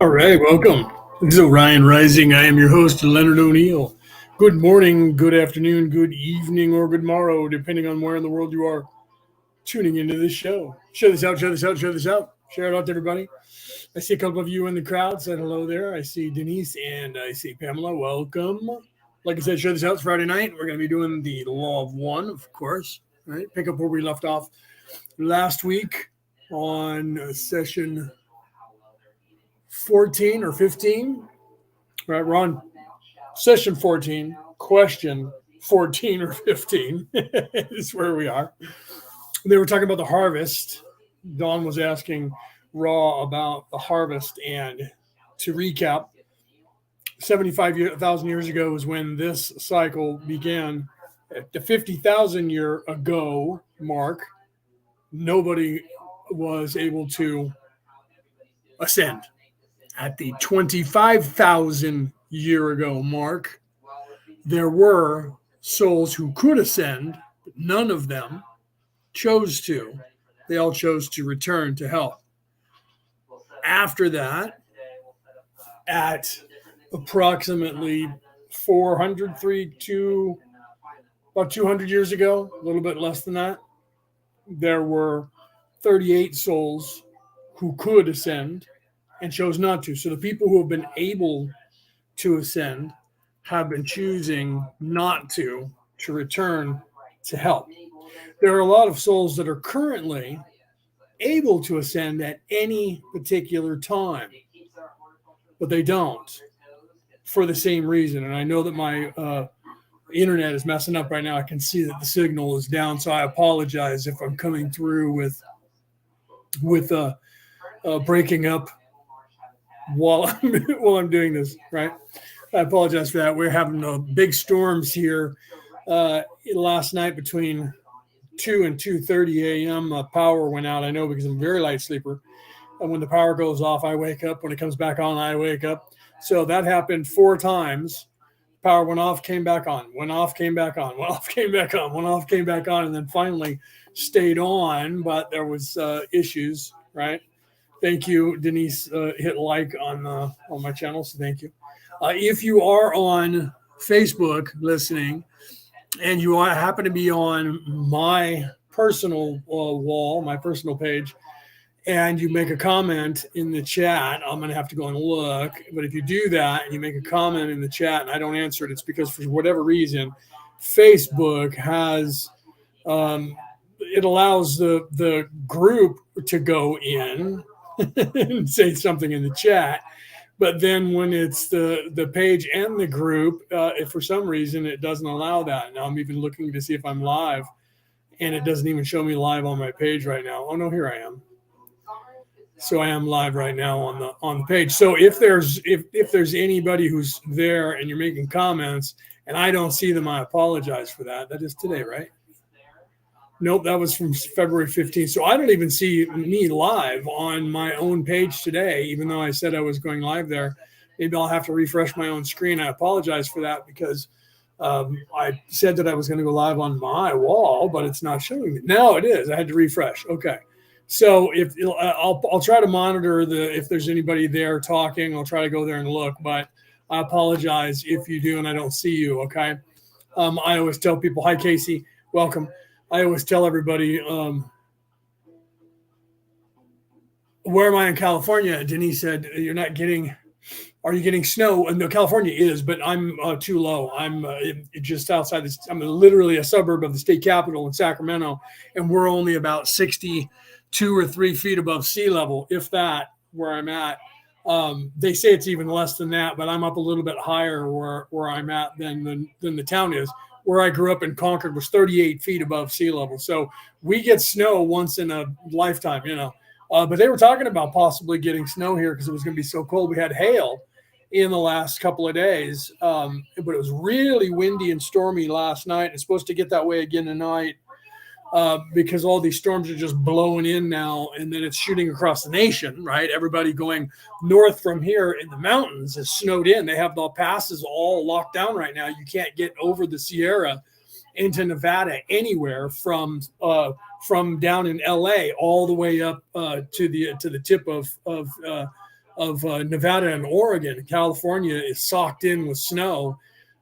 All right, welcome. This is Orion Rising. I am your host, Leonard O'Neill. Good morning, good afternoon, good evening, or good morrow, depending on where in the world you are tuning into this show. Share this out, share this out, share this out. Share it out to everybody. I see a couple of you in the crowd. Said hello there. I see Denise and I see Pamela. Welcome. Like I said, share this out. It's Friday night. We're going to be doing the Law of One, of course. All right, pick up where we left off last week on session 14 or 15. Right, we're on session 14, question 14 or 15 is where we are. They were talking about the harvest. Dawn was asking Raw about the harvest. And to recap, 75,000 years ago was when this cycle began. At the 50,000 year ago mark, nobody was able to ascend. At the 25,000 year ago mark, there were souls who could ascend, but none of them chose to. They all chose to return to hell. After that, at approximately 403 to about 200 years ago, a little bit less than that, there were 38 souls who could ascend and chose not to. So the people who have been able to ascend have been choosing not to return to hell. There are a lot of souls that are currently able to ascend at any particular time, but they don't for the same reason. And I know that my internet is messing up right now. I can see that the signal is down, so I apologize if I'm coming through with breaking up while I'm doing this, right? I apologize for that. We're having big storms here. Last night between 2 and 2:30 a.m. Power went out. I know because I'm a very light sleeper. And when the power goes off, I wake up. When it comes back on, I wake up. So that happened 4 times. Power went off, came back on, went off, came back on, went off, came back on, went off, came back on, and then finally stayed on. But there was issues, right? Thank you, Denise. Hit like on my channel, so thank you. If you are on Facebook listening, and you happen to be on my personal wall, my personal page, and you make a comment in the chat, I'm going to have to go and look. But if you do that and you make a comment in the chat and I don't answer it, it's because for whatever reason, Facebook has it allows the group to go in and say something in the chat. But then when it's the page and the group, if for some reason it doesn't allow that. Now I'm even looking to see if I'm live, and it doesn't even show me live on my page right now. Oh no, here I am. So I am live right now on the page. So if there's anybody who's there and you're making comments and I don't see them, I apologize for that. That is today, right? Nope, that was from February 15th. So I don't even see me live on my own page today, even though I said I was going live there. Maybe I'll have to refresh my own screen. I apologize for that because I said that I was going to go live on my wall, but it's not showing me. Now it is. I had to refresh. Okay. So if I'll try to monitor if there's anybody there talking, I'll try to go there and look, but I apologize if you do and I don't see you. Okay. I always tell people, hi, Casey, welcome. I always tell everybody, where am I in California? Denise said, are you getting snow? No, California is, but I'm too low. I'm just outside this. I'm literally a suburb of the state capital in Sacramento, and we're only about 62 or 3 feet above sea level, if that, where I'm at. They say it's even less than that, but I'm up a little bit higher where I'm at than the town is. Where I grew up in Concord was 38 feet above sea level. So we get snow once in a lifetime, but they were talking about possibly getting snow here because it was going to be so cold. We had hail in the last couple of days, but it was really windy and stormy last night. It's supposed to get that way again tonight. Because all these storms are just blowing in now, and then it's shooting across the nation, right? Everybody going north from here in the mountains is snowed in. They have the passes all locked down right now. You can't get over the Sierra into Nevada anywhere from down in LA all the way up to the tip of Nevada and Oregon. California is socked in with snow.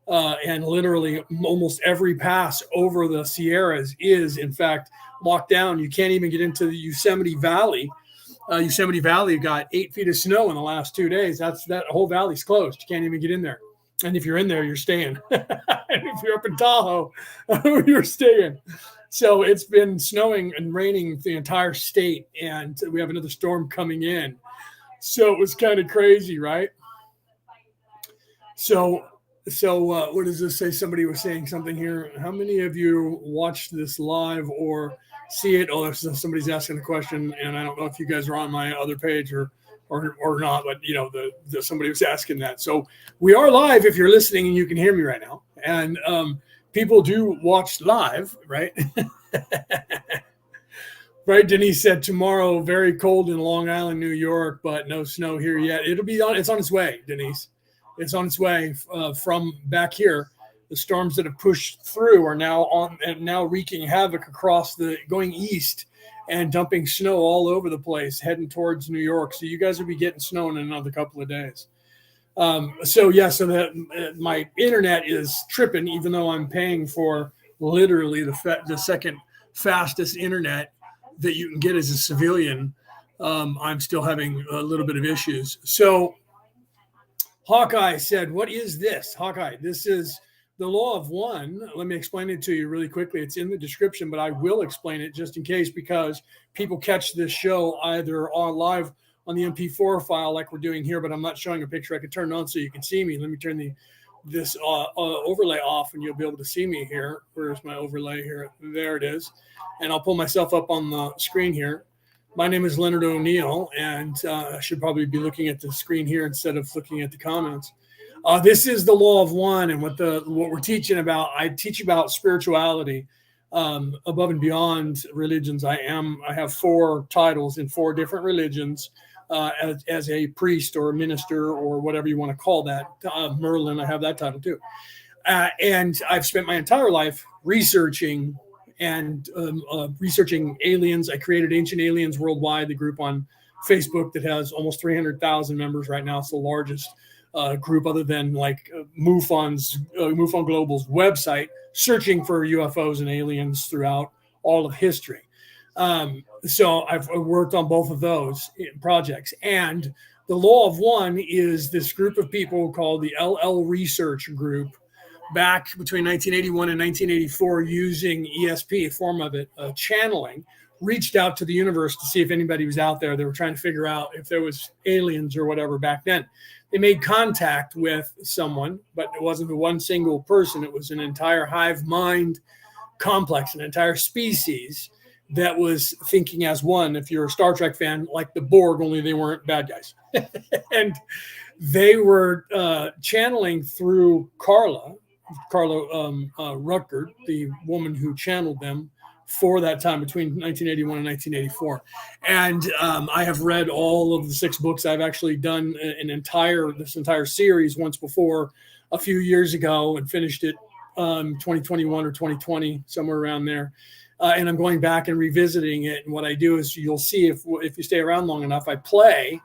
And literally almost every pass over the Sierras is, in fact, locked down. You can't even get into the Yosemite Valley. Yosemite Valley got 8 feet of snow in the last 2 days. That whole valley's closed. You can't even get in there. And if you're in there, you're staying. And if you're up in Tahoe, you're staying. So it's been snowing and raining the entire state, and we have another storm coming in. So it was kind of crazy, right? So what does this say? Somebody was saying something here. How many of you watched this live or see it? Oh, somebody's asking a question, and I don't know if you guys are on my other page or not, but somebody was asking that. So we are live if you're listening and you can hear me right now. And people do watch live, right? Right, Denise said tomorrow, very cold in Long Island, New York, but no snow here yet. It's on its way, Denise. It's on its way from back here. The storms that have pushed through are now wreaking havoc going east and dumping snow all over the place, heading towards New York. So you guys will be getting snow in another couple of days. So my internet is tripping, even though I'm paying for literally the second fastest internet that you can get as a civilian. I'm still having a little bit of issues. So Hawkeye said, what is this? Hawkeye, this is the law of one. Let me explain it to you really quickly. It's in the description, but I will explain it just in case, because people catch this show either on live on the MP4 file like we're doing here, but I'm not showing a picture. I can turn it on so you can see me. Let me turn this overlay off and you'll be able to see me here. Where's my overlay here? There it is. And I'll pull myself up on the screen here. My name is Leonard O'Neill, and I should probably be looking at the screen here instead of looking at the comments. This is the law of one, and what we're teaching about. I teach about spirituality above and beyond religions. I have 4 titles in 4 different religions as a priest or a minister or whatever you want to call that. Merlin, I have that title too. And I've spent my entire life researching aliens. I created Ancient Aliens Worldwide, the group on Facebook that has almost 300,000 members right now. It's the largest group other than like MUFON Global's website, searching for UFOs and aliens throughout all of history. So I've worked on both of those projects. And the Law of One is this group of people called the LL Research Group, back between 1981 and 1984, using ESP, a form of it, channeling, reached out to the universe to see if anybody was out there. They were trying to figure out if there was aliens or whatever back then. They made contact with someone, but it wasn't one single person. It was an entire hive mind complex, an entire species that was thinking as one. If you're a Star Trek fan, like the Borg, only they weren't bad guys. And they were channeling through Carla Ruckert, the woman who channeled them for that time between 1981 and 1984. And I have read all of the 6 books. I've actually done this entire series once before a few years ago and finished it 2021 or 2020, somewhere around there. And I'm going back and revisiting it. And what I do is, you'll see if you stay around long enough, I play.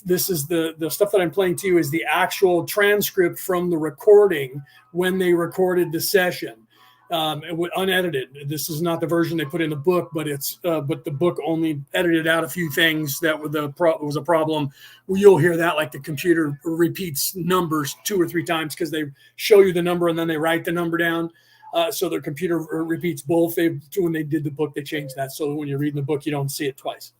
This is the stuff that I'm playing to you is the actual transcript from the recording when they recorded the session. Unedited. This is not the version they put in the book, but the book only edited out a few things that was a problem. You'll hear that, like the computer repeats numbers 2 or 3 times because they show you the number and then they write the number down. So the computer repeats both. When they did the book, they changed that so when you're reading the book, you don't see it twice,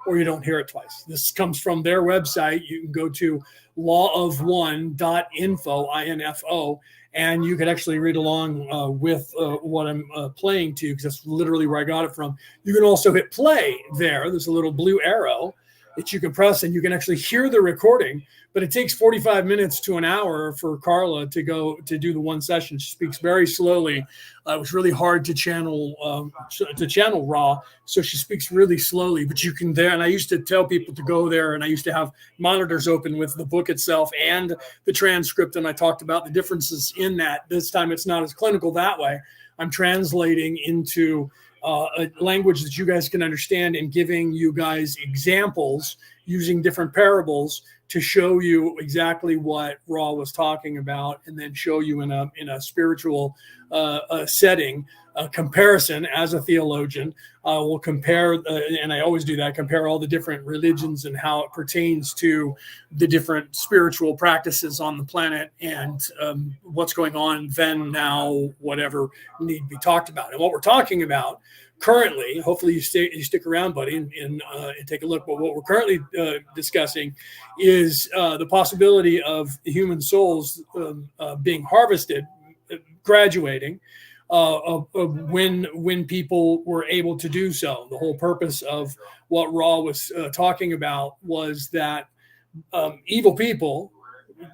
or you don't hear it twice. This comes from their website. You can go to lawofone.info, info, and you can actually read along with what I'm playing to, because that's literally where I got it from. You can also hit play there. There's a little blue arrow that you can press, and you can actually hear the recording. But it takes 45 minutes to an hour for Carla to go to do the one session. She speaks very slowly. It was really hard to channel Ra, so she speaks really slowly. But you can there, and I used to tell people to go there, and I used to have monitors open with the book itself and the transcript, and I talked about the differences in that. This time it's not as clinical that way. I'm translating into a language that you guys can understand and giving you guys examples using different parables to show you exactly what Ra was talking about, and then show you in a spiritual setting, a comparison. As a theologian, we'll compare, and I always do that, compare all the different religions and how it pertains to the different spiritual practices on the planet, and what's going on then, now, whatever need to be talked about. And what we're talking about currently, hopefully you stick around, buddy, and take a look. But what we're currently discussing is the possibility of human souls being harvested, graduating, when people were able to do so. The whole purpose of what Ra was talking about was that evil people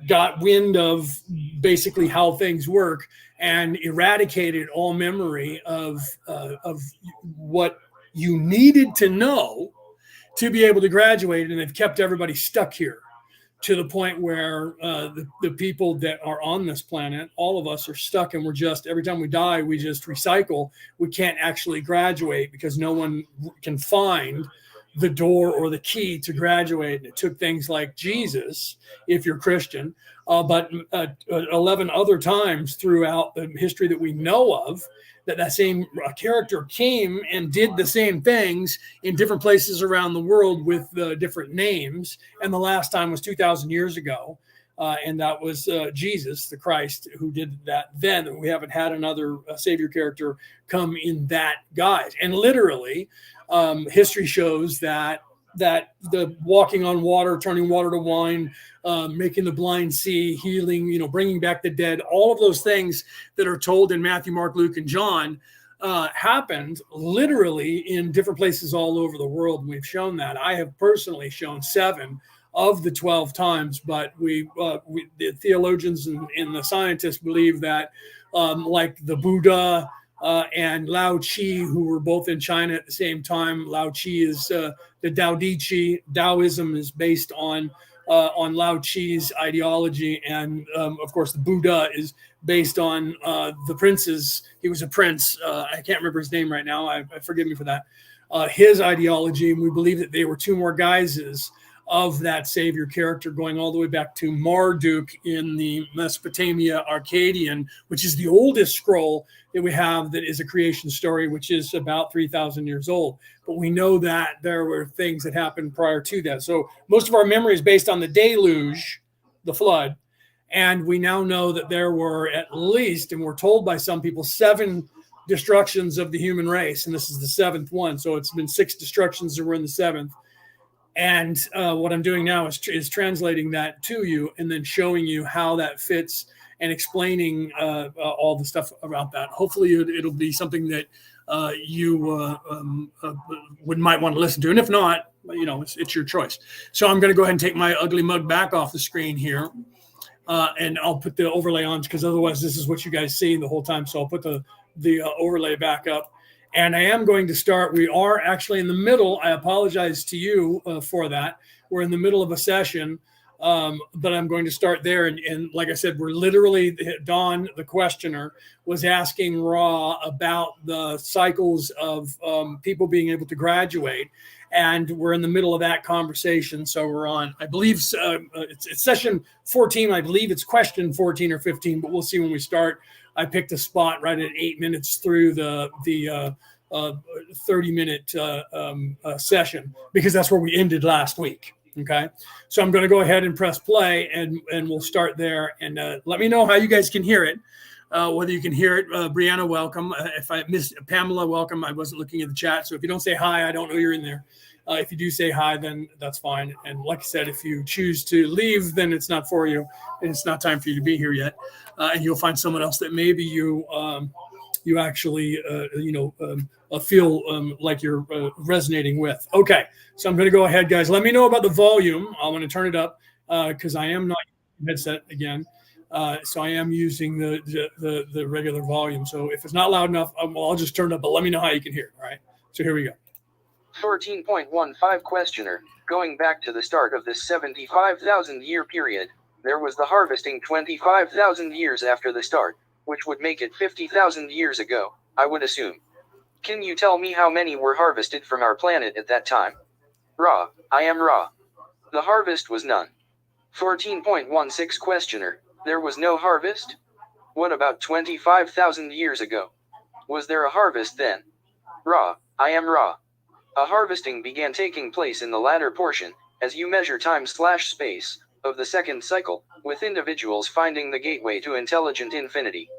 got wind of basically how things work and eradicated all memory of what you needed to know to be able to graduate, and they've kept everybody stuck here to the point where the people that are on this planet, all of us are stuck, and we're just, every time we die, we just recycle. We can't actually graduate because no one can find the door or the key to graduate. And it took things like Jesus, if you're Christian, but 11 other times throughout the history that we know of, that same character came and did the same things in different places around the world with different names. And the last time was 2,000 years ago. And that was Jesus, the Christ, who did that then. We haven't had another savior character come in that guise. And literally, history shows that the walking on water, turning water to wine, making the blind see, healing, bringing back the dead, all of those things that are told in Matthew, Mark, Luke, and John happened literally in different places all over the world. And we've shown that. I have personally shown 7 of the 12 times, but the theologians and the scientists believe that like the Buddha and Lao Chi, who were both in China at the same time. Lao Chi is the Tao Te Chi. Taoism is based on Lao Chi's ideology, and of course the Buddha is based on the prince's. He was a prince. I can't remember his name right now. I forgive me for that. His ideology, and we believe that they were 2 more guises of that savior character, going all the way back to Marduk in the Mesopotamia Akkadian, which is the oldest scroll that we have that is a creation story, which is about 3,000 years old. But we know that there were things that happened prior to that. So most of our memory is based on the deluge, the flood. And we now know that there were at least, and we're told by some people, 7 destructions of the human race. And this is the 7th one. So it's been 6 destructions, and we're in the 7th. And what I'm doing now is translating that to you and then showing you how that fits and explaining all the stuff about that. Hopefully it'll be something that you might want to listen to. And if not, it's your choice. So I'm going to go ahead and take my ugly mug back off the screen here. And I'll put the overlay on, because otherwise this is what you guys see the whole time. So I'll put the overlay back up. And I am going to start. We are actually in the middle. I apologize to you for that. We're in the middle of a session But I'm going to start there. And like I said, we're literally, Don, the questioner, was asking Ra about the cycles of people being able to graduate. And we're in the middle of that conversation. So we're on, I believe it's session 14. I believe it's question 14 or 15, but we'll see when we start. I picked a spot right at 8 minutes through the 30-minute session, because that's where we ended last week. Okay, so I'm going to go ahead and press play, and we'll start there. And let me know how you guys can hear it, whether you can hear it. Brianna, welcome. If I missed Pamela, welcome. I wasn't looking at the chat, so if you don't say hi, I don't know you're in there. If you do say hi, then that's fine. And like I said, if you choose to leave, then it's not for you, and it's not time for you to be here yet. And you'll find someone else that maybe you actually feel like you're resonating with. Okay, so I'm going to go ahead, guys. Let me know about the volume. I'm going to turn it up because I am not using headset again. So I am using the regular volume. So if it's not loud enough, I'll just turn it up. But let me know how you can hear it. All right. So here we go. 14.15 Questioner. Going back to the start of this 75,000 year period, there was the harvesting 25,000 years after the start, which would make it 50,000 years ago, I would assume. Can you tell me how many were harvested from our planet at that time? Ra, I am Ra. The harvest was none. 14.16 Questioner. There was no harvest? What about 25,000 years ago? Was there a harvest then? Ra, I am Ra. A harvesting began taking place in the latter portion, as you measure time/space, of the second cycle, with individuals finding the gateway to intelligent infinity.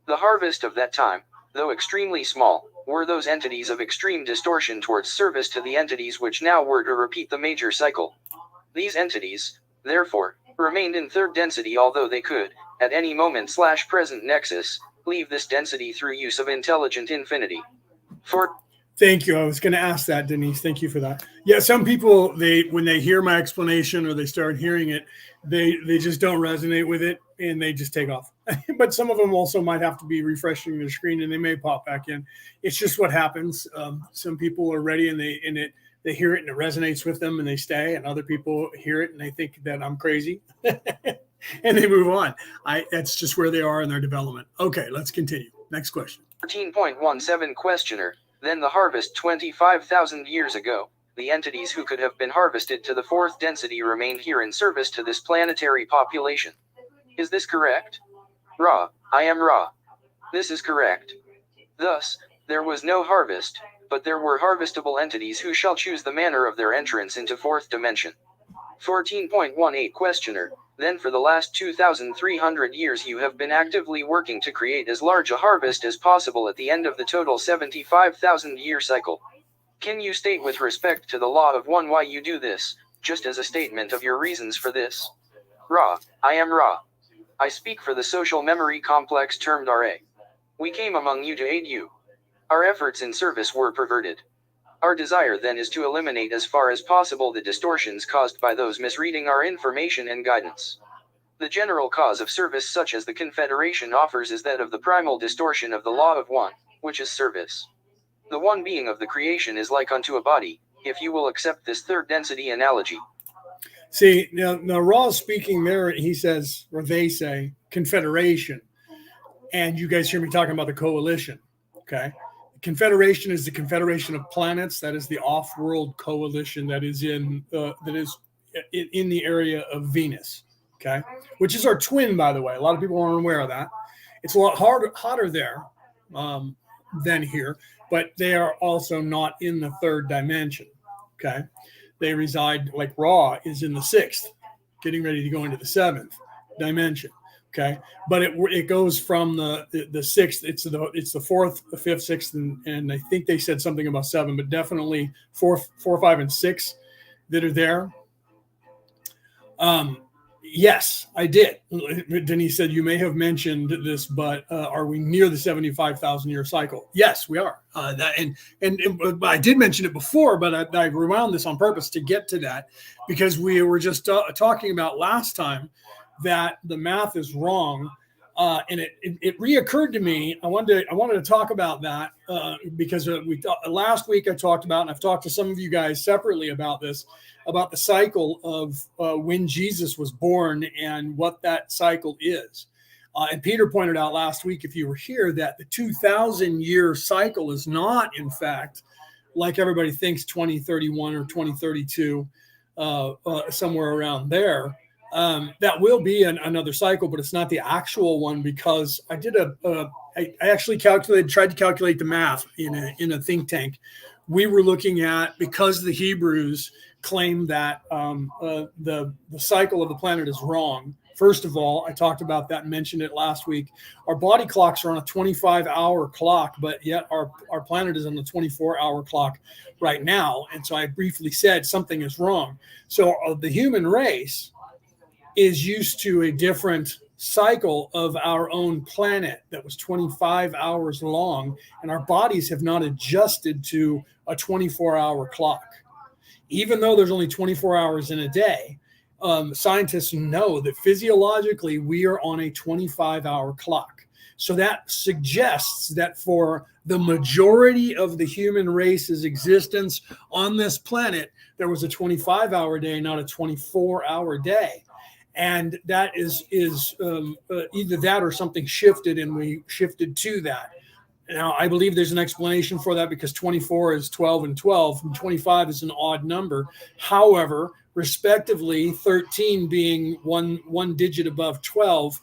The harvest of that time, though extremely small, were those entities of extreme distortion towards service to the entities which now were to repeat the major cycle. These entities, therefore, remained in third density, although they could, at any moment/present nexus, leave this density through use of intelligent infinity. Thank you. I was going to ask that, Denise. Thank you for that. Yeah, some people, when they hear my explanation or they start hearing it, they just don't resonate with it and they just take off. But some of them also might have to be refreshing their screen and they may pop back in. It's just what happens. Some people are ready and they hear it and it resonates with them and they stay, and other people hear it and they think that I'm crazy and they move on. That's just where they are in their development. Okay, let's continue. Next question. 13.17 Questioner. Then the harvest 25,000 years ago, the entities who could have been harvested to the fourth density remained here in service to this planetary population. Is this correct? Ra, I am Ra. This is correct. Thus, there was no harvest, but there were harvestable entities who shall choose the manner of their entrance into fourth dimension. 14.18 Questioner. Then for the last 2,300 years you have been actively working to create as large a harvest as possible at the end of the total 75,000 year cycle. Can you state with respect to the law of one why you do this, just as a statement of your reasons for this? Ra, I am Ra. I speak for the social memory complex termed RA. We came among you to aid you. Our efforts in service were perverted. Our desire then is to eliminate as far as possible the distortions caused by those misreading our information and guidance. The general cause of service such as the Confederation offers is that of the primal distortion of the law of one, which is service. The one being of the creation is like unto a body, if you will accept this third density analogy. See, now Raw speaking there, he says, or they say, Confederation. And you guys hear me talking about the coalition, okay? Confederation is the Confederation of Planets. That is the off-world coalition that is in the area of Venus, okay? Which is our twin, by the way. A lot of people aren't aware of that. It's a lot hotter there than here, but they are also not in the third dimension, okay? They reside, like Ra is in the sixth, getting ready to go into the seventh dimension. Okay, but it goes from the sixth. It's the fourth, the fifth, sixth, and I think they said something about seven, but definitely four, 5, and 6 that are there. Yes, I did. Denise said you may have mentioned this, but are we near the 75,000 year cycle? Yes, we are. And I did mention it before, but I rewound this on purpose to get to that because we were just talking about last time that the math is wrong And it reoccurred to me. I wanted to talk about that because last week I talked about, and I've talked to some of you guys separately about this, about the cycle of when Jesus was born and what that cycle is. And Peter pointed out last week, if you were here, that the 2,000-year cycle is not, in fact, like everybody thinks, 2031 or 2032, somewhere around there. That will be another cycle, but it's not the actual one, because I did I actually tried to calculate the math in a think tank. We were looking at, because the Hebrews claim that the cycle of the planet is wrong. First of all, I talked about that and mentioned it last week. Our body clocks are on a 25-hour clock, but yet our planet is on the 24-hour clock right now. And so I briefly said something is wrong. So the human race is used to a different cycle of our own planet that was 25 hours long, and our bodies have not adjusted to a 24-hour clock. Even though there's only 24 hours in a day, scientists know that physiologically we are on a 25-hour clock. So that suggests that for the majority of the human race's existence on this planet, there was a 25-hour day, not a 24-hour day. And that is either that or something shifted, and we shifted to that. Now, I believe there's an explanation for that, because 24 is 12 and 12, and 25 is an odd number. However, respectively, 13 being one digit above 12,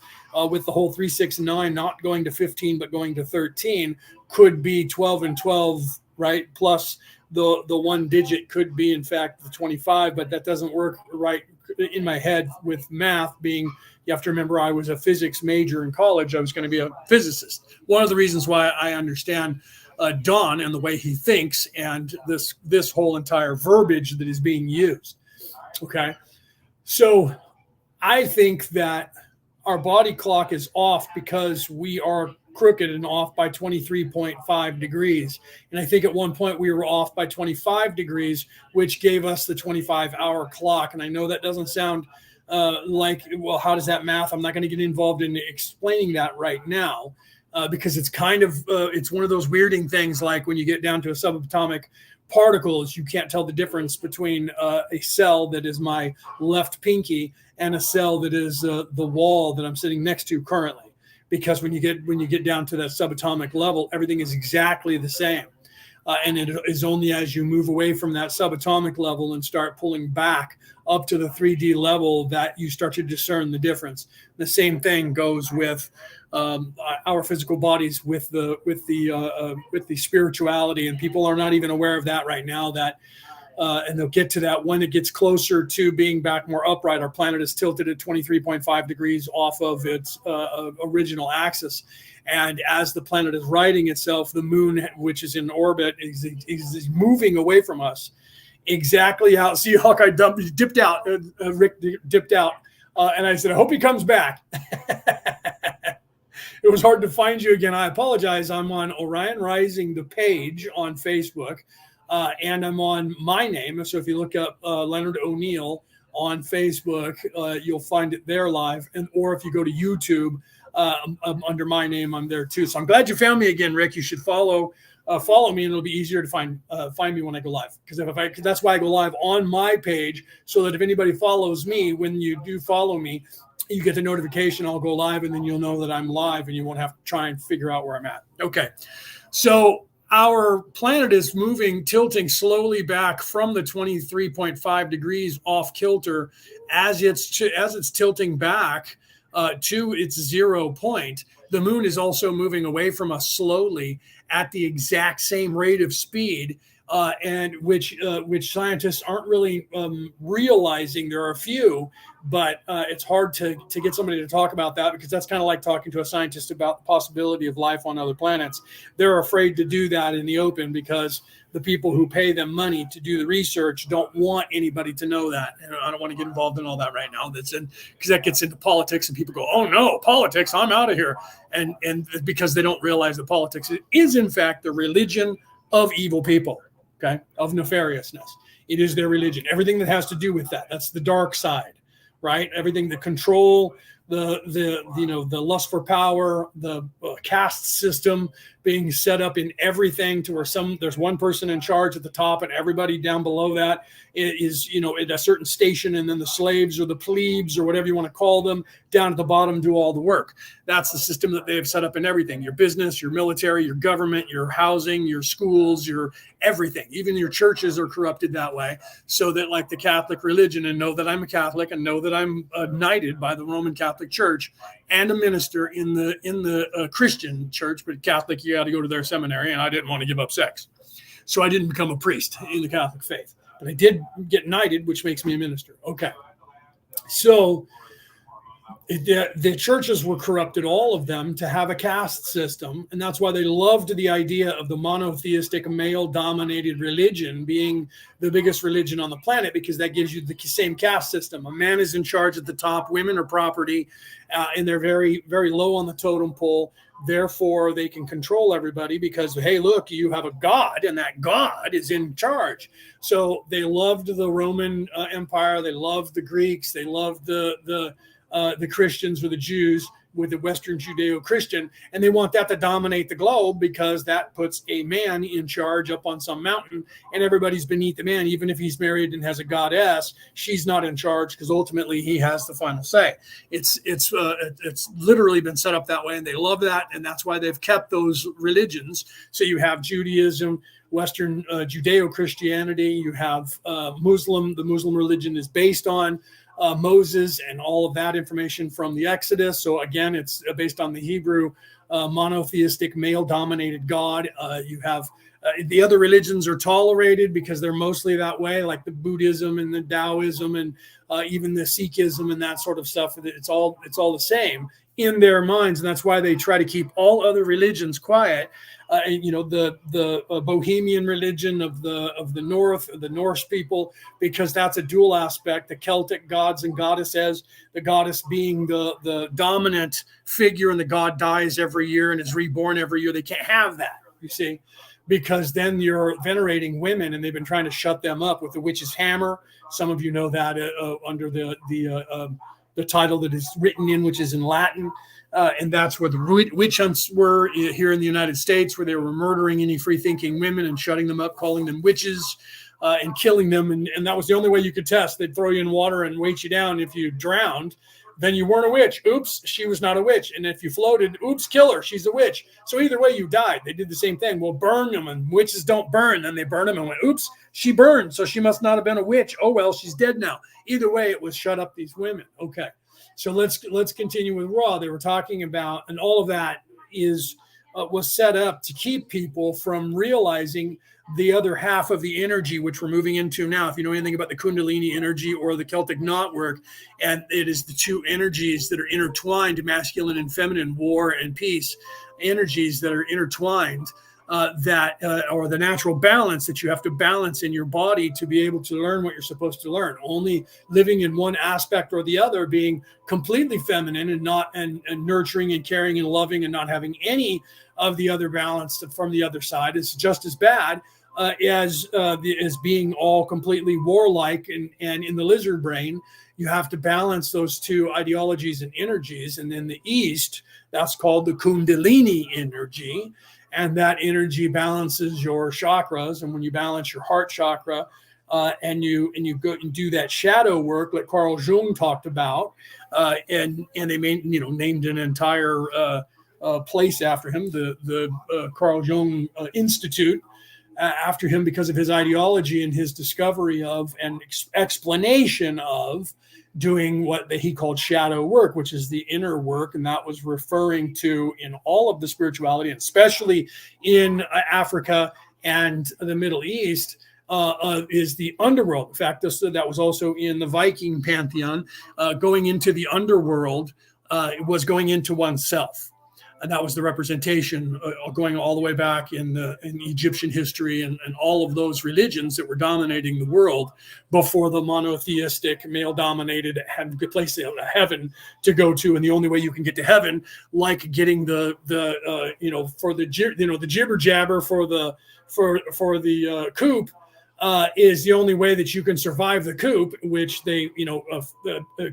with the whole 3, 6, and 9 not going to 15 but going to 13, could be 12 and 12, right? Plus the one digit could be, in fact, the 25, but that doesn't work right in my head with math being. You have to remember, I was a physics major in college. I was going to be a physicist. One of the reasons why I understand Don and the way he thinks, and this whole entire verbiage that is being used. Okay. So I think that our body clock is off because we are crooked and off by 23.5 degrees. And I think at one point we were off by 25 degrees, which gave us the 25-hour clock. And I know that doesn't sound like, well, how does that math? I'm not going to get involved in explaining that right now, because it's kind of, it's one of those weirding things, like when you get down to a subatomic particles, you can't tell the difference between a cell that is my left pinky and a cell that is the wall that I'm sitting next to currently. Because when you get down to that subatomic level, everything is exactly the same. And it is only as you move away from that subatomic level and start pulling back up to the 3D level that you start to discern the difference. The same thing goes with our physical bodies, with the spirituality, and people are not even aware of that right now. And they'll get to that when it gets closer to being back more upright. Our planet is tilted at 23.5 degrees off of its original axis. And as the planet is righting itself, the moon, which is in orbit, is moving away from us. Exactly how, see, Hawkeye dipped out, Rick dipped out. And I said, I hope he comes back. It was hard to find you again. I apologize. I'm on Orion Rising, the page on Facebook. And I'm on my name. So if you look up Leonard O'Neill on Facebook, you'll find it there live. Or if you go to YouTube under my name, I'm there too. So I'm glad you found me again, Rick. You should follow me, and it'll be easier to find me when I go live. Because that's why I go live on my page, so that if anybody follows me, when you do follow me, you get the notification. I'll go live, and then you'll know that I'm live, and you won't have to try and figure out where I'm at. Okay, so our planet is tilting slowly back from the 23.5 degrees off kilter as it's tilting back to its 0 point. The moon is also moving away from us slowly at the exact same rate of speed, and which scientists aren't really realizing. There are a few, but it's hard to get somebody to talk about that, because that's kind of like talking to a scientist about the possibility of life on other planets. They're afraid to do that in the open, because the people who pay them money to do the research don't want anybody to know that. And I don't want to get involved in all that right now. Because that gets into politics, and people go, "Oh no, politics! I'm out of here." And because they don't realize that politics is in fact the religion of evil people. Okay, of nefariousness. It is their religion. Everything that has to do with that. That's the dark side, right? Everything, the control, the lust for power, the caste system being set up in everything, to where there's one person in charge at the top and everybody down below that is at a certain station, and then the slaves or the plebes or whatever you want to call them down at the bottom do all the work. That's the system that they have set up in everything: your business, your military, your government, your housing, your schools, your everything. Even your churches are corrupted that way, so that, like the Catholic religion, and know that I'm a Catholic and know that I'm knighted by the Roman Catholic Church and a minister in the Christian church, but Catholic, you got to go to their seminary, and I didn't want to give up sex, so I didn't become a priest in the Catholic faith, but I did get knighted, which makes me a minister. Okay, so the churches were corrupted, all of them, to have a caste system, and that's why they loved the idea of the monotheistic, male-dominated religion being the biggest religion on the planet, because that gives you the same caste system. A man is in charge at the top, women are property, and they're very, very low on the totem pole. Therefore, they can control everybody because, hey, look, you have a god, and that god is in charge. So they loved the Roman Empire. They loved the Greeks. They loved the Christians or the Jews with the Western Judeo-Christian, and they want that to dominate the globe, because that puts a man in charge up on some mountain, and everybody's beneath the man. Even if he's married and has a goddess, she's not in charge, because ultimately he has the final say. It's literally been set up that way, and they love that, and that's why they've kept those religions. So you have Judaism, Western Judeo-Christianity, you have Muslim. The Muslim religion is based on Moses and all of that information from the Exodus. So again, it's based on the Hebrew monotheistic, male-dominated God. You have the other religions are tolerated because they're mostly that way, like the Buddhism and the Taoism and even the Sikhism and that sort of stuff. It's all the same in their minds, and that's why they try to keep all other religions quiet. The Bohemian religion of the North, the Norse people, because that's a dual aspect: the Celtic gods and goddesses. The goddess being the dominant figure, and the god dies every year and is reborn every year. They can't have that, you see, because then you're venerating women, and they've been trying to shut them up with the witch's hammer. Some of you know that under the title that is written in, which is in Latin. And that's where the witch hunts were here in the United States, where they were murdering any free-thinking women and shutting them up, calling them witches, and killing them. And that was the only way you could test. They'd throw you in water and weight you down. If you drowned, then you weren't a witch. Oops, she was not a witch. And if you floated, oops, kill her, she's a witch. So either way, you died. They did the same thing. Well, burn them, and witches don't burn. Then they burn them and went, oops, she burned, so she must not have been a witch. Oh, well, she's dead now. Either way, it was shut up these women. Okay. So let's continue with Raw. They were talking about, and all of that was set up to keep people from realizing the other half of the energy, which we're moving into now. If you know anything about the Kundalini energy or the Celtic knot work, and it is the two energies that are intertwined, masculine and feminine, war and peace, energies that are intertwined. Or the natural balance that you have to balance in your body to be able to learn what you're supposed to learn. Only living in one aspect or the other, being completely feminine and nurturing and caring and loving, and not having any of the other balance from the other side, is just as bad as being all completely warlike and in the lizard brain. You have to balance those two ideologies and energies. And in the East, that's called the Kundalini energy. And that energy balances your chakras. And when you balance your heart chakra, and you go and do that shadow work, like Carl Jung talked about, and they named an entire place after him, the Carl Jung Institute, after him, because of his ideology and his discovery of and explanation of doing what he called shadow work, which is the inner work. And that was referring to, in all of the spirituality, and especially in Africa and the Middle East, is the underworld. In fact, that was also in the Viking pantheon. Going into the underworld was going into oneself. And that was the representation going all the way back in Egyptian history and all of those religions that were dominating the world before the monotheistic, male-dominated had a good place to heaven to go to. And the only way you can get to heaven, like getting the jibber jabber for the coop, is the only way that you can survive the coup, which they,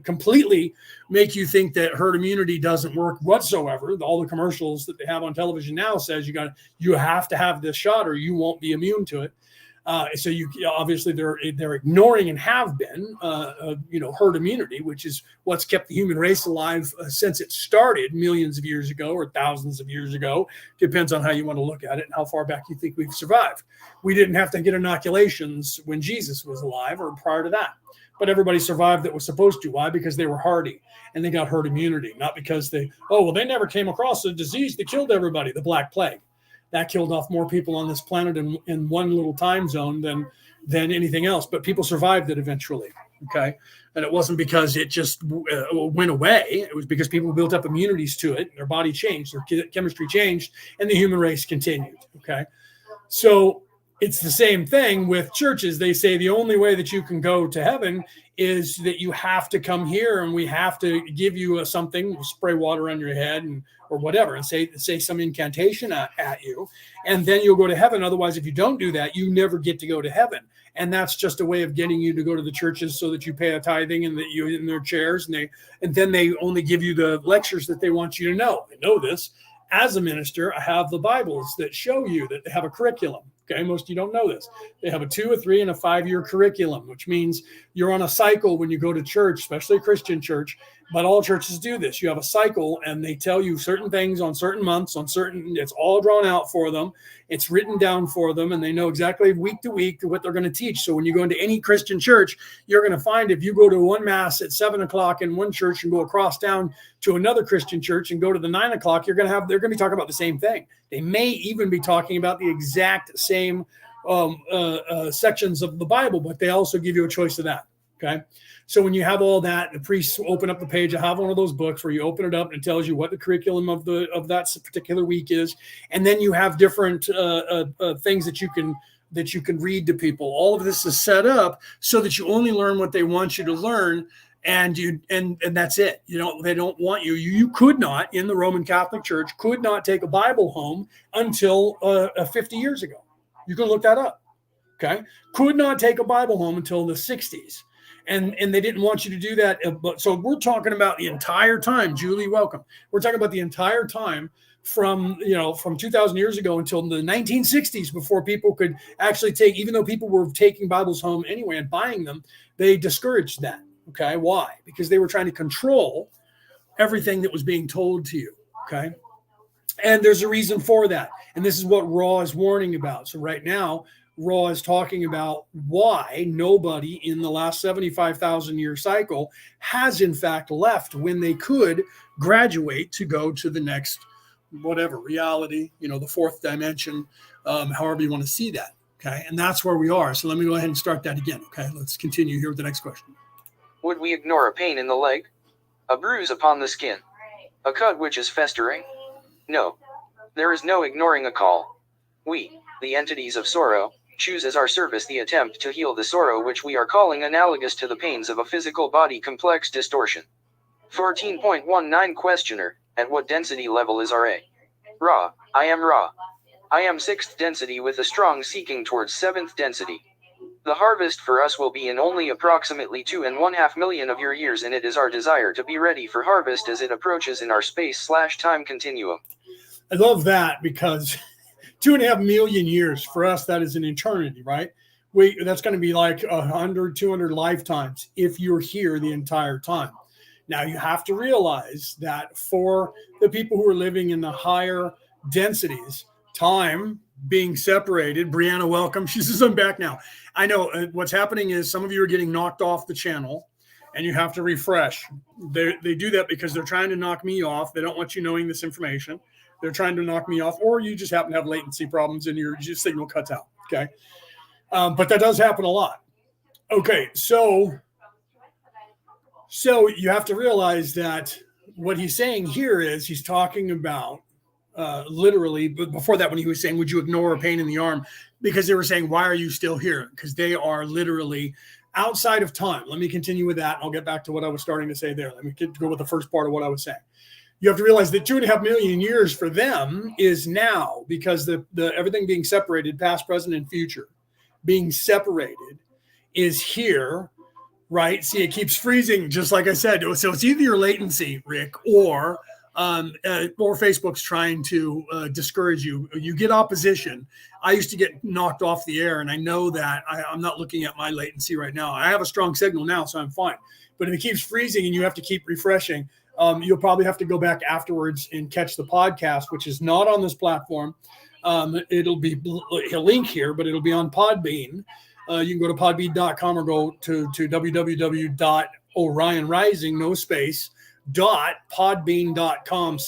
completely make you think that herd immunity doesn't work whatsoever. All the commercials that they have on television now says you have to have this shot or you won't be immune to it. So obviously they're ignoring and have been herd immunity, which is what's kept the human race alive since it started millions of years ago or thousands of years ago. Depends on how you want to look at it and how far back you think we've survived. We didn't have to get inoculations when Jesus was alive or prior to that, but everybody survived that was supposed to. Why? Because they were hardy and they got herd immunity, not because they never came across a disease that killed everybody, the Black Plague. That killed off more people on this planet in one little time zone than anything else. But people survived it eventually, okay? And it wasn't because it just went away. It was because people built up immunities to it. Their body changed, their chemistry changed, and the human race continued, okay? So it's the same thing with churches. They say the only way that you can go to heaven is that you have to come here and we have to give you something, spray water on your head or whatever, and say some incantation at you, and then you'll go to heaven. Otherwise, if you don't do that, you never get to go to heaven. And that's just a way of getting you to go to the churches so that you pay a tithing and that you're in their chairs, and then they only give you the lectures that they want you to know. I know this. As a minister, I have the Bibles that show you that they have a curriculum. Okay, most of you don't know this. They have a 2, a 3, and a 5-year curriculum, which means you're on a cycle when you go to church, especially a Christian church. But all churches do this. You have a cycle, and they tell you certain things on certain months, it's all drawn out for them. It's written down for them, and they know exactly week to week what they're going to teach. So when you go into any Christian church, you're going to find if you go to one mass at 7 o'clock in one church and go across town to another Christian church and go to the 9 o'clock, they're going to be talking about the same thing. They may even be talking about the exact same sections of the Bible, but they also give you a choice of that. Okay. So when you have all that, the priests open up the page. I have one of those books where you open it up and it tells you what the curriculum of that particular week is. And then you have different things that you can read to people. All of this is set up so that you only learn what they want you to learn. And that's it. They don't want you. You could not, in the Roman Catholic Church, could not take a Bible home until 50 years ago. You can look that up. Okay. Could not take a Bible home until the 60s. And they didn't want you to do that. So we're talking about the entire time. Julie, welcome. We're talking about the entire time from 2,000 years ago until the 1960s, before people could actually take, even though people were taking Bibles home anyway and buying them, they discouraged that. Okay. Why? Because they were trying to control everything that was being told to you. Okay. And there's a reason for that. And this is what Raw is warning about. So right now, Raw is talking about why nobody in the last 75,000 year cycle has in fact left when they could graduate to go to the next whatever reality, the fourth dimension, however you want to see that. Okay. And that's where we are. So let me go ahead and start that again. Okay. Let's continue here with the next question. Would we ignore a pain in the leg? A bruise upon the skin? A cut which is festering? No. There is no ignoring a call. We, the entities of sorrow, choose as our service the attempt to heal the sorrow which we are calling analogous to the pains of a physical body complex distortion. 14.19 Questioner, at what density level is RA? Ra, I am Ra. I am 6th density with a strong seeking towards 7th density. The harvest for us will be in only approximately 2.5 million of your years, and it is our desire to be ready for harvest as it approaches in our space/time continuum. I love that because 2.5 million years for us, that is an eternity, right? That's going to be like 100, 200 lifetimes if you're here the entire time. Now you have to realize that for the people who are living in the higher densities, time being separated. Brianna, welcome. She says, I'm back now. I know what's happening is some of you are getting knocked off the channel and you have to refresh. They do that because they're trying to knock me off. They don't want you knowing this information. They're trying to knock me off, or you just happen to have latency problems and your signal cuts out. Okay. But that does happen a lot. Okay. So you have to realize that what he's saying here is he's talking about literally, but before that, when he was saying, would you ignore a pain in the arm? Because they were saying, why are you still here? Because they are literally outside of time. Let me continue with that. I'll get back to what I was starting to say there. Let me go with the first part of what I was saying. You have to realize that 2.5 million years for them is now, because the everything being separated, past, present, and future. being separated is here, right? See, it keeps freezing, just like I said. So it's either your latency, Rick, or Facebook's trying to discourage you. You get opposition. I used to get knocked off the air, and I know that I'm not looking at my latency right now. I have a strong signal now, so I'm fine. But if it keeps freezing and you have to keep refreshing, you'll probably have to go back afterwards and catch the podcast, which is not on this platform. It'll be a link here, but it'll be on Podbean. You can go to podbean.com or go to www.orionrising, no space, .podbean.com/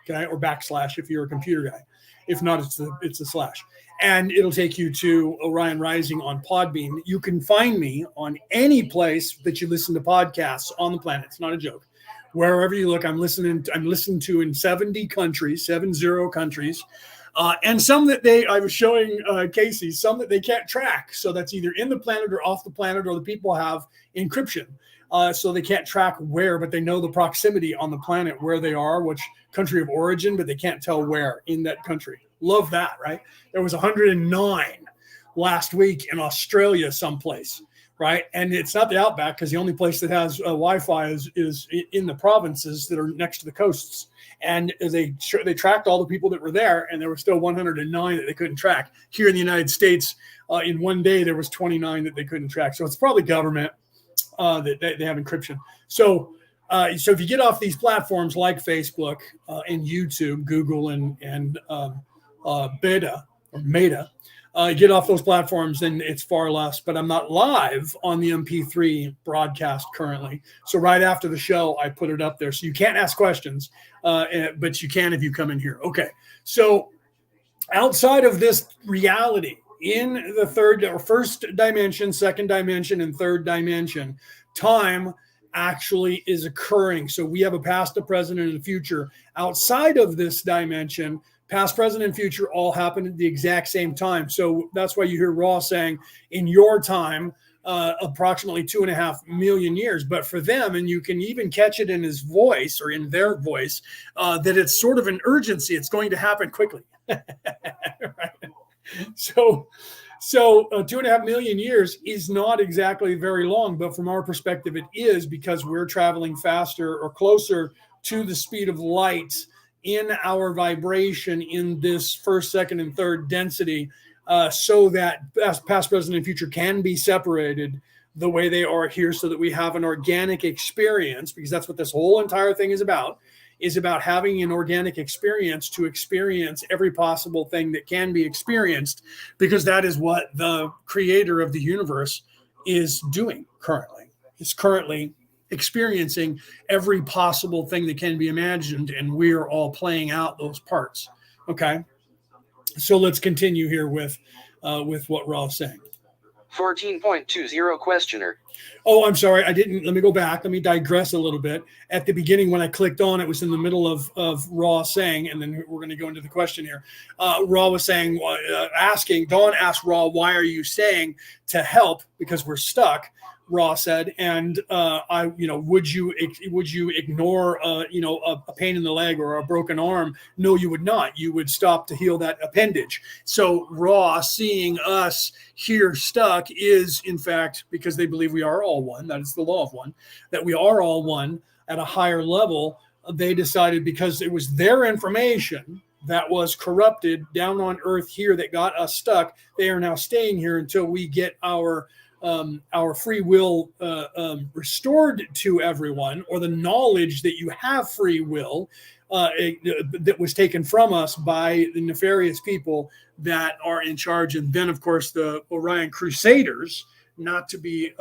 okay, or / if you're a computer guy. If not, it's a slash. And it'll take you to Orion Rising on Podbean. You can find me on any place that you listen to podcasts on the planet. It's not a joke. Wherever you look, I'm listened to in 70 countries, 70 countries. And some that I was showing Casey, some that they can't track. So that's either in the planet or off the planet, or the people have encryption. So they can't track where, but they know the proximity on the planet, where they are, which country of origin, but they can't tell where in that country. Love that, right? There was 109 last week in Australia someplace, right? And it's not the outback, because the only place that has Wi-Fi is in the provinces that are next to the coasts. And they tracked all the people that were there, and there were still 109 that they couldn't track. Here in the United States, in one day, there was 29 that they couldn't track. So it's probably government that they have encryption. So if you get off these platforms like Facebook and YouTube, Google and Meta, get off those platforms, then it's far less. But I'm not live on the MP3 broadcast currently. So right after the show, I put it up there. So you can't ask questions, but you can if you come in here. Okay. So outside of this reality, in the first dimension, second dimension, and third dimension, time actually is occurring. So we have a past, a present, and a future. Outside of this dimension, past, present, and future all happen at the exact same time. So that's why you hear Ra saying, in your time, approximately 2.5 million years. But for them, and you can even catch it in his voice, or in their voice, that it's sort of an urgency. It's going to happen quickly. Right? So 2.5 million years is not exactly very long, but from our perspective, it is, because we're traveling faster or closer to the speed of light in our vibration in this first, second, and third density, so that past, present, and future can be separated the way they are here, so that we have an organic experience, because that's what this whole entire thing is about having an organic experience to experience every possible thing that can be experienced, because that is what the creator of the universe is doing currently. It's currently experiencing every possible thing that can be imagined, and we're all playing out those parts. Okay, so let's continue here with what Ra's saying. 14.20 questioner. Oh, I'm sorry. Let me go back. Let me digress a little bit. At the beginning, when I clicked on, it was in the middle of Ra saying, and then we're going to go into the question here. Ra was saying, Dawn asked Ra, why are you saying to help? Because we're stuck. Ra said, and would you ignore a pain in the leg or a broken arm? No, you would not. You would stop to heal that appendage. So Ra, seeing us here stuck, is in fact, because they believe we are all one. That is the law of one, that we are all one at a higher level. They decided, because it was their information that was corrupted down on earth here that got us stuck, they are now staying here until we get our free will restored to everyone, or the knowledge that you have free will that was taken from us by the nefarious people that are in charge. And then, of course, the Orion Crusaders, not to be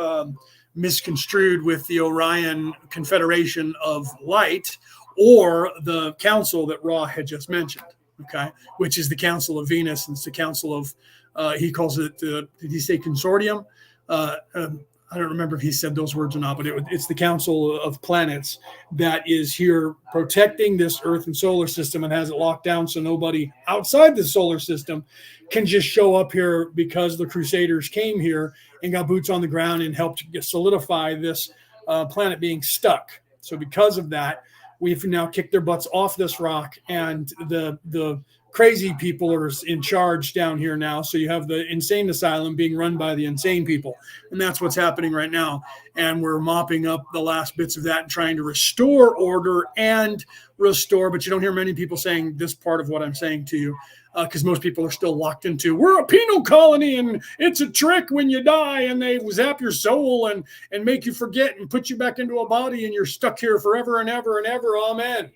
misconstrued with the Orion Confederation of Light, or the council that Ra had just mentioned, okay, which is the Council of Venus, and it's the Council of, he calls it, did he say consortium? I don't remember if he said those words or not, but it's the Council of Planets that is here protecting this Earth and solar system, and has it locked down so nobody outside the solar system can just show up here, because the Crusaders came here and got boots on the ground and helped solidify this planet being stuck. So because of that, we've now kicked their butts off this rock, and the crazy people are in charge down here now. So you have the insane asylum being run by the insane people. And that's what's happening right now. And we're mopping up the last bits of that and trying to restore order and restore. But you don't hear many people saying this part of what I'm saying to you, because most people are still locked into, we're a penal colony and it's a trick when you die and they zap your soul and make you forget and put you back into a body and you're stuck here forever and ever and ever. Amen.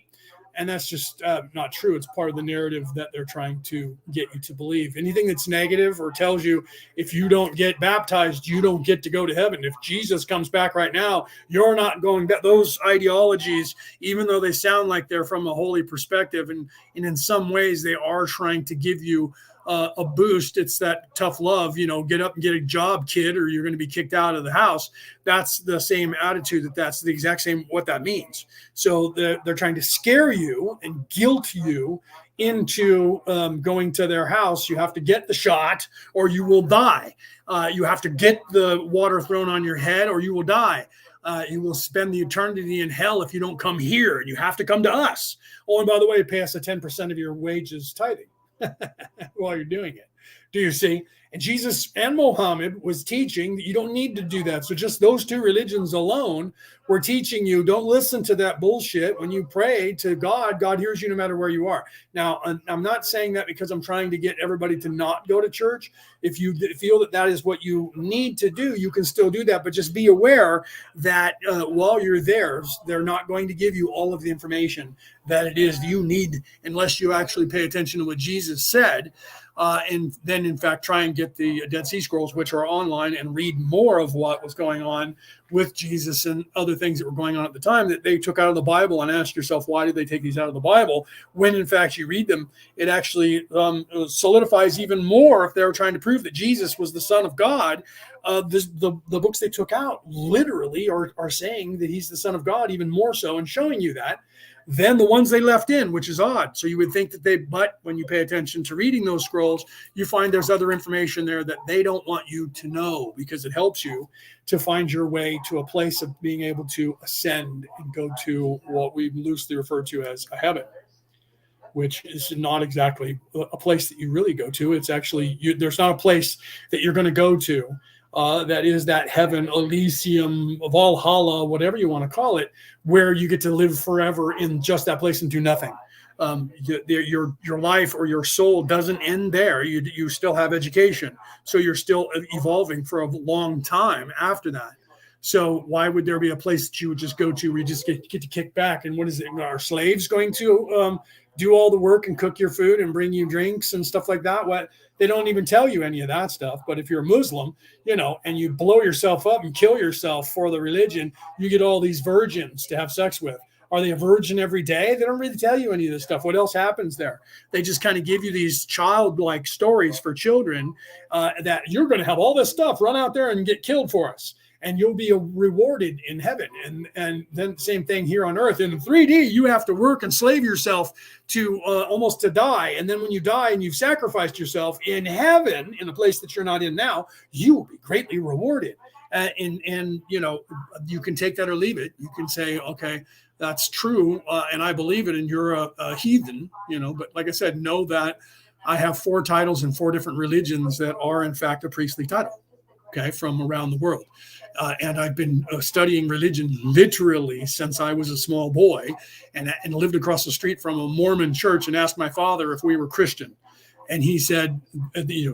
And that's just not true. It's part of the narrative that they're trying to get you to believe. Anything that's negative or tells you if you don't get baptized, you don't get to go to heaven. If Jesus comes back right now, you're not going back. Those ideologies, even though they sound like they're from a holy perspective, and in some ways they are trying to give you a boost. It's that tough love, get up and get a job, kid, or you're going to be kicked out of the house. That's the same attitude. That's the exact same what that means. So they're trying to scare you and guilt you into going to their house. You have to get the shot or you will die. You have to get the water thrown on your head or you will die. You will spend the eternity in hell if you don't come here, and you have to come to us. Oh, and by the way, pay us a 10% of your wages tithing while you're doing it. Do you see? And Jesus and Muhammad was teaching that you don't need to do that. So just those two religions alone were teaching you, don't listen to that bullshit. When you pray to God, God hears you no matter where you are. Now, I'm not saying that because I'm trying to get everybody to not go to church. If you feel that that is what you need to do, you can still do that. But just be aware that while you're there, they're not going to give you all of the information that it is you need unless you actually pay attention to what Jesus said. And then, in fact, try and get the Dead Sea Scrolls, which are online, and read more of what was going on with Jesus and other things that were going on at the time that they took out of the Bible. And ask yourself, why did they take these out of the Bible? When, in fact, you read them, it actually solidifies even more if they were trying to prove that Jesus was the Son of God. The books they took out literally are saying that he's the Son of God, even more so, and showing you that than the ones they left in, which is odd. So you would think that but when you pay attention to reading those scrolls, you find there's other information there that they don't want you to know, because it helps you to find your way to a place of being able to ascend and go to what we loosely refer to as a heaven, which is not exactly a place that you really go to. It's actually, there's not a place that you're going to go to that is that heaven, Elysium, Valhalla, whatever you want to call it, where you get to live forever in just that place and do nothing. Your life or your soul doesn't end there. You still have education, so you're still evolving for a long time after that. So why would there be a place that you would just go to where you just get to kick back? And what is it? Are slaves going to do all the work and cook your food and bring you drinks and stuff like that? What? They don't even tell you any of that stuff. But if you're a Muslim, and you blow yourself up and kill yourself for the religion, you get all these virgins to have sex with. Are they a virgin every day? They don't really tell you any of this stuff. What else happens there? They just kind of give you these childlike stories for children that you're going to have all this stuff, run out there and get killed for us, and you'll be rewarded in heaven. And then the same thing here on earth. In 3D, you have to work and slave yourself to almost to die. And then when you die and you've sacrificed yourself in heaven, in a place that you're not in now, you will be greatly rewarded. And you can take that or leave it. You can say, okay, that's true, and I believe it, and you're a heathen, But like I said, know that I have 4 titles in 4 different religions that are, in fact, a priestly title, okay, from around the world. And I've been studying religion literally since I was a small boy, and lived across the street from a Mormon church, and asked my father if we were Christian. And he said,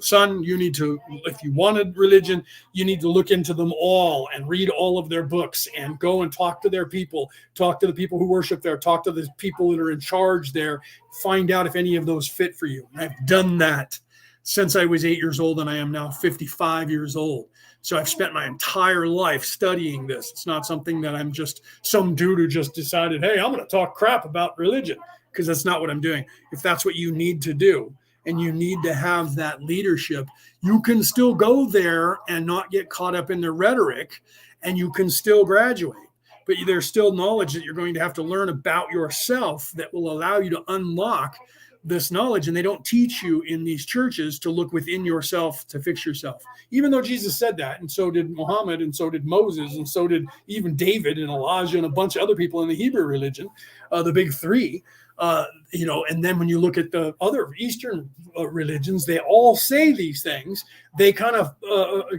son, you need to, if you wanted religion, you need to look into them all and read all of their books and go and talk to their people, talk to the people who worship there, talk to the people that are in charge there, find out if any of those fit for you. And I've done that since I was 8 years old, and I am now 55 years old. So I've spent my entire life studying this. It's not something that I'm just some dude who just decided, hey, I'm going to talk crap about religion, because that's not what I'm doing. If that's what you need to do, and you need to have that leadership, you can still go there and not get caught up in the rhetoric, and you can still graduate. But there's still knowledge that you're going to have to learn about yourself that will allow you to unlock this knowledge, and they don't teach you in these churches to look within yourself to fix yourself, even though Jesus said that, and so did Muhammad, and so did Moses, and so did even David and Elijah and a bunch of other people in the Hebrew religion, the big three. And then when you look at the other Eastern religions, they all say these things. They kind of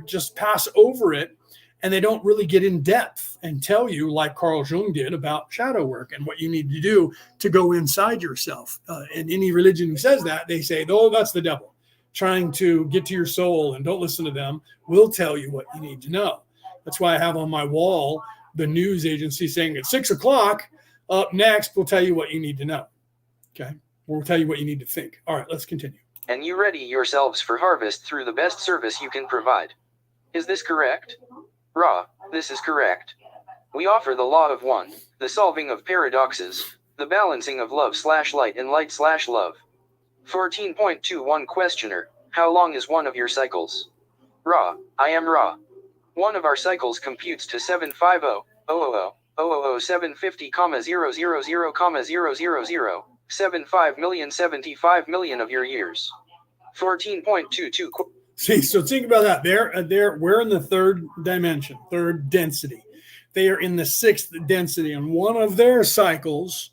just pass over it, and they don't really get in depth and tell you, like Carl Jung did, about shadow work and what you need to do to go inside yourself. And any religion who says that, they say, oh, that's the devil trying to get to your soul, and don't listen to them. We'll tell you what you need to know. That's why I have on my wall the news agency saying at 6 o'clock, up next, we'll tell you what you need to know. Okay? We'll tell you what you need to think. All right, let's continue. And you ready yourselves for harvest through the best service you can provide. Is this correct? Ra, this is correct. We offer the law of one, the solving of paradoxes, the balancing of love/light and light/love. 14.21 Questioner, how long is one of your cycles? Ra, I am Ra. One of our cycles computes to 750,000,750,000,000, 75,075,000,000 of your years. 14.22 See, so think about that. We're in the third dimension, third density. They are in the sixth density, and one of their cycles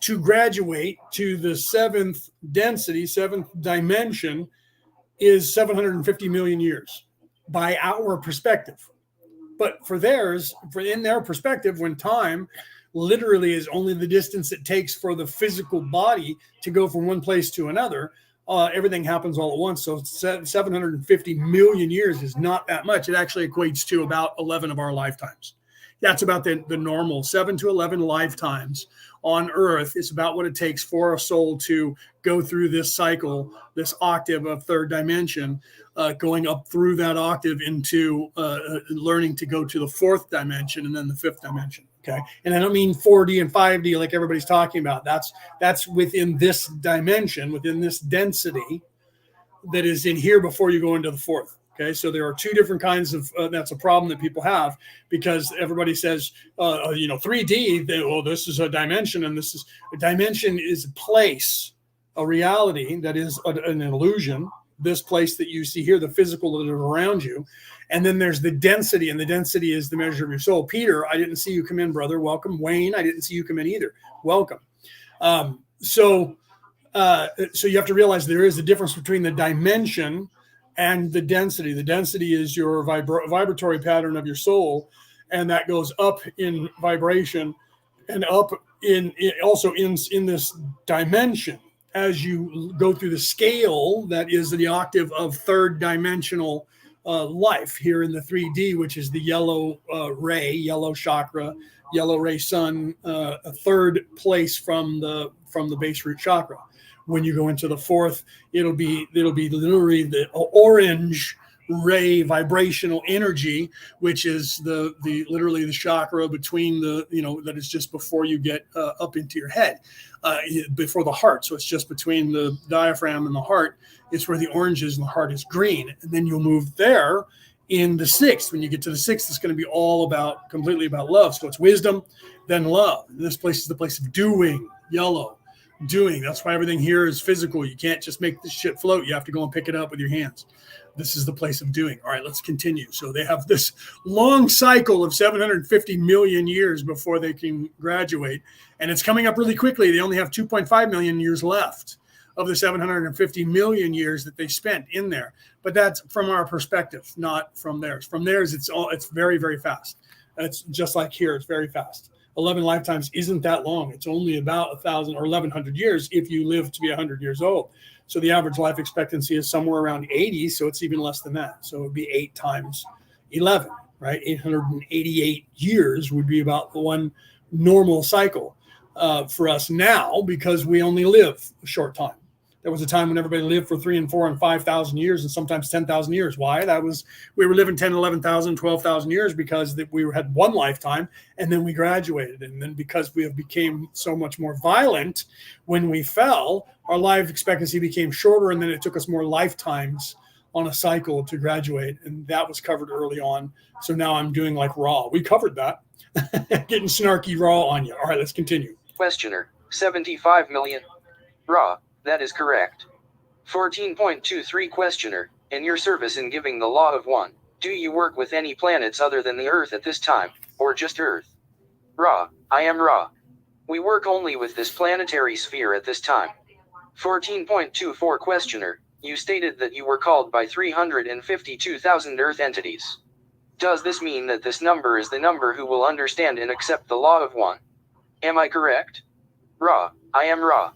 to graduate to the seventh density, seventh dimension, is 750 million years by our perspective. But for theirs, in their perspective, when time literally is only the distance it takes for the physical body to go from one place to another, everything happens all at once. So 750 million years is not that much. It actually equates to about 11 of our lifetimes. That's about the normal 7 to 11 lifetimes on Earth. Is about what it takes for a soul to go through this cycle, this octave of third dimension, going up through that octave into learning to go to the fourth dimension and then the fifth dimension. Okay. And I don't mean 4D and 5D like everybody's talking about. That's within this dimension, within this density that is in here before you go into the fourth. Okay. So there are two different kinds of, that's a problem that people have, because everybody says, 3D, this is a dimension, and this is a dimension is a place, a reality that is an illusion. This place that you see here, the physical that is around you. And then there's the density, and the density is the measure of your soul. Peter, I didn't see you come in, brother. Welcome. Wayne, I didn't see you come in either. Welcome. So you have to realize there is a difference between the dimension and the density. The density is your vibratory pattern of your soul, and that goes up in vibration and up in this dimension. As you go through the scale, that is the octave of third dimensional life here in the 3D, which is the yellow ray, yellow chakra, yellow ray sun, a third place from the base root chakra. When you go into the fourth, it'll be literally the orange ray vibrational energy, which is literally the chakra between that is just before you get up into your head, before the heart. So it's just between the diaphragm and the heart. It's where the orange is and the heart is green. And then you'll move there in the sixth. When you get to the sixth, it's going to be completely about love. So it's wisdom, then love. And this place is the place of doing, yellow. Doing. That's why everything here is physical. You can't just make this shit float. You have to go and pick it up with your hands. This is the place of doing. All right, let's continue. So they have this long cycle of 750 million years before they can graduate, and it's coming up really quickly. They only have 2.5 million years left of the 750 million years that they spent in there. But that's from our perspective, not from theirs. From theirs, it's very, very fast. It's just like here. It's very fast. 11 lifetimes isn't that long. It's only about 1,000 or 1,100 years if you live to be 100 years old. So the average life expectancy is somewhere around 80. So it's even less than that. So it would be 8 times 11, right? 888 years would be about the one normal cycle for us now, because we only live a short time. There was a time when everybody lived for 3 and 4 and 5,000 years, and sometimes 10,000 years. Why? We were living 10, 11,000, 12,000 years because we had one lifetime, and then we graduated. And then because we have became so much more violent when we fell, our life expectancy became shorter, and then it took us more lifetimes on a cycle to graduate. And that was covered early on. So now I'm doing like raw. We covered that. Getting snarky raw on you. All right, let's continue. Questioner, 75 million. Ra, That is correct. 14.23 Questioner, in your service in giving the law of one, do you work with any planets other than the Earth at this time, or just Earth? Ra, I am Ra. We work only with this planetary sphere at this time. 14.24 Questioner, you stated that you were called by 352,000 Earth entities. Does this mean that this number is the number who will understand and accept the law of one? Am I correct? Ra, I am Ra.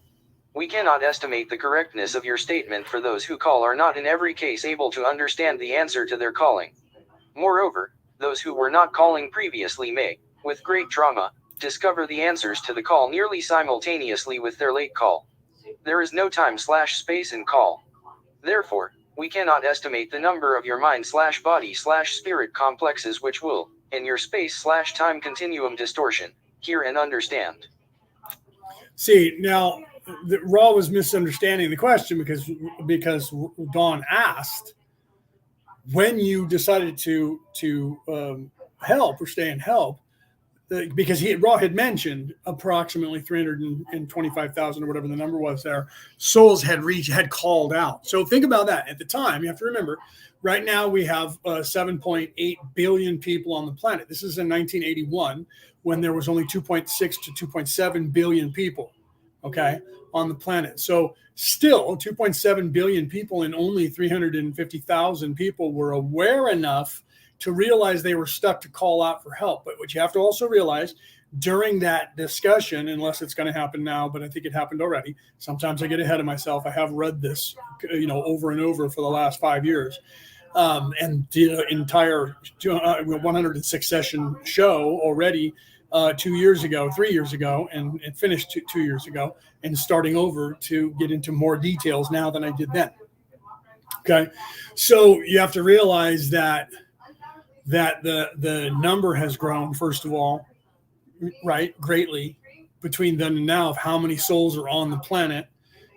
We cannot estimate the correctness of your statement, for those who call are not in every case able to understand the answer to their calling. Moreover, those who were not calling previously may, with great trauma, discover the answers to the call nearly simultaneously with their late call. There is no time/space in call. Therefore, we cannot estimate the number of your mind/body/spirit complexes which will, in your space/time continuum distortion, hear and understand. See, now, Raw was misunderstanding the question because Dawn asked, when you decided to help or stay and help, because Raw had mentioned approximately 325,000 or whatever the number was there, souls had called out. So think about that. At the time, you have to remember, right now we have 7.8 billion people on the planet. This is in 1981, when there was only 2.6 to 2.7 billion people, okay, on the planet. So still 2.7 billion people, and only 350,000 people were aware enough to realize they were stuck to call out for help. But what you have to also realize during that discussion, unless it's going to happen now, but I think it happened already. Sometimes I get ahead of myself. I have read this, over and over for the last 5 years. And the entire 106 session show already 3 years ago, and finished 2 years ago, and starting over to get into more details now than I did then. Okay. So you have to realize that the number has grown, first of all, right, greatly between then and now, of how many souls are on the planet.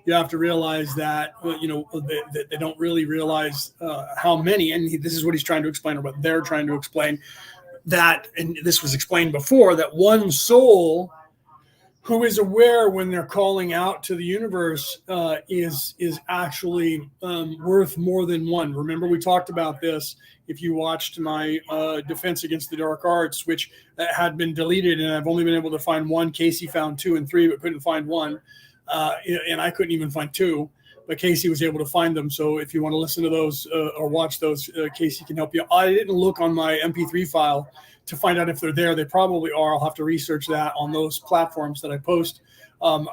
You have to realize that, they don't really realize how many, and this is what he's trying to explain, or what they're trying to explain, that, and this was explained before, that one soul who is aware when they're calling out to the universe is actually worth more than one. Remember, we talked about this if you watched my Defense Against the Dark Arts, which had been deleted, and I've only been able to find one. Casey found 2 and 3, but couldn't find 1. And I couldn't even find 2, but Casey was able to find them. So if you want to listen to those or watch those, Casey can help you. I didn't look on my MP3 file to find out if they're there. They probably are. I'll have to research that on those platforms that I post,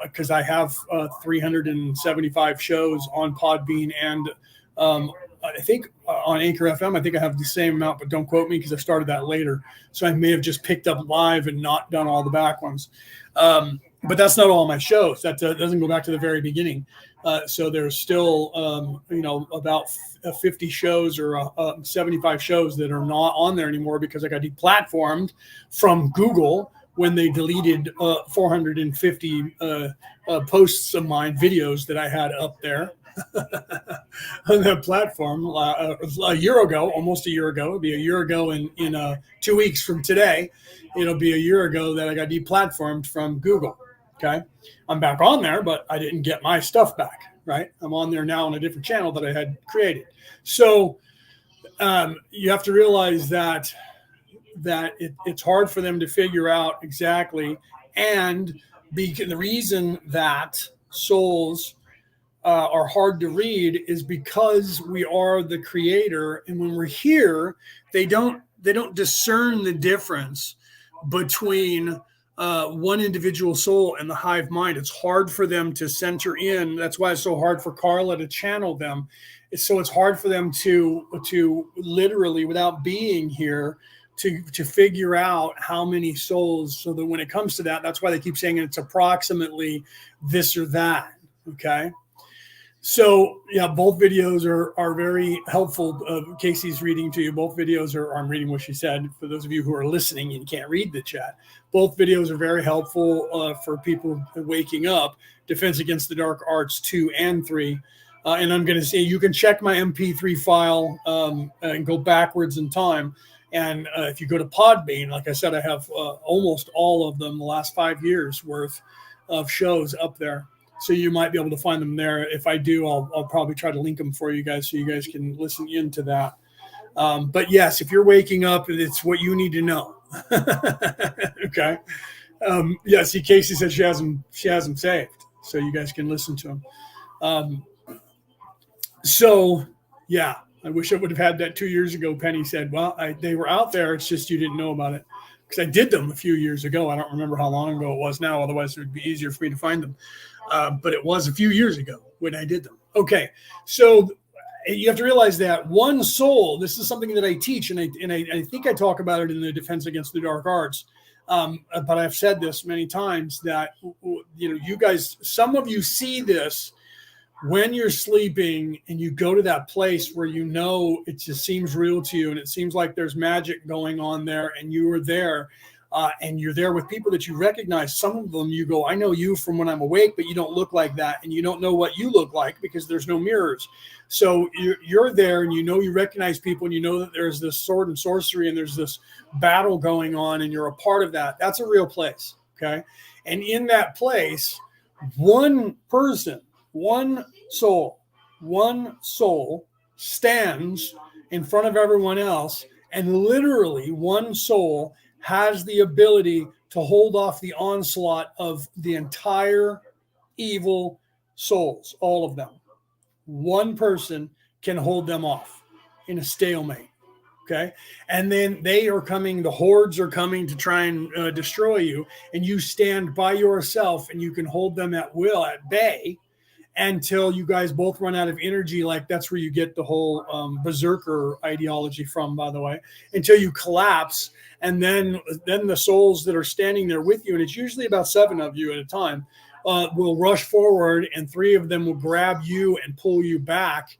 because I have 375 shows on Podbean, and I think on Anchor FM, I think I have the same amount, but don't quote me because I started that later. So I may have just picked up live and not done all the back ones. But that's not all my shows. That doesn't go back to the very beginning. So there's still, about 50 shows or 75 shows that are not on there anymore, because I got deplatformed from Google when they deleted 450 posts of mine, videos that I had up there on that platform a year ago, almost a year ago. It'll be a year ago in 2 weeks from today. It'll be a year ago that I got deplatformed from Google. Okay. I'm back on there, but I didn't get my stuff back, right? I'm on there now on a different channel that I had created. So you have to realize that it's hard for them to figure out exactly. And the reason that souls are hard to read is because we are the creator. And when we're here, they don't discern the difference between one individual soul and the hive mind. It's hard for them to center in. That's why it's so hard for Carla to channel them. It's hard for them to literally, without being here, to figure out how many souls. So that when it comes to that, that's why they keep saying it's approximately this or that. Okay. So yeah, both videos are very helpful. Casey's reading to you. Both videos I'm reading what she said. For those of you who are listening and can't read the chat, both videos are very helpful for people waking up. Defense Against the Dark Arts 2 and 3. And I'm going to say you can check my MP3 file and go backwards in time. And if you go to Podbean, like I said, I have almost all of them, the last 5 years worth of shows up there. So you might be able to find them there. If I do, I'll probably try to link them for you guys so you guys can listen into that. But yes, if you're waking up, it's what you need to know. Okay. Yeah, see, Casey said she has them saved, so you guys can listen to them. So yeah, I wish I would have had that 2 years ago. Penny said, well, they were out there. It's just you didn't know about it because I did them a few years ago. I don't remember how long ago it was now. Otherwise, it would be easier for me to find them. But it was a few years ago when I did them. Okay, so you have to realize that one soul. This is something that I teach, and I think I talk about it in the Defense Against the Dark Arts. But I've said this many times that you guys, some of you see this when you're sleeping and you go to that place where it just seems real to you and it seems like there's magic going on there, and you are there. And you're there with people that you recognize. Some of them you go, I know you from when I'm awake, but you don't look like that. And you don't know what you look like because there's no mirrors. So you're there and you recognize people and you know that there's this sword and sorcery and there's this battle going on and you're a part of that. That's a real place. Okay. And in that place, one person, one soul stands in front of everyone else, and literally one soul has the ability to hold off the onslaught of the entire evil souls, all of them. One person can hold them off in a stalemate. Okay. And then the hordes are coming to try and destroy you. And you stand by yourself and you can hold them at will, at bay, until you guys both run out of energy. Like that's where you get the whole berserker ideology from, by the way, until you collapse. And then the souls that are standing there with you, and it's usually about 7 of you at a time, will rush forward, and 3 of them will grab you and pull you back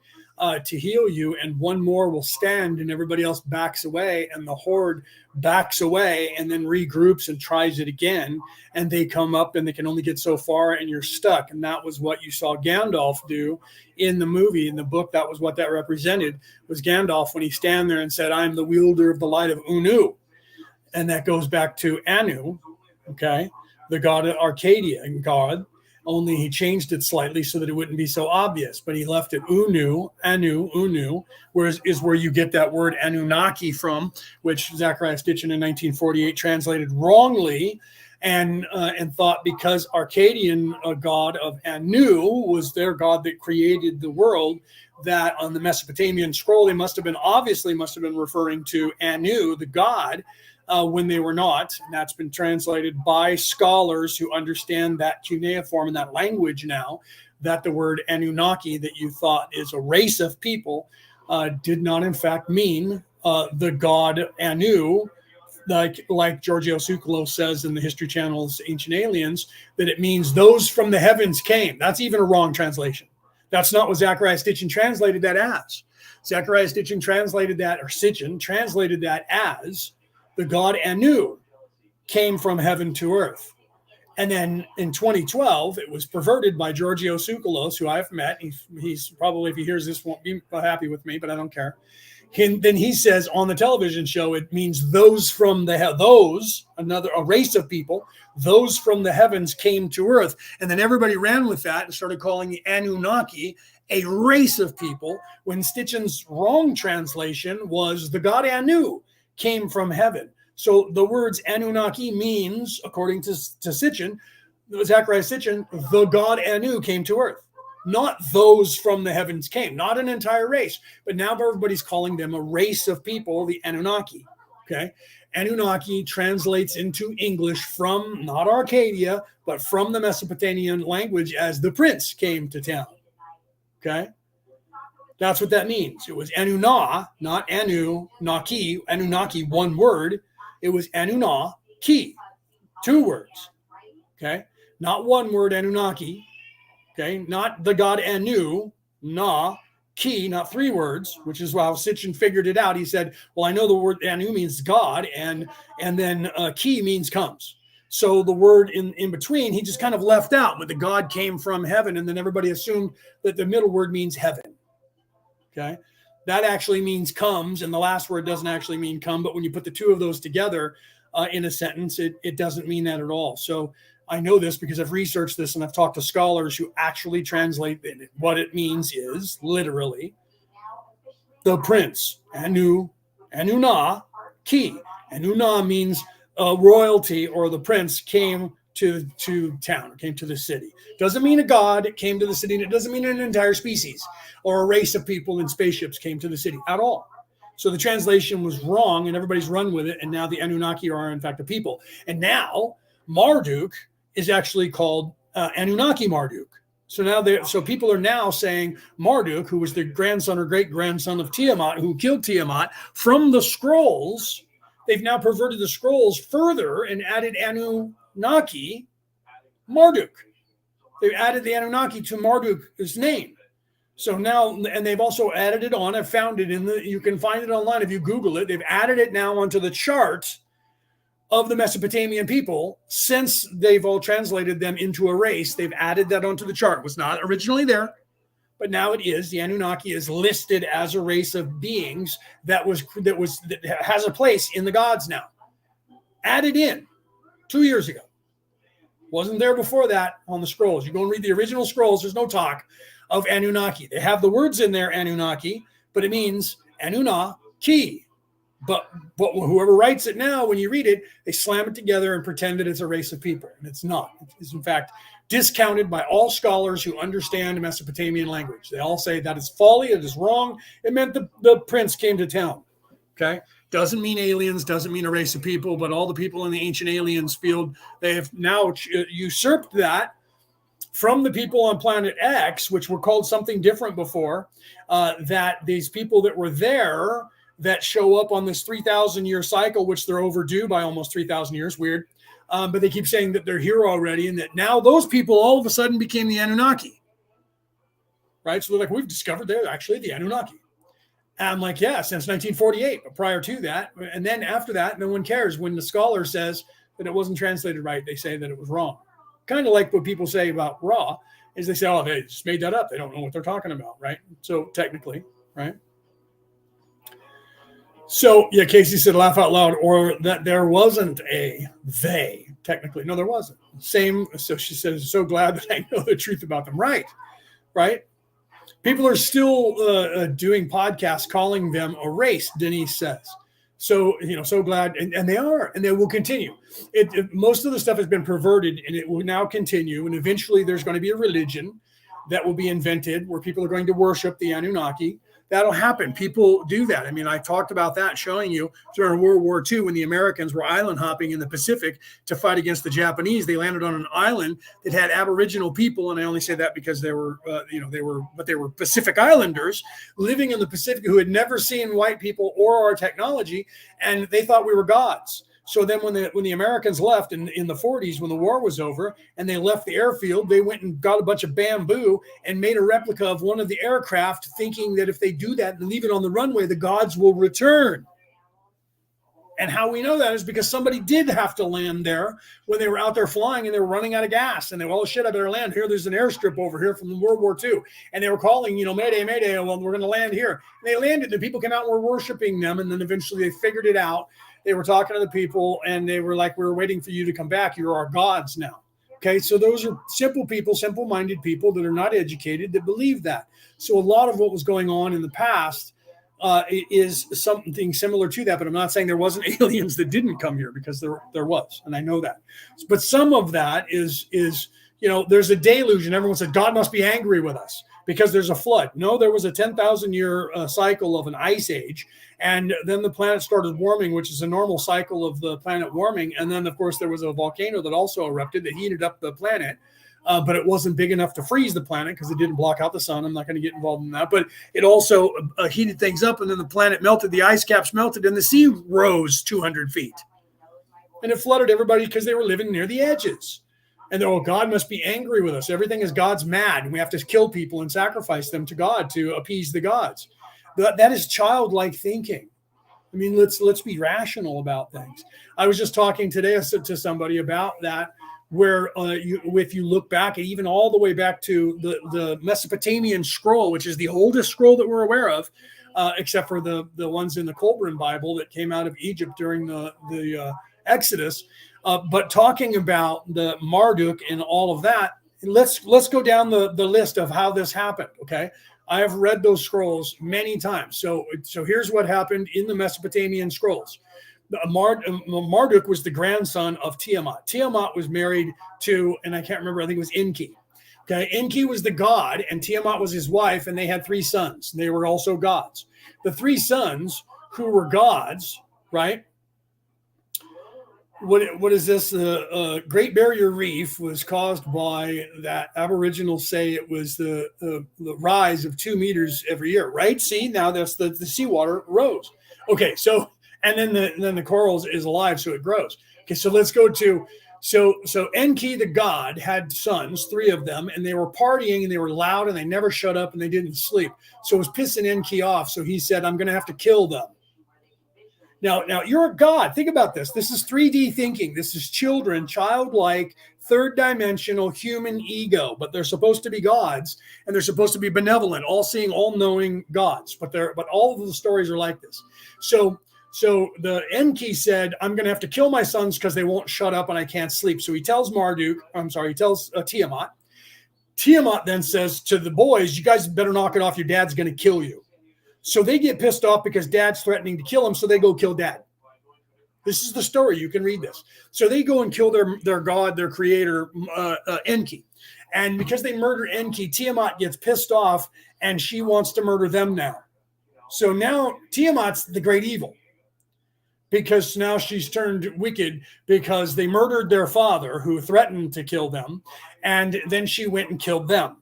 to heal you, and 1 more will stand, and everybody else backs away, and the horde backs away and then regroups and tries it again, and they come up and they can only get so far, and you're stuck. And that was what you saw Gandalf do in the movie. In the book, that was what that represented, was Gandalf when he stand there and said, I'm the wielder of the light of Unu. And that goes back to Anu, okay, the god of Arcadian god, only he changed it slightly so that it wouldn't be so obvious. But he left it Unu, is where you get that word Anunnaki from, which Zachariah Stitchin in 1948 translated wrongly and thought because Arcadian god of Anu was their god that created the world, that on the Mesopotamian scroll they must have been referring to Anu, the god, when they were not. And that's been translated by scholars who understand that cuneiform and that language now, that the word Anunnaki that you thought is a race of people did not in fact mean the god Anu, like Giorgio Tsoukalos says in the History Channel's Ancient Aliens, that it means those from the heavens came. That's even a wrong translation. That's not what Zachariah Stitchin translated that as. Zachariah Stitchin translated that as the god Anu came from heaven to earth. And then in 2012, it was perverted by Giorgio Tsoukalos, who I've met. He's probably, if he hears this, won't be happy with me, but I don't care. Then he says on the television show, it means those from a race of people, those from the heavens came to earth. And then everybody ran with that and started calling the Anunnaki a race of people, when Stitchin's wrong translation was the god Anu came from heaven. So the words Anunnaki means, according to Stitchin, Zachariah Stitchin, the god Anu came to earth. Not those from the heavens came, not an entire race. But now everybody's calling them a race of people, the Anunnaki. Okay. Anunnaki translates into English from not Arcadia, but from the Mesopotamian language as the prince came to town. Okay. That's what that means. It was Anunna, not Anu-Naki. Anunnaki, one word. It was Anunna-Ki, 2 words. Okay. Not one word, Anunnaki. Okay. Not the god Anu, Ki, not 3 words, which is how Sitchin figured it out. He said, well, I know the word Anu means God, and then Ki means comes. So the word in between, he just kind of left out, but the God came from heaven, and then everybody assumed that the middle word means heaven. Okay, that actually means comes, and the last word doesn't actually mean come, but when you put the 2 of those together in a sentence, it doesn't mean that at all. So I know this because I've researched this and I've talked to scholars who actually translate it. What it means is literally the prince, Anuna, ki. Anuna means royalty, or the prince came to town, came to the city. Doesn't mean a god came to the city, and it doesn't mean an entire species or a race of people in spaceships came to the city at all. So the translation was wrong, and everybody's run with it, and now the Anunnaki are in fact a people. And now Marduk is actually called Anunnaki Marduk. So now people are now saying Marduk, who was the grandson or great grandson of Tiamat, who killed Tiamat, from the scrolls, they've now perverted the scrolls further and added Anunnaki Marduk. They've added the Anunnaki to Marduk's name. So now, and they've also added it on. I've found it you can find it online if you Google it. They've added it now onto the chart of the Mesopotamian people. Since they've all translated them into a race, they've added that onto the chart. It was not originally there, but now it is. The Anunnaki is listed as a race of beings that has a place in the gods now. Added in 2 years ago. Wasn't there before that on the scrolls. You go and read the original scrolls, there's no talk of Anunnaki. They have the words in there, Anunnaki, but it means Anunnaki. But whoever writes it now, when you read it, they slam it together and pretend that it's a race of people. And it's not. It's in fact discounted by all scholars who understand Mesopotamian language. They all say that is folly, it is wrong. It meant the prince came to town. Okay? Doesn't mean aliens, doesn't mean a race of people, but all the people in the ancient aliens field, they have now usurped that from the people on planet X, which were called something different before, that these people that were there that show up on this 3,000-year cycle, which they're overdue by almost 3,000 years, weird, but they keep saying that they're here already, and that now those people all of a sudden became the Anunnaki, right? So they're like, we've discovered they're actually the Anunnaki. And I'm like, yeah, since 1948, but prior to that, and then after that, no one cares. When the scholar says that it wasn't translated right, they say that it was wrong. Kind of like what people say about Ra, is they say, oh, they just made that up. They don't know what they're talking about, right? So technically, right? So, yeah, Casey said, laugh out loud, or that there wasn't a they, technically. No, there wasn't. Same. So she says, so glad that I know the truth about them. Right. People are still doing podcasts calling them a race, Denise says. So, so glad. And they are, and they will continue. Most of the stuff has been perverted, and it will now continue. And eventually there's going to be a religion that will be invented where people are going to worship the Anunnaki. That'll happen. People do that. I mean, I talked about that, showing you during World War II when the Americans were island hopping in the Pacific to fight against the Japanese. They landed on an island that had Aboriginal people, and I only say that because they were Pacific Islanders living in the Pacific who had never seen white people or our technology, and they thought we were gods. So then when the Americans left in the 40s, when the war was over, and they left the airfield, they went and got a bunch of bamboo and made a replica of one of the aircraft, thinking that if they do that and leave it on the runway, the gods will return. And how we know that is because somebody did have to land there when they were out there flying and they were running out of gas. And they were, oh, shit, I better land here. There's an airstrip over here from World War II. And they were calling, Mayday, Mayday. Well, we're going to land here. And they landed, and people came out and were worshiping them. And then eventually they figured it out. They were talking to the people, and they were like, we're waiting for you to come back. You're our gods now. Okay, so those are simple people, simple-minded people that are not educated that believe that. So a lot of what was going on in the past is something similar to that, but I'm not saying there wasn't aliens that didn't come here, because there was, and I know that. But some of that is there's a deluge, and everyone said God must be angry with us because there's a flood. No, there was a 10,000-year cycle of an ice age, and then the planet started warming, which is a normal cycle of the planet warming. And then, of course, there was a volcano that also erupted that heated up the planet, but it wasn't big enough to freeze the planet because it didn't block out the sun. I'm not going to get involved in that. But it also heated things up, and then the planet melted, the ice caps melted, and the sea rose 200 feet. And it flooded everybody because they were living near the edges. And God must be angry with us. Everything is God's mad, and we have to kill people and sacrifice them to God to appease the gods. That is childlike thinking. I mean, let's be rational about things. I was just talking today to somebody about that, where if you look back, and even all the way back to the Mesopotamian scroll, which is the oldest scroll that we're aware of, except for the ones in the Colburn Bible that came out of Egypt during the Exodus, but talking about the Marduk and all of that. Let's go down the list of how this happened. Okay, I have read those scrolls many times. So here's what happened in the Mesopotamian scrolls. Marduk was the grandson of Tiamat. Tiamat was married to, and I can't remember, I think it was Enki. Okay, Enki was the god, and Tiamat was his wife, and they had 3 sons. They were also gods. The 3 sons who were gods, right? What is this? The Great Barrier Reef was caused by that. Aboriginals say it was the rise of 2 meters every year, right? See, now that's the seawater rose. Okay, so and then the corals is alive, so it grows. Okay, so let's go to so Enki the god had sons, 3 of them, and they were partying and they were loud and they never shut up and they didn't sleep. So it was pissing Enki off. So he said, "I'm going to have to kill them." Now you're a god. Think about this. This is 3D thinking. This is children, childlike, third-dimensional human ego, but they're supposed to be gods and they're supposed to be benevolent, all-seeing, all-knowing gods. But all of the stories are like this. So the Enki said, "I'm going to have to kill my sons because they won't shut up and I can't sleep." So he tells Tiamat. Tiamat then says to the boys, "You guys better knock it off. Your dad's going to kill you." So they get pissed off because dad's threatening to kill him. So they go kill dad. This is the story. You can read this. So they go and kill their god, their creator, Enki. And because they murder Enki, Tiamat gets pissed off and she wants to murder them now. So now Tiamat's the great evil, because now she's turned wicked because they murdered their father who threatened to kill them. And then she went and killed them.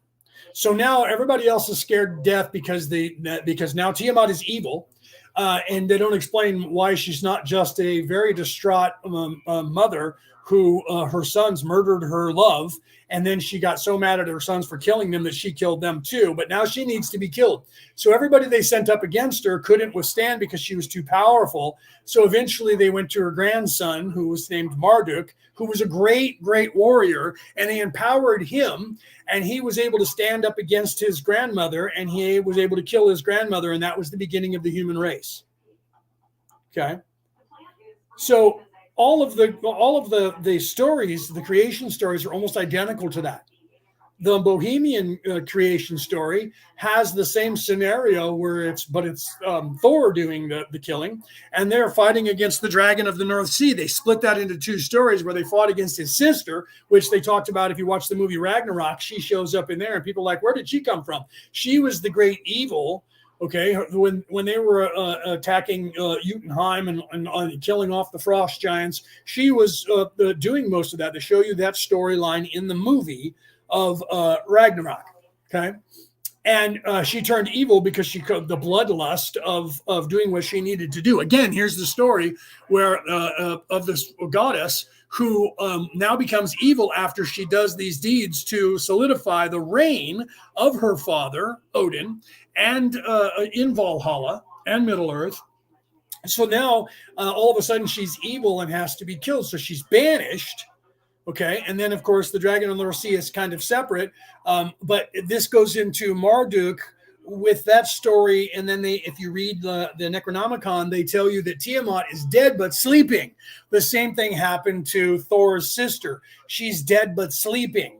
So now everybody else is scared to death because now Tiamat is evil, and they don't explain why she's not just a very distraught mother who her sons murdered her love, and then she got so mad at her sons for killing them that she killed them too. But now she needs to be killed. So everybody they sent up against her couldn't withstand because she was too powerful. So eventually they went to her grandson, who was named Marduk, who was a great, great warrior, and they empowered him, and he was able to stand up against his grandmother, and he was able to kill his grandmother, and that was the beginning of the human race. Okay, so all of the stories, the creation stories, are almost identical to that. The Bohemian creation story has the same scenario where it's Thor doing the killing, and they're fighting against the dragon of the North Sea. They split that into 2 stories where they fought against his sister, which they talked about. If you watch the movie Ragnarok, she shows up in there, and people are like, where did she come from? She was the great evil. Okay, when they were attacking Jotunheim and killing off the frost giants, she was doing most of that. To show you that storyline in the movie of Ragnarok. Okay, and she turned evil because she could the bloodlust of doing what she needed to do. Again, here's the story where of this goddess who now becomes evil after she does these deeds to solidify the reign of her father Odin, and in Valhalla and Middle Earth. So now all of a sudden she's evil and has to be killed. So she's banished. Okay, and then of course the dragon of the North Sea is kind of separate, but this goes into Marduk with that story. And then if you read the Necronomicon, they tell you that Tiamat is dead but sleeping. The same thing happened to Thor's sister. She's dead but sleeping.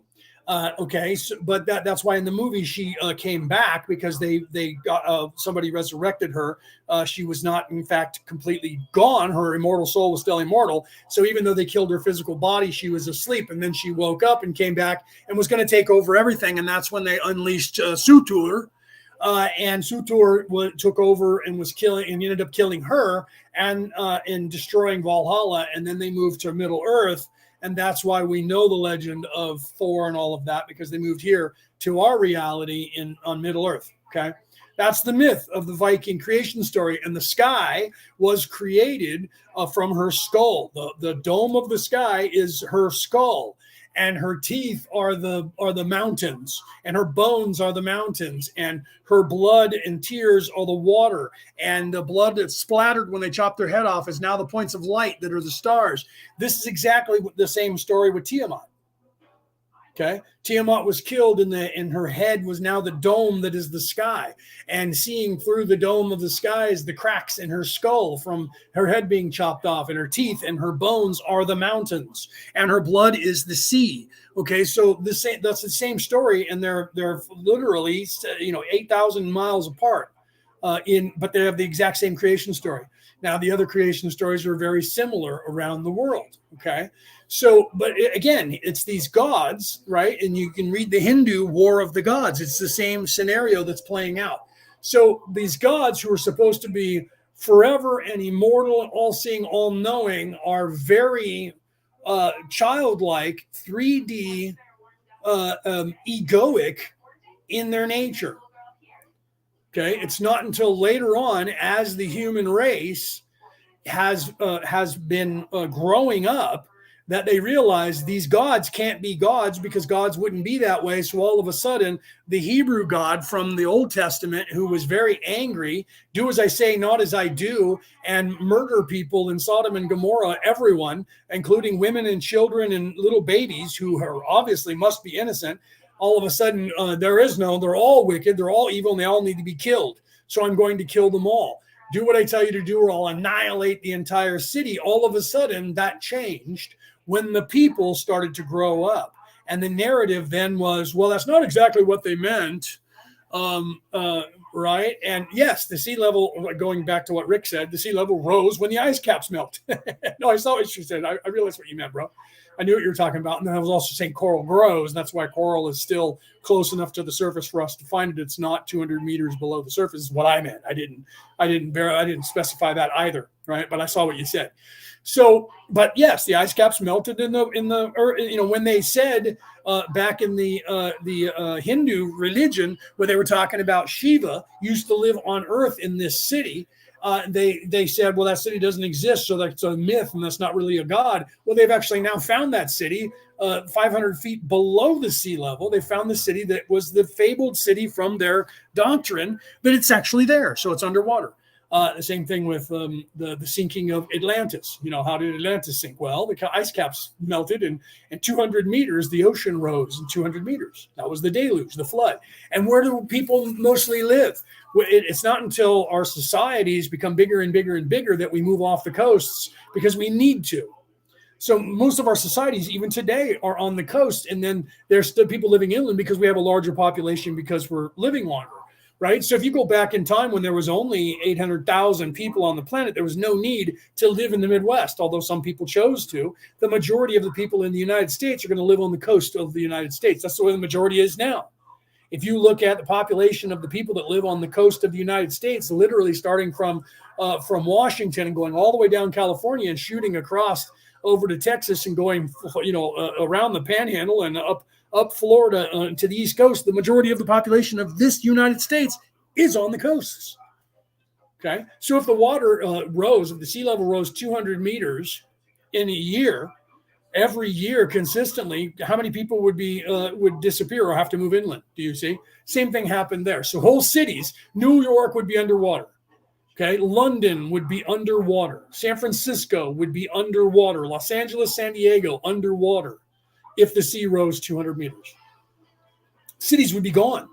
Okay, so, but that's why in the movie she came back, because they got somebody resurrected her. She was not, in fact, completely gone. Her immortal soul was still immortal. So even though they killed her physical body, she was asleep, and then she woke up and came back and was going to take over everything. And that's when they unleashed Surtur, and Surtur took over and was killing, and ended up killing her and destroying Valhalla. And then they moved to Middle Earth. And that's why we know the legend of Thor and all of that, because they moved here to our reality on Middle Earth. Okay, that's the myth of the Viking creation story. And the sky was created from her skull. The dome of the sky is her skull, and her teeth are the mountains, and her bones are the mountains, and her blood and tears are the water, and the blood that's splattered when they chop their head off is now the points of light that are the stars. This is exactly the same story with Tiamat. Okay, Tiamat was killed, and her head was now the dome that is the sky. And seeing through the dome of the sky is the cracks in her skull from her head being chopped off, and her teeth and her bones are the mountains, and her blood is the sea. Okay, so that's the same story, and they're literally 8,000 miles apart. But they have the exact same creation story. Now, the other creation stories are very similar around the world. Okay. So, but again, it's these gods, right? And you can read the Hindu War of the Gods. It's the same scenario that's playing out. So these gods who are supposed to be forever and immortal, all-seeing, all-knowing, are very childlike, 3D, egoic in their nature. Okay, it's not until later on, as the human race has been growing up, that they realize these gods can't be gods, because gods wouldn't be that way. So all of a sudden, the Hebrew God from the Old Testament, who was very angry, do as I say, not as I do, and murder people in Sodom and Gomorrah, everyone, including women and children and little babies who are obviously must be innocent. All of a sudden, they're all wicked, they're all evil, and they all need to be killed. So I'm going to kill them all. Do what I tell you to do, or I'll annihilate the entire city. All of a sudden, that changed when the people started to grow up. And the narrative then was, well, that's not exactly what they meant. Right? And yes, the sea level, going back to what Rick said, the sea level rose when the ice caps melt. No, I saw what you said. I realized what you meant, bro. I knew what you were talking about. And then I was also saying coral grows. And that's why coral is still close enough to the surface for us to find it. It's not 200 meters below the surface is what I meant. I didn't specify that either. Right. But I saw what you said. So, but yes, the ice caps melted in the when they said back in the Hindu religion, where they were talking about Shiva used to live on Earth in this city. They said, well, that city doesn't exist, so that's a myth, and that's not really a god. Well, they've actually now found that city 500 feet below the sea level. They found the city that was the fabled city from their doctrine, but it's actually there, so it's underwater. The same thing with the sinking of Atlantis. How did Atlantis sink? Well, the ice caps melted, and 200 meters, the ocean rose in 200 meters. That was the deluge, the flood. And where do people mostly live? It's not until our societies become bigger and bigger and bigger that we move off the coasts, because we need to. So most of our societies, even today, are on the coast, and then there's still people living inland because we have a larger population because we're living longer. Right. So if you go back in time when there was only 800,000 people on the planet, there was no need to live in the Midwest, although some people chose to. The majority of the people in the United States are going to live on the coast of the United States. That's the way the majority is now. If you look at the population of the people that live on the coast of the United States, literally starting from Washington and going all the way down California and shooting across over to Texas and going, around the Panhandle and up Florida to the East Coast, the majority of the population of this United States is on the coasts. Okay. So if the water rose, if the sea level rose 200 meters in a year, every year consistently, how many people would disappear or have to move inland? Do you see? Same thing happened there. So whole cities, New York would be underwater. Okay. London would be underwater. San Francisco would be underwater. Los Angeles, San Diego, underwater. If the sea rose 200 meters, cities would be gone.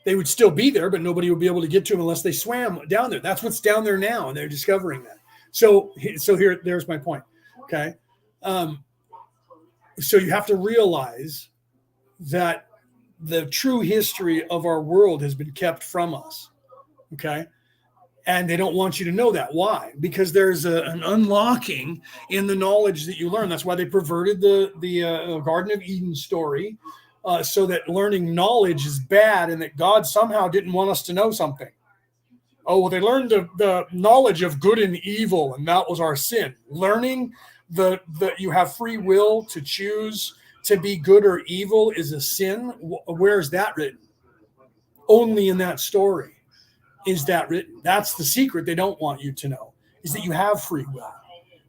They would still be there, but nobody would be able to get to them unless they swam down there. That's what's down there now, and they're discovering that. So there's my point. Okay. So you have to realize that the true history of our world has been kept from us. Okay. And they don't want you to know that. Why? Because there's an unlocking in the knowledge that you learn. That's why they perverted the Garden of Eden story, so that learning knowledge is bad and that God somehow didn't want us to know something. Oh, well, they learned the knowledge of good and evil, and that was our sin. Learning that you have free will to choose to be good or evil is a sin. Where is that written? Only in that story. Is that written? That's the secret they don't want you to know, is that you have free will.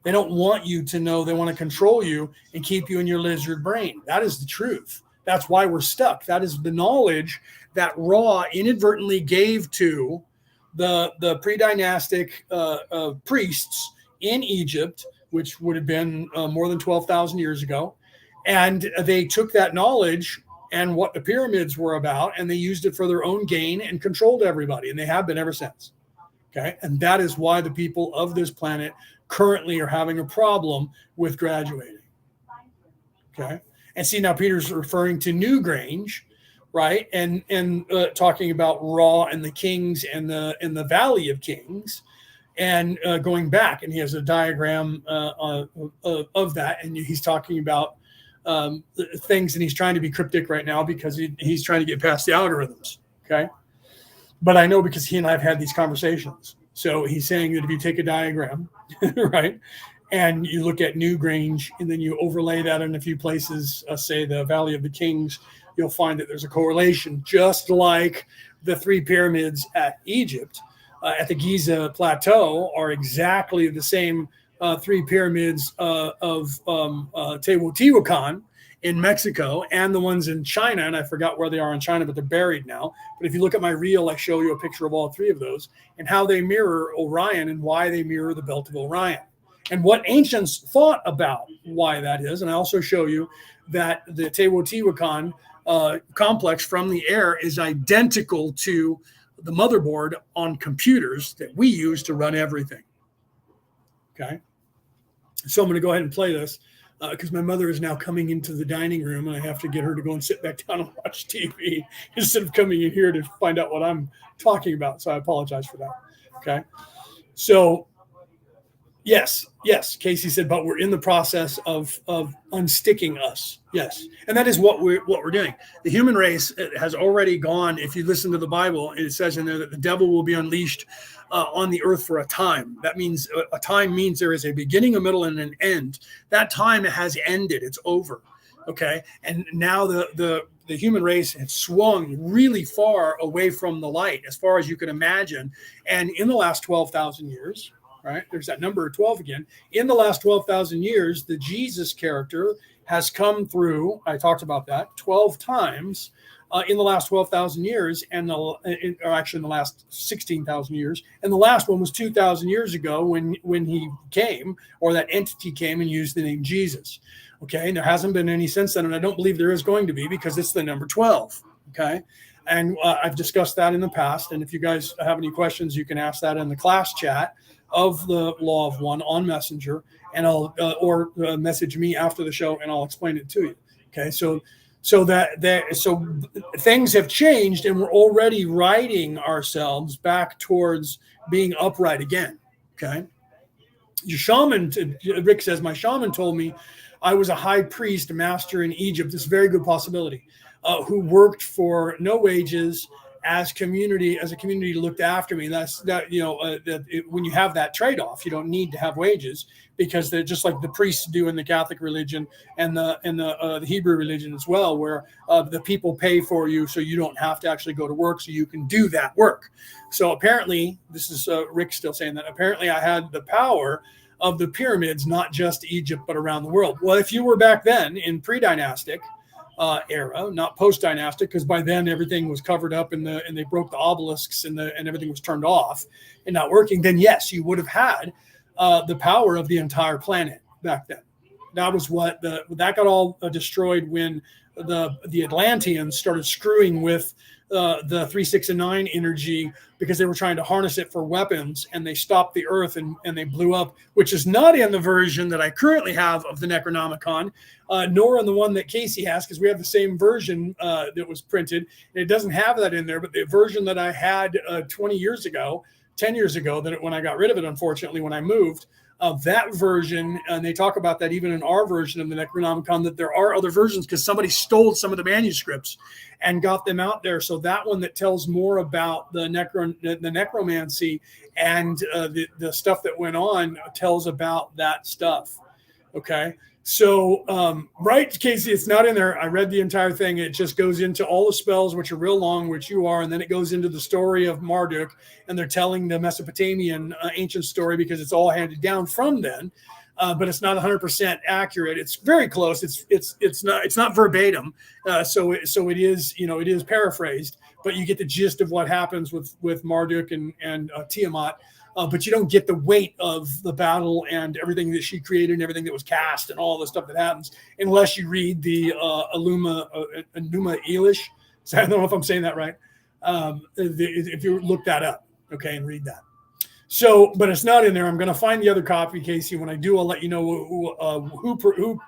They don't want you to know. They want to control you and keep you in your lizard brain. That is the truth. That's why we're stuck. That is the knowledge that Ra inadvertently gave to the pre-dynastic priests in Egypt, which would have been more than 12,000 years ago. And they took that knowledge and what the pyramids were about, and they used it for their own gain and controlled everybody. And they have been ever since. Okay. And that is why the people of this planet currently are having a problem with graduating. Okay. And see, now Peter's referring to Newgrange, right? And talking about Ra and the kings and the Valley of Kings, and going back, and he has a diagram of that, and he's talking about things, and he's trying to be cryptic right now because he's trying to get past the algorithms. Okay. But I know because he and I have had these conversations. So he's saying that if you take a diagram, right, and you look at Newgrange, and then you overlay that in a few places, say the Valley of the Kings, you'll find that there's a correlation, just like the three pyramids at Egypt, at the Giza Plateau, are exactly the same three pyramids of Teotihuacan in Mexico, and the ones in China, and I forgot where they are in China, but they're buried now. But if you look at my reel, I show you a picture of all three of those and how they mirror Orion and why they mirror the belt of Orion and what ancients thought about why that is. And I also show you that the Teotihuacan complex from the air is identical to the motherboard on computers that we use to run everything. Okay. So I'm going to go ahead and play this because my mother is now coming into the dining room, and I have to get her to go and sit back down and watch TV instead of coming in here to find out what I'm talking about. So I apologize for that. Okay. So yes, Casey said, but we're in the process of unsticking us. Yes. And that is what we're doing. The human race has already gone. If you listen to the Bible, it says in there that the devil will be unleashed on the earth for a time. That means a time means there is a beginning, a middle, and an end. That time has ended. It's over. Okay. And now the human race has swung really far away from the light, as far as you can imagine. And in the last 12,000 years, right, there's that number 12 again. In the last 12,000 years, the Jesus character has come through. I talked about that 12 times in the last 12,000 years, and or actually in the last 16,000 years. And the last one was 2,000 years ago when he came, or that entity came and used the name Jesus. Okay, and there hasn't been any since then, and I don't believe there is going to be, because it's the number 12. Okay, and I've discussed that in the past. And if you guys have any questions, you can ask that in the class chat of the Law of One on Messenger, and I'll or message me after the show, and I'll explain it to you. Okay, so things have changed, and we're already writing ourselves back towards being upright again. Okay, your shaman, Rick says, my shaman told me I was a high priest master in Egypt. This is a very good possibility. Who worked for no wages as a community looked after me. When you have that trade-off, you don't need to have wages, because they're just like the priests do in the Catholic religion and the Hebrew religion as well, where the people pay for you, so you don't have to actually go to work, so you can do that work. So apparently, this is Rick still saying that, apparently I had the power of the pyramids, not just Egypt, but around the world. Well, if you were back then in pre-dynastic era, not post-dynastic, because by then everything was covered up and they broke the obelisks and everything was turned off and not working, then yes, you would have had the power of the entire planet back then. That was what that got all destroyed when the Atlanteans started screwing with the 3, 6, and 9 energy, because they were trying to harness it for weapons, and they stopped the earth and they blew up, which is not in the version that I currently have of the Necronomicon, nor in the one that Casey has, because we have the same version that was printed, and it doesn't have that in there. But the version that I had 10 years ago, that when I got rid of it, unfortunately, when I moved, of that version, and they talk about that even in our version of the Necronomicon, that there are other versions because somebody stole some of the manuscripts and got them out there. So that one that tells more about the necromancy and the stuff that went on tells about that stuff. Okay. So, right, Casey, it's not in there. I read the entire thing. It just goes into all the spells, which are real long, which you are. And then it goes into the story of Marduk, and they're telling the Mesopotamian ancient story, because it's all handed down from then. But it's not 100% accurate. It's very close. It's not verbatim. So it is paraphrased, but you get the gist of what happens with Marduk and Tiamat but you don't get the weight of the battle and everything that she created and everything that was cast and all the stuff that happens unless you read the Enuma Elish. So I don't know if I'm saying that right. If you look that up, okay, and read that. So, but it's not in there. I'm going to find the other copy, Casey. When I do, I'll let you know who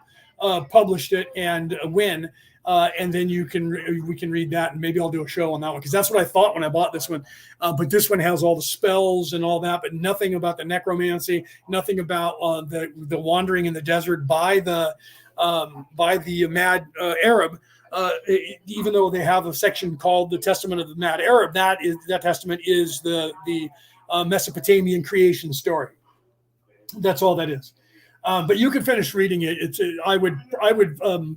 published it and when. And then we can read that, and maybe I'll do a show on that one, because that's what I thought when I bought this one. But this one has all the spells and all that, but nothing about the necromancy, nothing about the wandering in the desert by the mad Arab. Even though they have a section called the Testament of the Mad Arab, that testament is the Mesopotamian creation story. That's all that is. But you can finish reading it. I would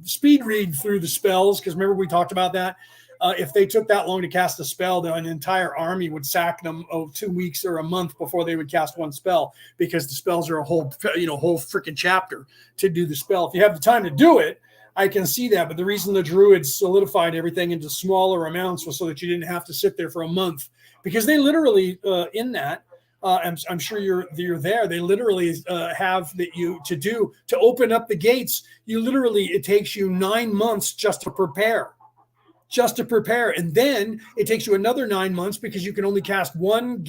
speed read through the spells, because remember we talked about that. If they took that long to cast a spell, then an entire army would sack them 2 weeks or a month before they would cast one spell, because the spells are a whole freaking chapter to do the spell. If you have the time to do it, I can see that. But the reason the Druids solidified everything into smaller amounts was so that you didn't have to sit there for a month, because they literally in that. I'm sure you're there. They literally have that to open up the gates. It takes you 9 months just to prepare. And then it takes you another 9 months, because you can only cast one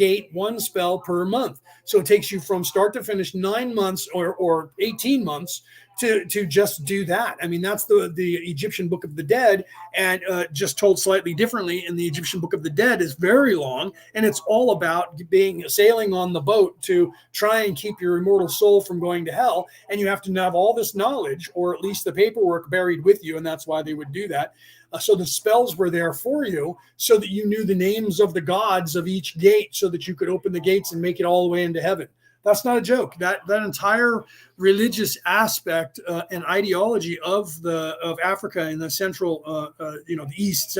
spell per month. So it takes you from start to finish 9 months or 18 months to just do that. I mean, that's the Egyptian Book of the Dead, and just told slightly differently. And the Egyptian Book of the Dead is very long, and it's all about sailing on the boat to try and keep your immortal soul from going to hell. And you have to have all this knowledge, or at least the paperwork, buried with you, and that's why they would do that. So the spells were there for you, so that you knew the names of the gods of each gate, so that you could open the gates and make it all the way into heaven. That's not a joke. That entire religious aspect and ideology of Africa and the central, the east,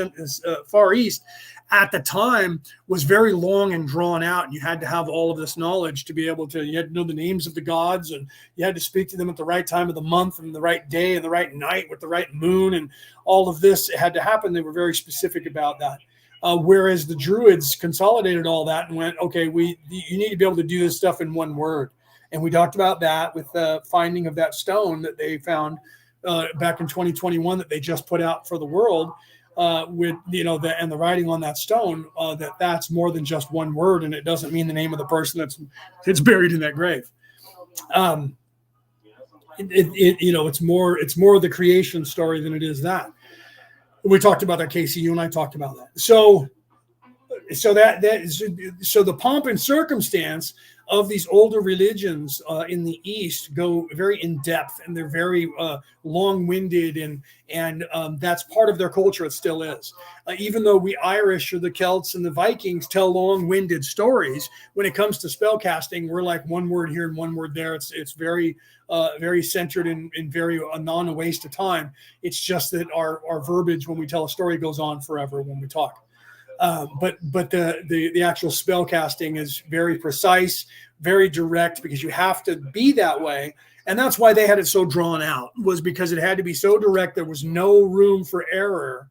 far east, at the time was very long and drawn out. And you had to have all of this knowledge to be able to. You had to know the names of the gods, and you had to speak to them at the right time of the month and the right day and the right night with the right moon, and all of this had to happen. They were very specific about that. Whereas the Druids consolidated all that and went, okay, you need to be able to do this stuff in one word. And we talked about that with the finding of that stone that they found back in 2021 that they just put out for the world, with the writing on that stone, that's more than just one word, and it doesn't mean the name of the person that's buried in that grave. It's more the creation story than it is that. We talked about that, Casey. You and I talked about that. So the pomp and circumstance of these older religions in the East go very in depth, and they're very long-winded, and that's part of their culture. It still is. Even though we Irish or the Celts and the Vikings tell long-winded stories, when it comes to spell casting, we're like one word here and one word there. It's very very centered and very non a waste of time. It's just that our verbiage when we tell a story goes on forever when we talk. But the actual spell casting is very precise, very direct, because you have to be that way. And that's why they had it so drawn out, was because it had to be so direct. There was no room for error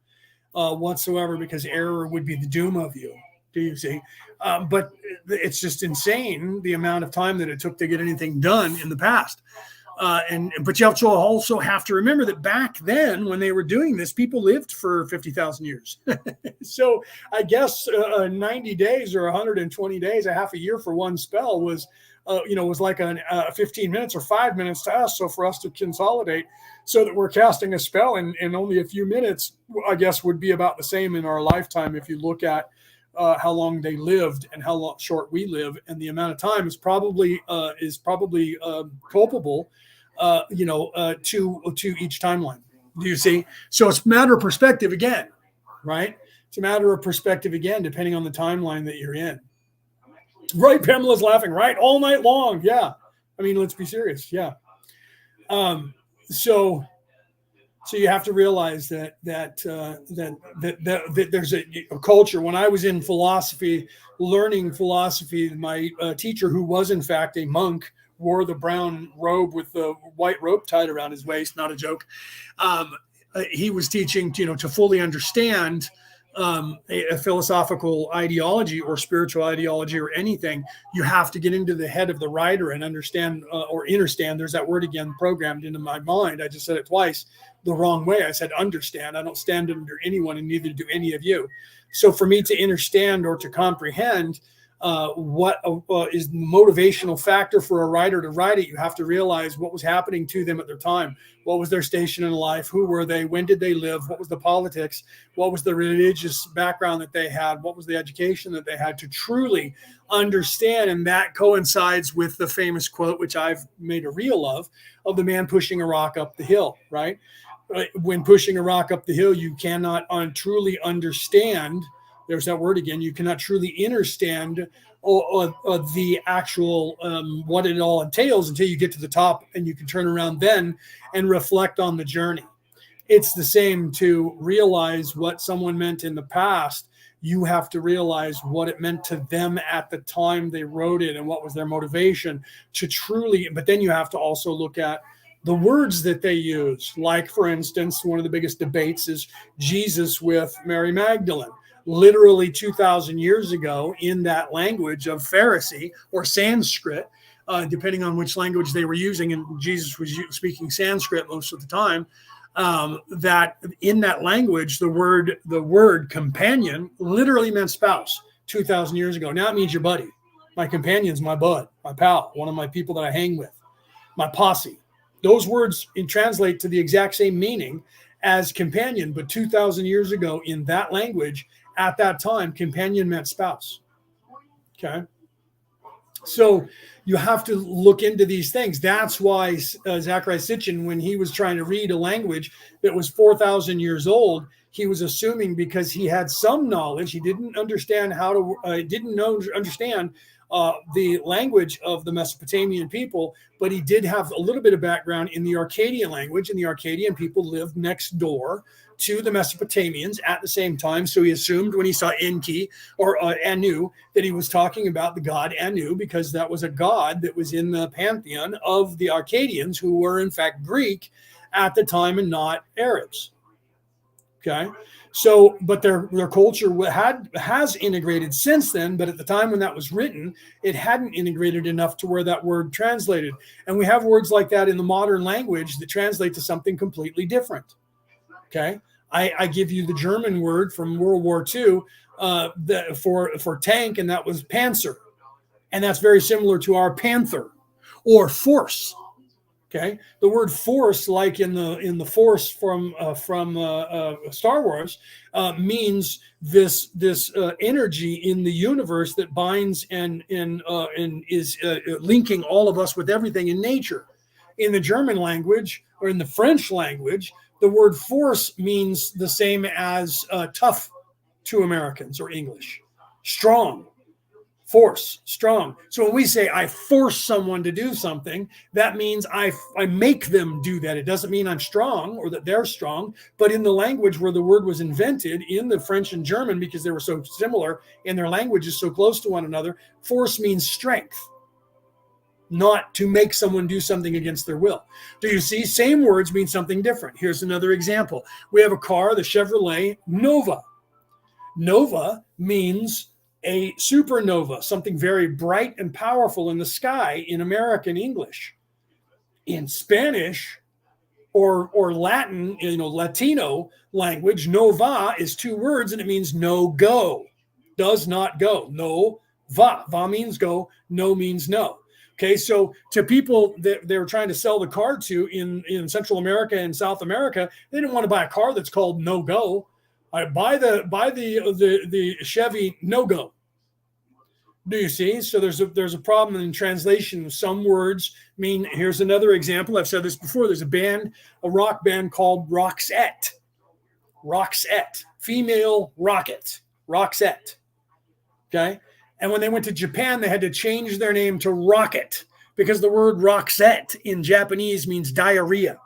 whatsoever, because error would be the doom of you. Do you see? But it's just insane the amount of time that it took to get anything done in the past. But you also have to remember that back then, when they were doing this, people lived for 50,000 years. So I guess 90 days or 120 days, a half a year for one spell was like 15 minutes or 5 minutes to us. So for us to consolidate so that we're casting a spell in only a few minutes, I guess would be about the same in our lifetime. If you look at how long they lived and how short we live, and the amount of time is probably culpable, to each timeline. Do you see? So it's a matter of perspective again, right? It's a matter of perspective again, depending on the timeline that you're in. Right? Pamela's laughing. Right? All night long. Yeah. I mean, let's be serious. Yeah. So you have to realize that there's a culture. When I was in philosophy, learning philosophy, my teacher, who was in fact a monk, wore the brown robe with the white rope tied around his waist. Not a joke. He was teaching, to fully understand a philosophical ideology or spiritual ideology or anything, you have to get into the head of the writer and understand or understand. There's that word again programmed into my mind. I just said it twice the wrong way. I said understand. I don't stand under anyone, and neither do any of you. So for me to understand or to comprehend what is the motivational factor for a writer to write it, you have to realize what was happening to them at their time. What was their station in life? Who were they? When did they live? What was the politics? What was the religious background that they had? What was the education that they had to truly understand? And that coincides with the famous quote, which I've made a reel of the man pushing a rock up the hill, right? When pushing a rock up the hill, you cannot truly understand. There's that word again. You cannot truly understand the actual what it all entails until you get to the top, and you can turn around then and reflect on the journey. It's the same to realize what someone meant in the past. You have to realize what it meant to them at the time they wrote it and what was their motivation to truly. But then you have to also look at the words that they use. Like, for instance, one of the biggest debates is Jesus with Mary Magdalene. Literally 2,000 years ago, in that language of Pharisee or Sanskrit, depending on which language they were using, and Jesus was speaking Sanskrit most of the time, that in that language, the word companion literally meant spouse 2,000 years ago. Now it means your buddy. My companion's my bud, my pal, one of my people that I hang with, my posse. Those words translate to the exact same meaning as companion, but 2,000 years ago in that language, at that time, companion meant spouse. Okay. So you have to look into these things. That's why Zachariah Sitchin, when he was trying to read a language that was 4,000 years old, he was assuming because he had some knowledge, he didn't understand understand the language of the Mesopotamian people, but he did have a little bit of background in the Akkadian language, and the Akkadian people lived next door to the Mesopotamians at the same time. So he assumed when he saw Enki or Anu that he was talking about the god Anu, because that was a god that was in the pantheon of the Akkadians, who were in fact Greek at the time and not Arabs. Okay. So, but their culture has integrated since then, but at the time when that was written, it hadn't integrated enough to where that word translated. And we have words like that in the modern language that translate to something completely different. Okay, I give you the German word from World War II for tank, and that was Panzer, and that's very similar to our Panther or force. Okay, the word force, like in the Force from Star Wars, means this energy in the universe that binds and is linking all of us with everything in nature. In the German language or in the French language, the word force means the same as tough to Americans or English. Strong, force, strong. So when we say I force someone to do something, that means I make them do that. It doesn't mean I'm strong or that they're strong, but in the language where the word was invented, in the French and German, because they were so similar and their languages so close to one another, force means strength. Not to make someone do something against their will. Do you see? Same words mean something different. Here's another example. We have a car, the Chevrolet Nova. Nova means a supernova, something very bright and powerful in the sky in American English. In Spanish or Latin, Latino language, nova is two words and it means no go, does not go. No va. Va means go, no means no. Okay, so to people that they were trying to sell the car to in Central America and South America, they didn't want to buy a car that's called No Go. Buy the Chevy No Go. Do you see? So there's a problem in translation. Some words mean. Here's another example. I've said this before. There's a rock band called Roxette. Roxette, female rocket. Roxette. Okay. And when they went to Japan, they had to change their name to Rocket because the word Roxette in Japanese means diarrhea.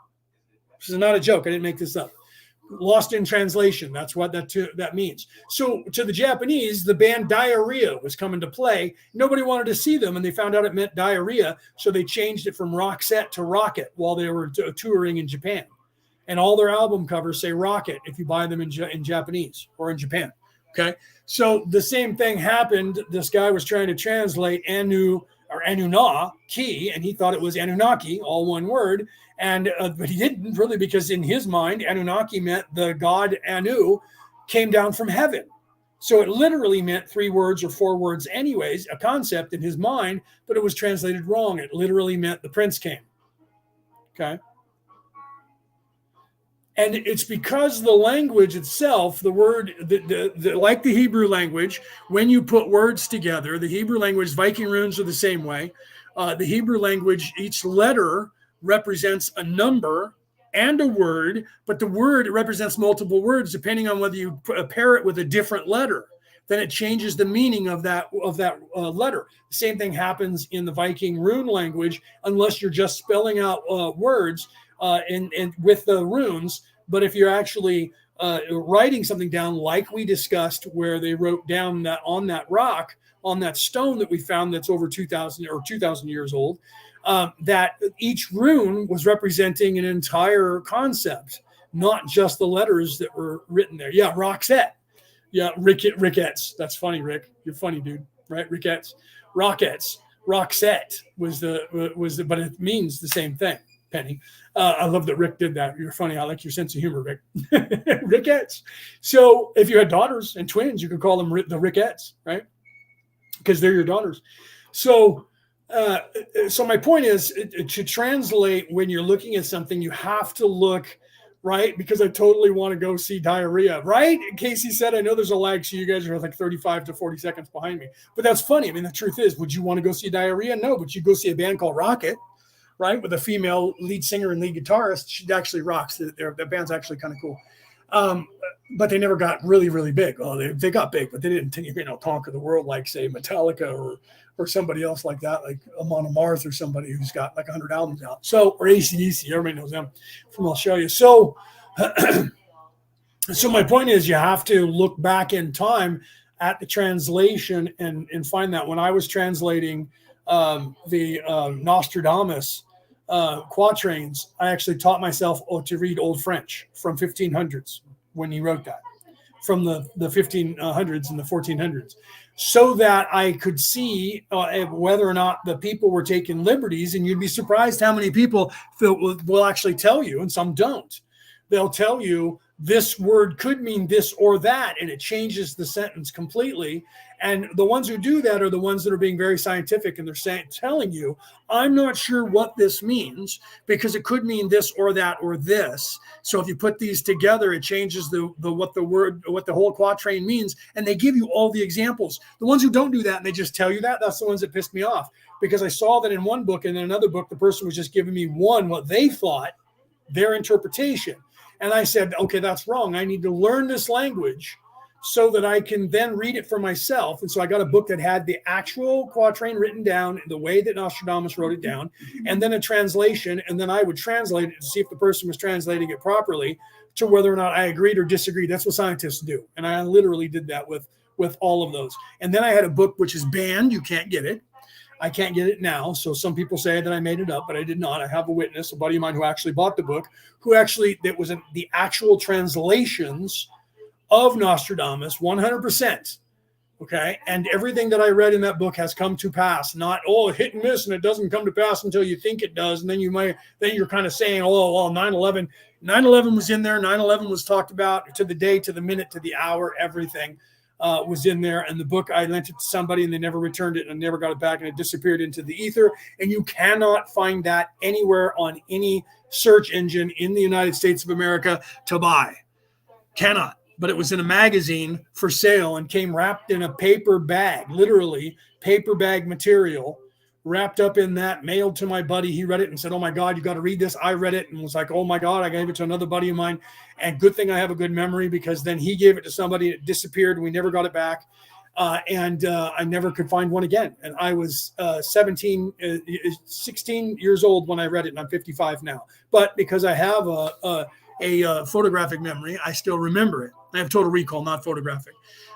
This is not a joke. I didn't make this up. Lost in translation. That's what that means. So to the Japanese, the band Diarrhea was coming to play. Nobody wanted to see them, and they found out it meant diarrhea. So they changed it from Roxette to Rocket while they were touring in Japan. And all their album covers say Rocket if you buy them in Japanese or in Japan. Okay. So the same thing happened. This guy was trying to translate Anu or Anunnaki, and he thought it was Anunnaki, all one word. And but he didn't really, because in his mind, Anunnaki meant the god Anu came down from heaven. So it literally meant 3 words or 4 words, anyways, a concept in his mind, but it was translated wrong. It literally meant the prince came. Okay. And it's because the language itself, the word, like the Hebrew language, when you put words together, the Hebrew language, Viking runes are the same way. The Hebrew language, each letter represents a number and a word, but the word represents multiple words depending on whether you pair it with a different letter. Then it changes the meaning of that letter. The same thing happens in the Viking rune language, unless you're just spelling out words and with the runes. But if you're actually writing something down, like we discussed, where they wrote down that on that rock, on that stone that we found that's over 2,000 years old, that each rune was representing an entire concept, not just the letters that were written there. Yeah, Roxette. Yeah, Ricketts. That's funny, Rick. You're funny, dude. Right? Ricketts. Rockets. Roxette was the, but it means the same thing. Penny. I love that Rick did that. You're funny. I like your sense of humor, Rick. Rickettes. So if you had daughters and twins, you could call them the Rickettes, right? Because they're your daughters. So my point is, to translate, when you're looking at something, you have to look, right? Because I totally want to go see Diarrhea, right? Casey said, I know there's a lag, so you guys are like 35 to 40 seconds behind me. But that's funny. I mean, the truth is, would you want to go see Diarrhea? No, but you go see a band called Rocket, right? With a female lead singer and lead guitarist. She actually rocks. The band's actually kind of cool. But they never got really, really big. Well, they got big, but they didn't, conquer the world like, say, Metallica or somebody else like that, like Amon Amarth or somebody who's got like 100 albums out. So, or AC/DC, everybody knows them from Australia. So, so my point is, you have to look back in time at the translation and find that. When I was translating the Nostradamus quatrains, I actually taught myself to read Old French from 1500s when he wrote that, from the 1500s and the 1400s, so that I could see whether or not the people were taking liberties. And you'd be surprised how many people will actually tell you, and some don't. They'll tell you this word could mean this or that, and it changes the sentence completely. And the ones who do that are the ones that are being very scientific, and they're telling you, I'm not sure what this means, because it could mean this or that or this. So if you put these together, it changes what the whole quatrain means, and they give you all the examples. The ones who don't do that and they just tell you that, that's the ones that pissed me off, because I saw that in one book, and in another book, the person was just giving me what they thought, their interpretation. And I said, okay, that's wrong. I need to learn this language so that I can then read it for myself. And so I got a book that had the actual quatrain written down the way that Nostradamus wrote it down, and then a translation. And then I would translate it to see if the person was translating it properly, to whether or not I agreed or disagreed. That's what scientists do. And I literally did that with all of those. And then I had a book which is banned. You can't get it. I can't get it now. So some people say that I made it up, but I did not. I have a witness, a buddy of mine who actually bought the book, that was the actual translations of Nostradamus, 100%. Okay. And everything that I read in that book has come to pass, not, hit and miss, and it doesn't come to pass until you think it does. And then you're kind of saying, 9/11 was in there. 9/11 was talked about to the day, to the minute, to the hour, everything was in there. And the book, I lent it to somebody and they never returned it and never got it back, and it disappeared into the ether. And you cannot find that anywhere on any search engine in the United States of America to buy. Cannot. But it was in a magazine for sale and came wrapped in a paper bag, literally paper bag material, wrapped up in that, mailed to my buddy. He read it and said, oh my God, you got to read this. I read it and was like, oh my God. I gave it to another buddy of mine. And good thing I have a good memory, because then he gave it to somebody, it disappeared, and we never got it back. And I never could find one again. And I was 16 years old when I read it, and I'm 55 now. But because I have a photographic memory, I still remember it. I have total recall, not photographic.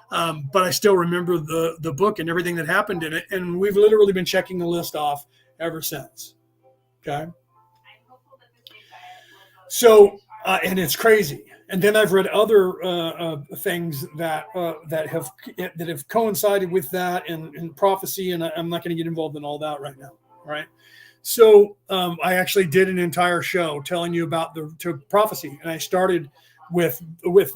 But I still remember the book and everything that happened in it. And we've literally been checking the list off ever since. Okay. So And it's crazy. And then I've read other things that have coincided with that and prophecy, and I'm not going to get involved in all that right now. Right. So I actually did an entire show telling you about the prophecy, and I started with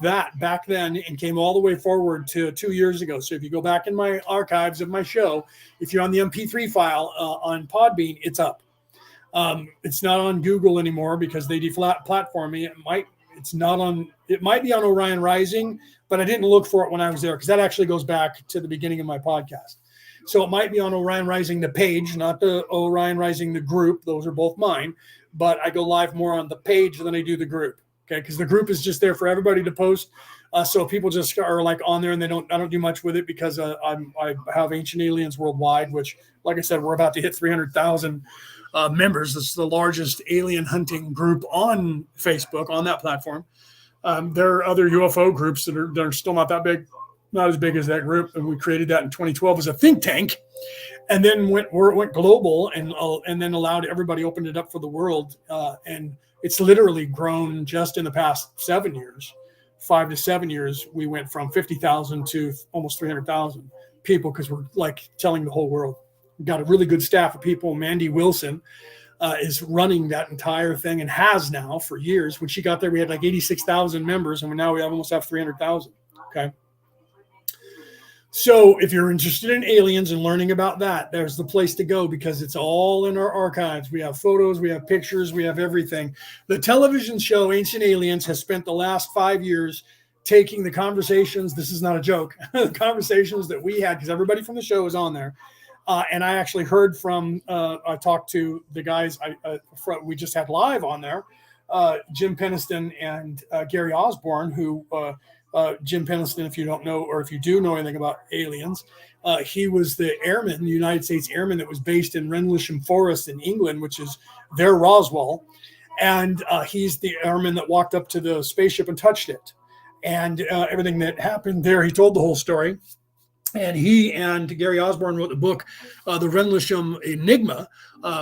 that back then and came all the way forward to 2 years ago. So if you go back in my archives of my show, if you're on the MP3 file on Podbean, it's up. It's not on Google anymore because they platform me. It might be on Orion Rising, but I didn't look for it when I was there because that actually goes back to the beginning of my podcast. So it might be on Orion Rising, the page, not the Orion Rising, the group. Those are both mine, but I go live more on the page than I do the group. Okay. Because the group is just there for everybody to post. So people just are like on there and I don't do much with it because I have Ancient Aliens Worldwide, which, like I said, we're about to hit 300,000 members. This is the largest alien hunting group on Facebook, on that platform. There are other UFO groups that are still not that big, not as big as that group. And we created that in 2012 as a think tank, and then went global and then allowed everybody, opened it up for the world. And it's literally grown just in the past 7 years, 5 to 7 years. We went from 50,000 to almost 300,000 people because we're like telling the whole world. We've got a really good staff of people. Mandy Wilson is running that entire thing and has now for years. When she got there, we had like 86,000 members, and now we almost have 300,000. Okay. So if you're interested in aliens and learning about that, there's the place to go because it's all in our archives. We have photos, we have pictures, we have everything. The television show Ancient Aliens has spent the last 5 years taking the conversations. This is not a joke. The conversations that we had, because everybody from the show is on there. And I actually heard from, I talked to the guys we just had live on there, Jim Peniston and Gary Osborne, who Jim Peniston, if you don't know, or if you do know anything about aliens, he was the airman, the United States airman that was based in Rendlesham Forest in England, which is their Roswell. And he's the airman that walked up to the spaceship and touched it. And everything that happened there, he told the whole story. And he and Gary Osborne wrote the book, The Rendlesham Enigma,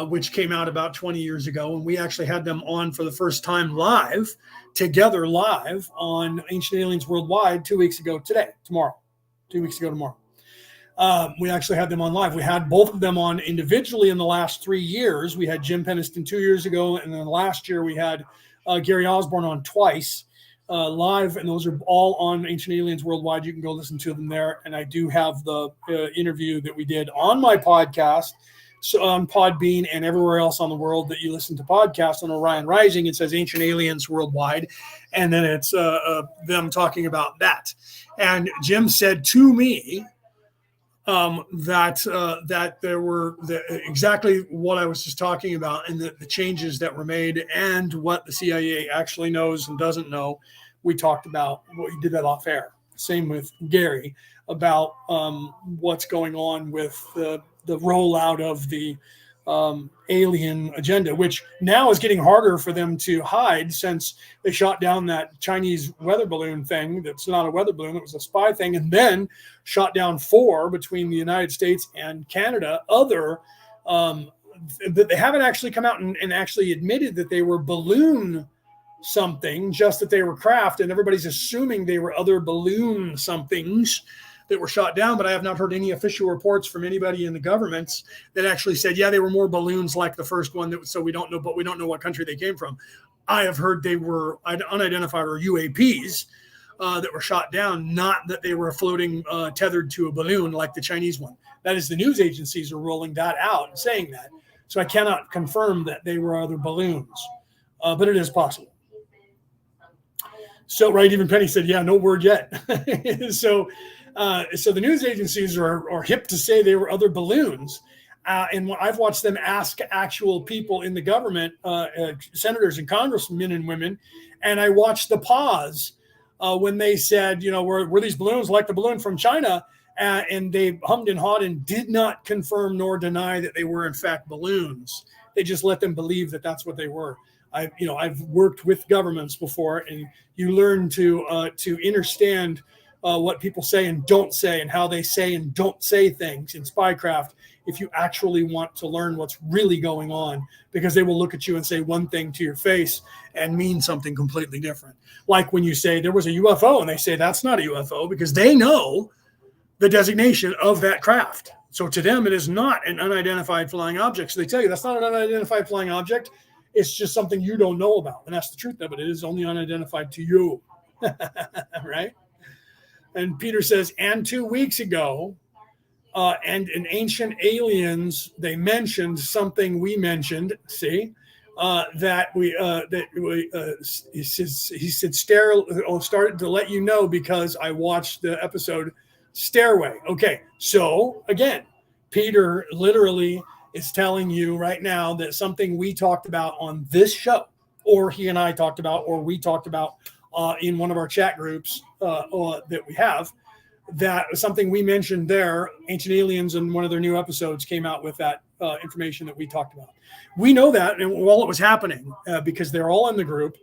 which came out about 20 years ago. And we actually had them on for the first time together live on Ancient Aliens Worldwide 2 weeks ago tomorrow. We actually had them on live. We had both of them on individually in the last 3 years. We had Jim Peniston 2 years ago. And then last year we had Gary Osborne on twice. Live, and those are all on Ancient Aliens Worldwide. You can go listen to them there. And I do have the interview that we did on my podcast, so on Podbean and everywhere else on the world that you listen to podcasts on Orion Rising. It says Ancient Aliens Worldwide, and then it's them talking about that. And Jim said to me that there were exactly what I was just talking about, and the changes that were made, and what the CIA actually knows and doesn't know. We talked about, we did that off air. Same with Gary about what's going on with the rollout of the alien agenda, which now is getting harder for them to hide since they shot down that Chinese weather balloon thing. That's not a weather balloon, it was a spy thing, and then shot down 4 between the United States and Canada. They haven't actually come out and actually admitted that they were balloon something, just that they were craft, and everybody's assuming they were other balloon somethings that were shot down. But I have not heard any official reports from anybody in the governments that actually said, yeah, they were more balloons like the first one. So we don't know, but we don't know what country they came from. I have heard they were unidentified, or UAPs that were shot down, not that they were floating tethered to a balloon like the Chinese one. That is, the news agencies are rolling that out and saying that. So I cannot confirm that they were other balloons, but it is possible. So, right, even Penny said, yeah, no word yet. So the news agencies are hip to say they were other balloons. And I've watched them ask actual people in the government, senators and congressmen and women, and I watched the pause when they said, were these balloons like the balloon from China? And they hummed and hawed and did not confirm nor deny that they were in fact balloons. They just let them believe that that's what they were. I've worked with governments before, and you learn to understand what people say and don't say, and how they say and don't say things in spycraft, if you actually want to learn what's really going on, because they will look at you and say one thing to your face and mean something completely different. Like when you say there was a UFO and they say that's not a UFO, because they know the designation of that craft. So to them, it is not an unidentified flying object. So they tell you that's not an unidentified flying object. It's just something you don't know about. And that's the truth of it. It is only unidentified to you. Right? And Peter says, and 2 weeks ago, and in Ancient Aliens, they mentioned something we mentioned. See, he said, started to let you know because I watched the episode Stairway. Okay, so again, Peter literally is telling you right now that something we talked about on this show, or he and I talked about, or we talked about in one of our chat groups that we have, that something we mentioned there, Ancient Aliens, in one of their new episodes came out with that information that we talked about. We know that, and while it was happening, because they're all in the group,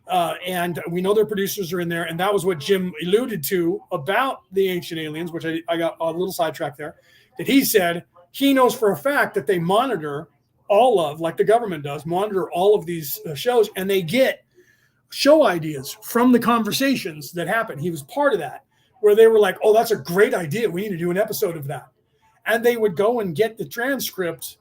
and we know their producers are in there, and that was what Jim alluded to about the Ancient Aliens, which I got a little sidetracked there, that he said he knows for a fact that they monitor all of, like the government does, monitor all of these shows, and they get show ideas from the conversations that happen. He was part of that, where they were like, oh, that's a great idea. We need to do an episode of that. And they would go and get the transcript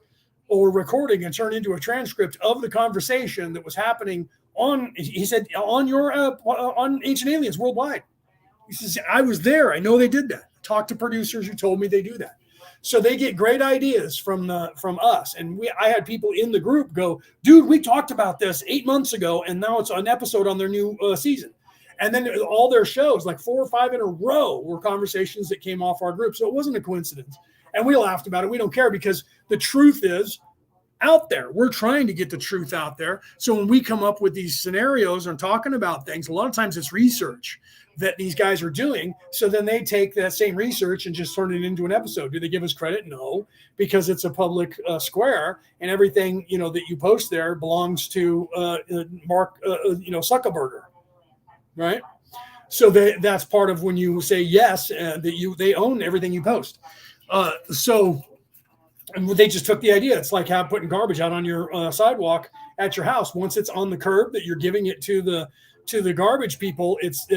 or recording and turn into a transcript of the conversation that was happening on, he said, on Ancient Aliens worldwide. He says, I was there. I know they did that. Talked to producers who told me they do that. So they get great ideas from us. And I had people in the group go, dude, we talked about this 8 months ago, and now it's an episode on their new season. And then all their shows, like 4 or 5 in a row, were conversations that came off our group. So it wasn't a coincidence. And we laughed about it. We don't care, because the truth is out there. We're trying to get the truth out there. So when we come up with these scenarios and talking about things, a lot of times it's research that these guys are doing. So then they take that same research and just turn it into an episode. Do they give us credit? No, because it's a public square, and everything that you post there belongs to Mark Zuckerberg, right? So that's part of when you say yes, that they own everything you post. And they just took the idea. It's like putting garbage out on your sidewalk at your house. Once it's on the curb, that you're giving it to the garbage people, it's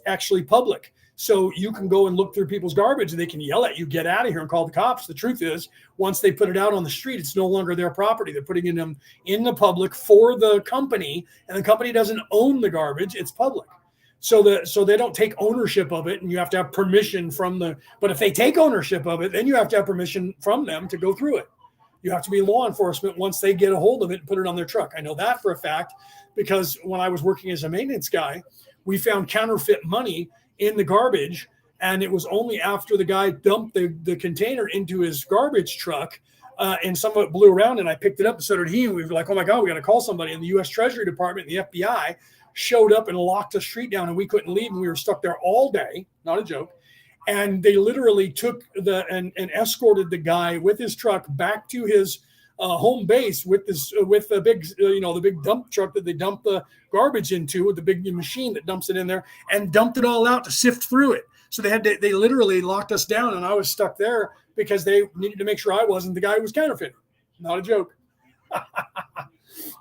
actually public. So you can go and look through people's garbage, and they can yell at you, get out of here, and call the cops. The truth is, once they put it out on the street, it's no longer their property. They're putting them in the public for the company, and the company doesn't own the garbage. It's public. So they don't take ownership of it, and you have to have permission from but if they take ownership of it, then you have to have permission from them to go through it. You have to be law enforcement once they get a hold of it and put it on their truck. I know that for a fact, because when I was working as a maintenance guy, we found counterfeit money in the garbage, and it was only after the guy dumped the container into his garbage truck, and some of it blew around, and I picked it up, and so did he, and we were like, oh my God, we got to call somebody. And the U.S. Treasury Department and the FBI showed up and locked the street down, and we couldn't leave, and we were stuck there all day. Not a joke. And they literally took and escorted the guy with his truck back to his home base with the big dump truck that they dump the garbage into, with the big machine that dumps it in there, and dumped it all out to sift through it. So they literally locked us down, and I was stuck there because they needed to make sure I wasn't the guy who was counterfeiting. Not a joke.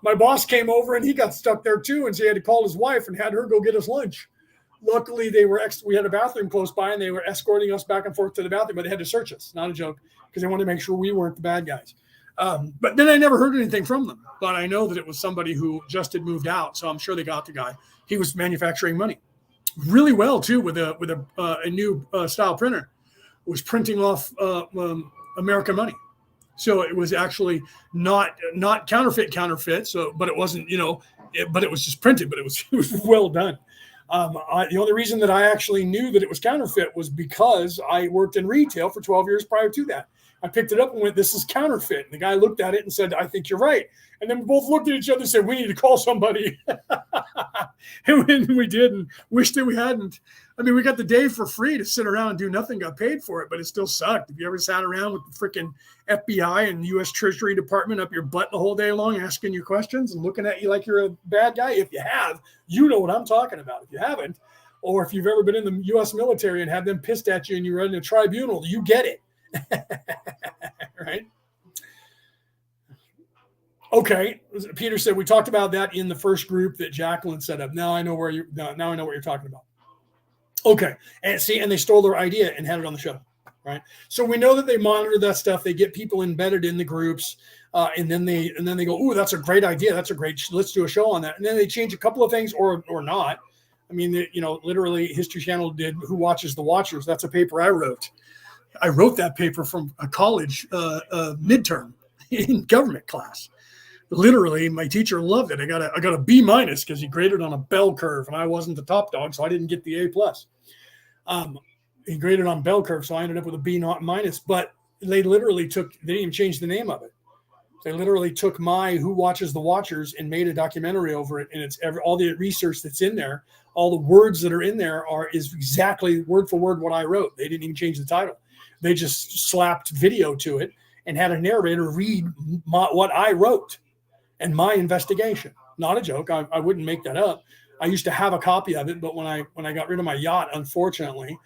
My boss came over, and he got stuck there too, and so he had to call his wife and had her go get us lunch. Luckily, we had a bathroom close by, and they were escorting us back and forth to the bathroom, but they had to search us. Not a joke, because they wanted to make sure we weren't the bad guys. But then I never heard anything from them. But I know that it was somebody who just had moved out, so I'm sure they got the guy. He was manufacturing money really well too, with a new style printer. It was printing off American money. So it was actually not counterfeit. So, but it wasn't, but it was just printed, but it was well done. The only reason that I actually knew that it was counterfeit was because I worked in retail for 12 years prior to that. I picked it up and went, this is counterfeit. And the guy looked at it and said, I think you're right. And then we both looked at each other and said, we need to call somebody. And we did, and wished that we hadn't. I mean, we got the day for free to sit around and do nothing, got paid for it, but it still sucked. Have you ever sat around with the freaking FBI and U.S. Treasury Department up your butt the whole day long, asking you questions and looking at you like you're a bad guy? If you have, you know what I'm talking about. If you haven't, or if you've ever been in the U.S. military and had them pissed at you and you're in a tribunal, you get it. Right? Okay, Peter said we talked about that in the first group that Jacqueline set up. Now I know what you're talking about. Okay, and they stole their idea and had it on the show, right? So we know that they monitor that stuff. They get people embedded in the groups, and then they go, "Ooh, that's a great idea. That's a great. Let's do a show on that." And then they change a couple of things, or not. I mean, literally, History Channel did "Who Watches the Watchers." That's a paper I wrote. I wrote that paper from a college midterm in government class. Literally, my teacher loved it. I got a B- because he graded on a bell curve, and I wasn't the top dog, so I didn't get the A+. He graded on bell curve, so I ended up with a B-. But they literally they didn't even change the name of it. They literally took my Who Watches the Watchers and made a documentary over it, and it's all the research that's in there, all the words that are in there is exactly word for word what I wrote. They didn't even change the title. They just slapped video to it and had a narrator read what I wrote and my investigation. Not a joke. I wouldn't make that up. I used to have a copy of it, but when I got rid of my yacht, unfortunately,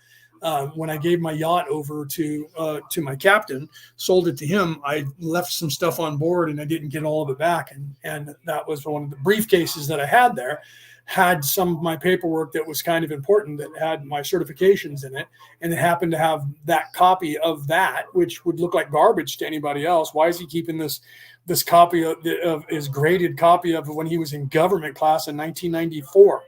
when I gave my yacht over to my captain, sold it to him, I left some stuff on board and I didn't get all of it back. And that was one of the briefcases that I had there, had some of my paperwork that was kind of important, that had my certifications in it, and it happened to have that copy of that, which would look like garbage to anybody else. Why is he keeping this copy of his graded copy of when he was in government class in 1994?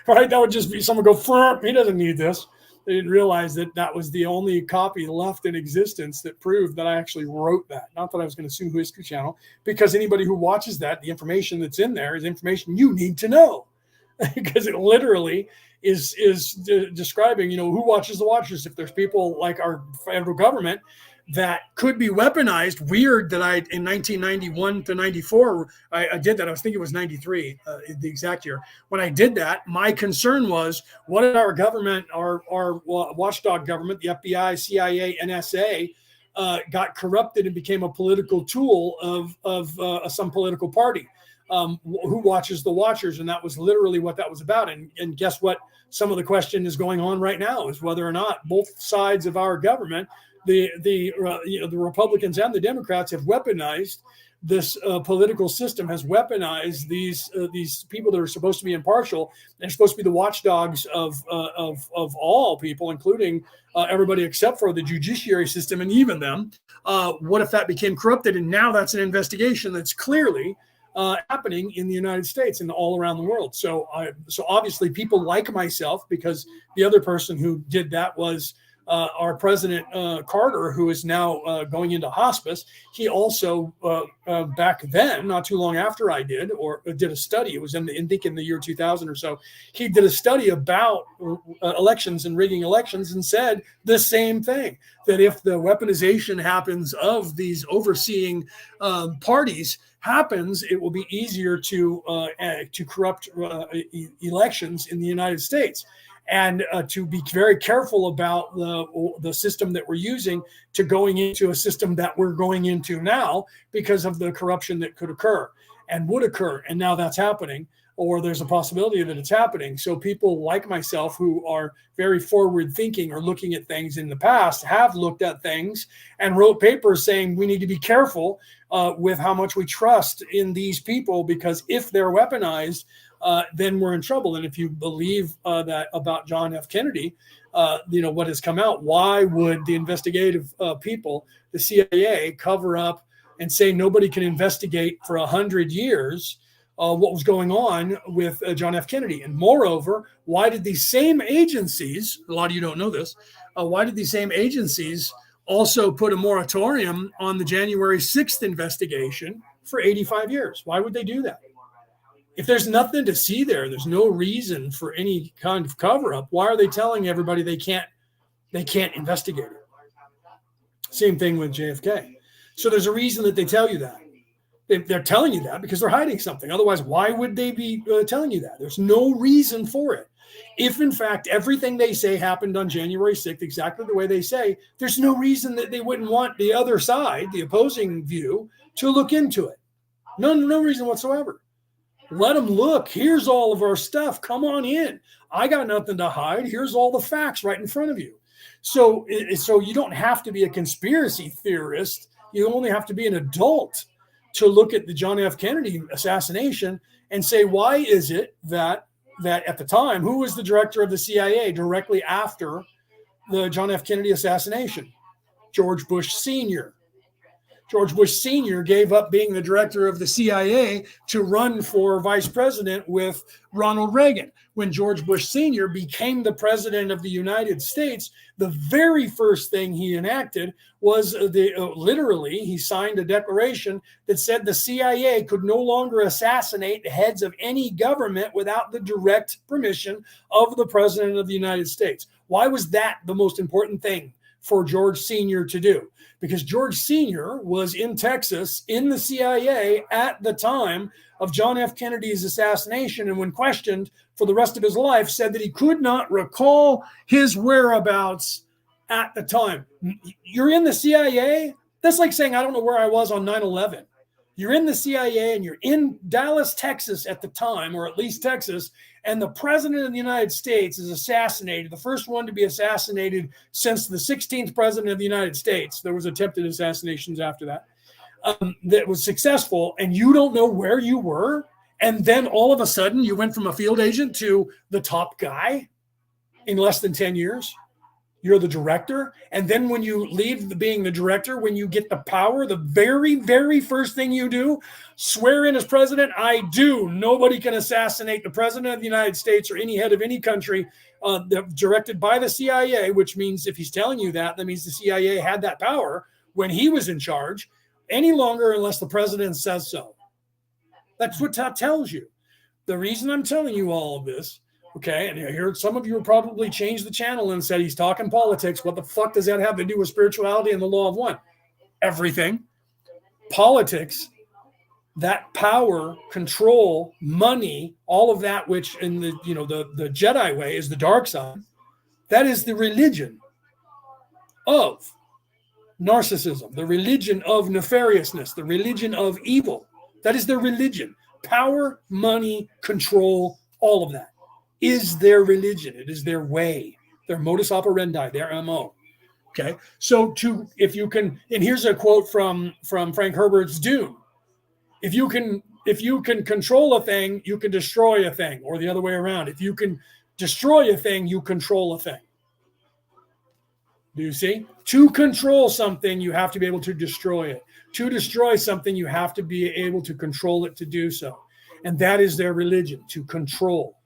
Right? That would just be someone go, he doesn't need this. They didn't realize that was the only copy left in existence that proved that I actually wrote that. Not that I was going to sue History Channel, because anybody who watches that, the information that's in there is information you need to know, because it literally is describing, who watches the watchers. If there's people like our federal government that could be weaponized. Weird that in 1991 to 94, I did that. I was thinking it was 93, the exact year. When I did that, my concern was, what if our government, our watchdog government, the FBI, CIA, NSA, got corrupted and became a political tool of some political party? Who watches the watchers? And that was literally what that was about. And guess what? Some of the question is going on right now is whether or not both sides of our government, the Republicans and the Democrats, have weaponized this political system, has weaponized these people that are supposed to be impartial. They're supposed to be the watchdogs of all people, including everybody except for the judiciary system and even them. What if that became corrupted? And now that's an investigation that's clearly happening in the United States and all around the world. So obviously people like myself, because the other person who did that was our President Carter, who is now going into hospice. He also back then, not too long after I did a study. It was in the year 2000 or so. He did a study about elections and rigging elections and said the same thing, that if the weaponization happens of these overseeing parties happens, it will be easier to corrupt elections in the United States. And to be very careful about the system that we're using to going into a system that we're going into now, because of the corruption that could occur and would occur. And now that's happening, or there's a possibility that it's happening. So people like myself, who are very forward thinking or looking at things in the past, have looked at things and wrote papers saying we need to be careful with how much we trust in these people, because if they're weaponized, then we're in trouble. And if you believe that about John F. Kennedy, what has come out, why would the investigative people, the CIA, cover up and say nobody can investigate for 100 years what was going on with John F. Kennedy? And moreover, why did these same agencies, a lot of you don't know this, why did these same agencies also put a moratorium on the January 6th investigation for 85 years? Why would they do that? If there's nothing to see there's no reason for any kind of cover up. Why are they telling everybody they can't investigate it? Same thing with JFK. So there's a reason that they tell you that. They're telling you that because they're hiding something. Otherwise, why would they be telling you that? There's no reason for it. If in fact everything they say happened on January 6th, exactly the way they say, there's no reason that they wouldn't want the other side, the opposing view, to look into it. No reason whatsoever. Let them look. Here's all of our stuff. Come on in. I got nothing to hide. Here's all the facts right in front of you. So you don't have to be a conspiracy theorist. You only have to be an adult to look at the John F. Kennedy assassination and say, why is it that at the time, who was the director of the CIA directly after the John F. Kennedy assassination? George Bush Sr. George Bush Sr. gave up being the director of the CIA to run for vice president with Ronald Reagan. When George Bush Sr. became the president of the United States, the very first thing he enacted was literally he signed a declaration that said the CIA could no longer assassinate the heads of any government without the direct permission of the president of the United States. Why was that the most important thing for George Sr. to do? Because George Sr. was in Texas in the CIA at the time of John F. Kennedy's assassination, and when questioned for the rest of his life, said that he could not recall his whereabouts at the time. You're in the CIA? That's like saying, I don't know where I was on 9/11. You're in the CIA and you're in Dallas, Texas at the time, or at least Texas, and the president of the United States is assassinated, the first one to be assassinated since the 16th president of the United States. There was attempted assassinations after that. That was successful, and you don't know where you were, and then all of a sudden you went from a field agent to the top guy in less than 10 years. You're the director, and then when you leave being the director, when you get the power, the very, very first thing you do, swear in as president, I do. Nobody can assassinate the president of the United States or any head of any country directed by the CIA, which means if he's telling you that means the CIA had that power when he was in charge any longer unless the president says so. That's what that tells you. The reason I'm telling you all of this, okay, and I heard some of you will probably change the channel and said he's talking politics. What the fuck does that have to do with spirituality and the law of one? Everything. Politics, that power, control, money, all of that which in the the Jedi way is the dark side. That is the religion of narcissism, the religion of nefariousness, the religion of evil. That is their religion. Power, money, control, all of that is their religion. It is their way, their modus operandi, their MO. Okay. So if you can, and here's a quote from Frank Herbert's Dune. If you can control a thing, you can destroy a thing, or the other way around. If you can destroy a thing, you control a thing. Do you see? To control something, you have to be able to destroy it. To destroy something, you have to be able to control it to do so. And that is their religion, to control.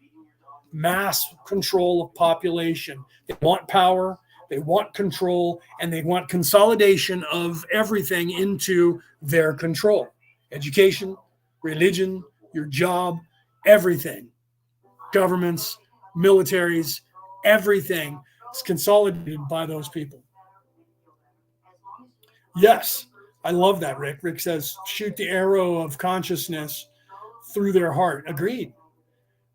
Mass control of population. They want power, they want control, and they want consolidation of everything into their control. Education, religion, your job, everything. Governments, militaries, everything is consolidated by those people. Yes, I love that, Rick. Rick says, shoot the arrow of consciousness through their heart. Agreed.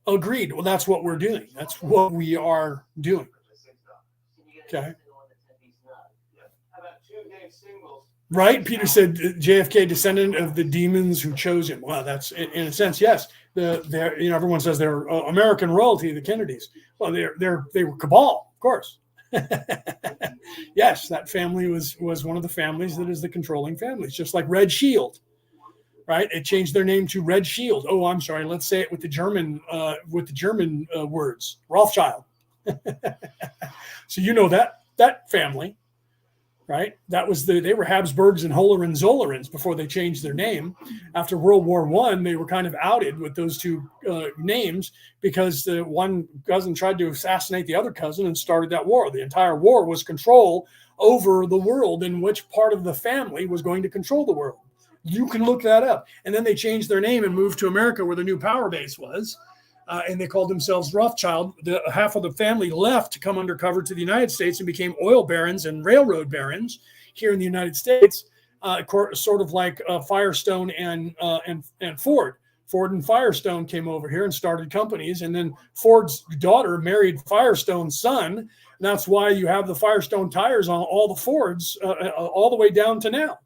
Agreed. Well, that's what we're doing. That's what we are doing. Okay. Right? Peter said JFK descendant of the demons who chose him. Well, that's in a sense, yes. Everyone says they're American royalty, the Kennedys. Well, they were cabal, of course. Yes, that family was one of the families that is the controlling families, just like Red Shield. Right? It changed their name to Red Shield. Oh, I'm sorry. Let's say it with the German words. Rothschild. So you know that family, right? That was they were Habsburgs and Hohenzollerns before they changed their name. After World War I, they were kind of outed with those two names because the one cousin tried to assassinate the other cousin and started that war. The entire war was control over the world and which part of the family was going to control the world. You can look that up. And then they changed their name and moved to America where the new power base was. And they called themselves Rothschild. Half of the family left to come undercover to the United States and became oil barons and railroad barons here in the United States, sort of like Firestone and Ford. Ford and Firestone came over here and started companies. And then Ford's daughter married Firestone's son. And that's why you have the Firestone tires on all the Fords all the way down to now.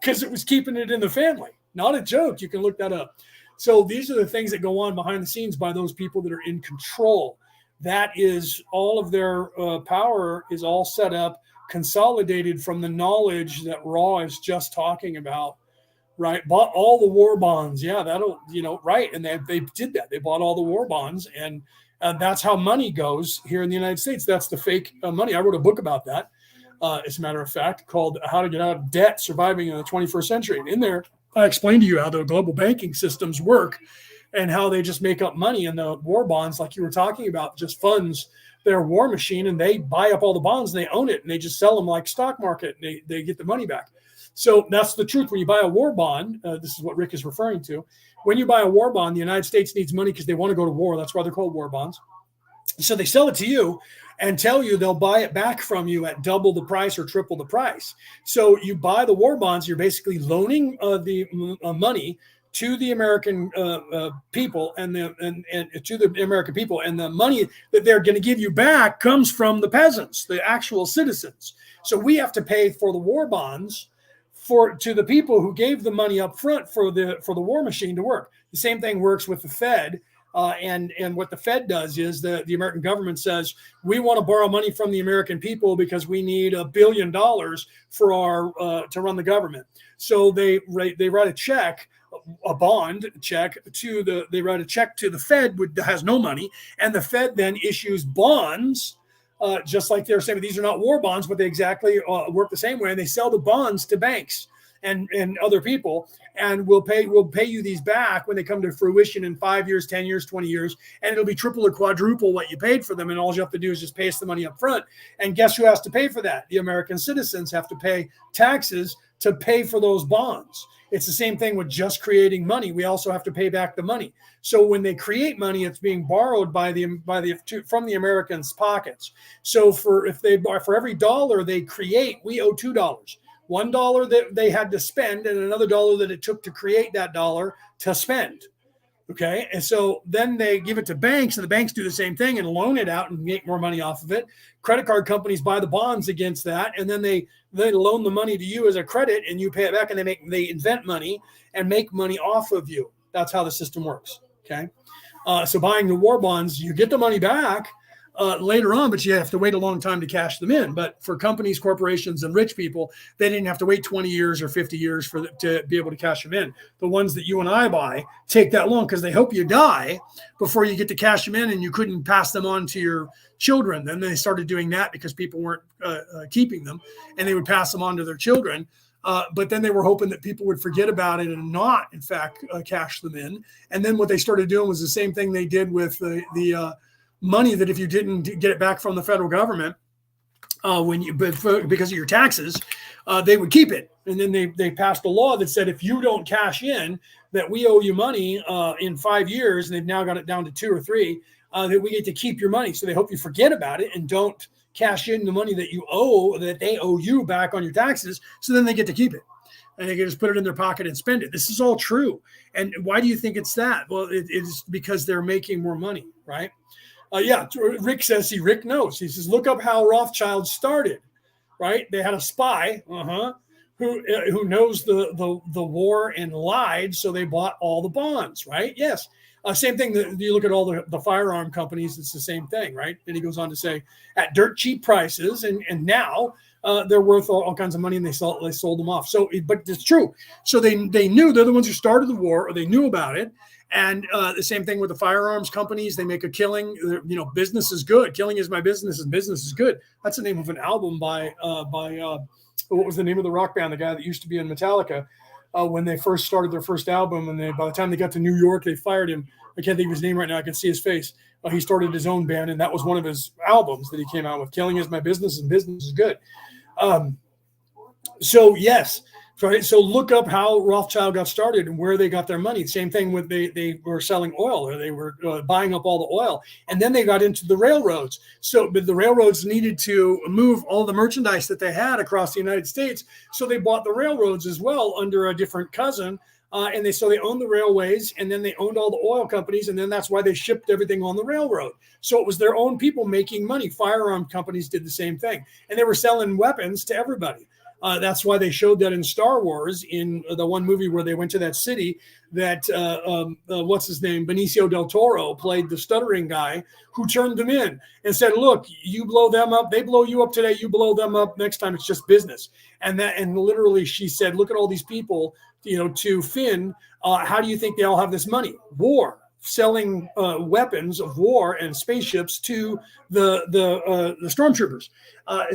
Because it was keeping it in the family. Not a joke. You can look that up. So these are the things that go on behind the scenes by those people that are in control. That is all of their power is all set up, consolidated from the knowledge that Raw is just talking about. Right, bought all the war bonds. Yeah, that'll right, and they did that. They bought all the war bonds, and that's how money goes here in the United States. That's the fake money. I wrote a book about that, as a matter of fact, called "How to Get Out of Debt: Surviving in the 21st Century." And in there, I explained to you how the global banking systems work, and how they just make up money, and the war bonds, like you were talking about, just funds their war machine, and they buy up all the bonds and they own it, and they just sell them like stock market, and they get the money back. So that's the truth. When you buy a war bond, this is what Rick is referring to. When you buy a war bond, the United States needs money because they want to go to war. That's why they're called war bonds. So they sell it to you and tell you they'll buy it back from you at double the price or triple the price. So you buy the war bonds. You're basically loaning the money to the American people and to the American people, and the money that they're going to give you back comes from the peasants, the actual citizens. So we have to pay for the war bonds to the people who gave the money up front for the war machine to work. The same thing works with the Fed. And what the Fed does is the American government says, we want to borrow money from the American people because we need $1 billion for our to run the government. So they write a check, a bond check they write a check to the Fed that has no money, and the Fed then issues bonds. Just like they're saying, these are not war bonds, but they exactly work the same way. And they sell the bonds to banks and other people, and we'll pay you these back when they come to fruition in 5 years, 10 years, 20 years, and it'll be triple or quadruple what you paid for them. And all you have to do is just pay us the money up front. And guess who has to pay for that? The American citizens have to pay taxes to pay for those bonds. It's the same thing with just creating money. We also have to pay back the money. So when they create money, it's being borrowed from the Americans' pockets. So for every dollar they create, we owe $2. $1 that they had to spend, and another dollar that it took to create that dollar to spend. Okay, and so then they give it to banks, and the banks do the same thing and loan it out and make more money off of it. Credit card companies buy the bonds against that, and then they loan the money to you as a credit, and you pay it back, and they invent money and make money off of you. That's how the system works. Okay, so buying the war bonds, you get the money back later on, but you have to wait a long time to cash them in. But for companies, corporations, and rich people, they didn't have to wait 20 years or 50 years to be able to cash them in. The ones that you and I buy take that long because they hope you die before you get to cash them in, and you couldn't pass them on to your children. Then they started doing that because people weren't keeping them, and they would pass them on to their children. But then they were hoping that people would forget about it and not, in fact, cash them in. And then what they started doing was the same thing they did with the money that if you didn't get it back from the federal government because of your taxes, they would keep it. And then they passed a law that said if you don't cash in, that we owe you money in 5 years, and they've now got it down to 2 or 3, that we get to keep your money. So they hope you forget about it and don't cash in the money that they owe you back on your taxes. So then they get to keep it. And they can just put it in their pocket and spend it. This is all true. And why do you think it's that? Well, it is because they're making more money, right? Rick says, Rick knows. He says, look up how Rothschild started, right? They had a spy who knows the war and lied, so they bought all the bonds, right? Yes. Same thing. You look at all the firearm companies, it's the same thing, right? And he goes on to say, at dirt cheap prices, and now they're worth all kinds of money, and they sold them off. So, but it's true. So they knew, they're the ones who started the war, or they knew about it. And the same thing with the firearms companies. They make a killing. Business is good. Killing is my business, and business is good. That's the name of an album by what was the name of the rock band? The guy that used to be in Metallica. When they first started their first album, and by the time they got to New York, they fired him. I can't think of his name right now. I can see his face. He started his own band, and that was one of his albums that he came out with. Killing is my business, and business is good. So yes. So look up how Rothschild got started and where they got their money. Same thing with they were selling oil, or they were buying up all the oil. And then they got into the railroads. But the railroads needed to move all the merchandise that they had across the United States. So they bought the railroads as well under a different cousin. And they owned the railways, and then they owned all the oil companies. And then that's why they shipped everything on the railroad. So it was their own people making money. Firearm companies did the same thing. And they were selling weapons to everybody. That's why they showed that in Star Wars, in the one movie where they went to that city, that what's his name, Benicio del Toro played the stuttering guy who turned them in and said, look, you blow them up, they blow you up today, you blow them up next time, it's just business. And literally she said, look at all these people, to Finn, how do you think they all have this money? War, selling weapons of war and spaceships to the stormtroopers.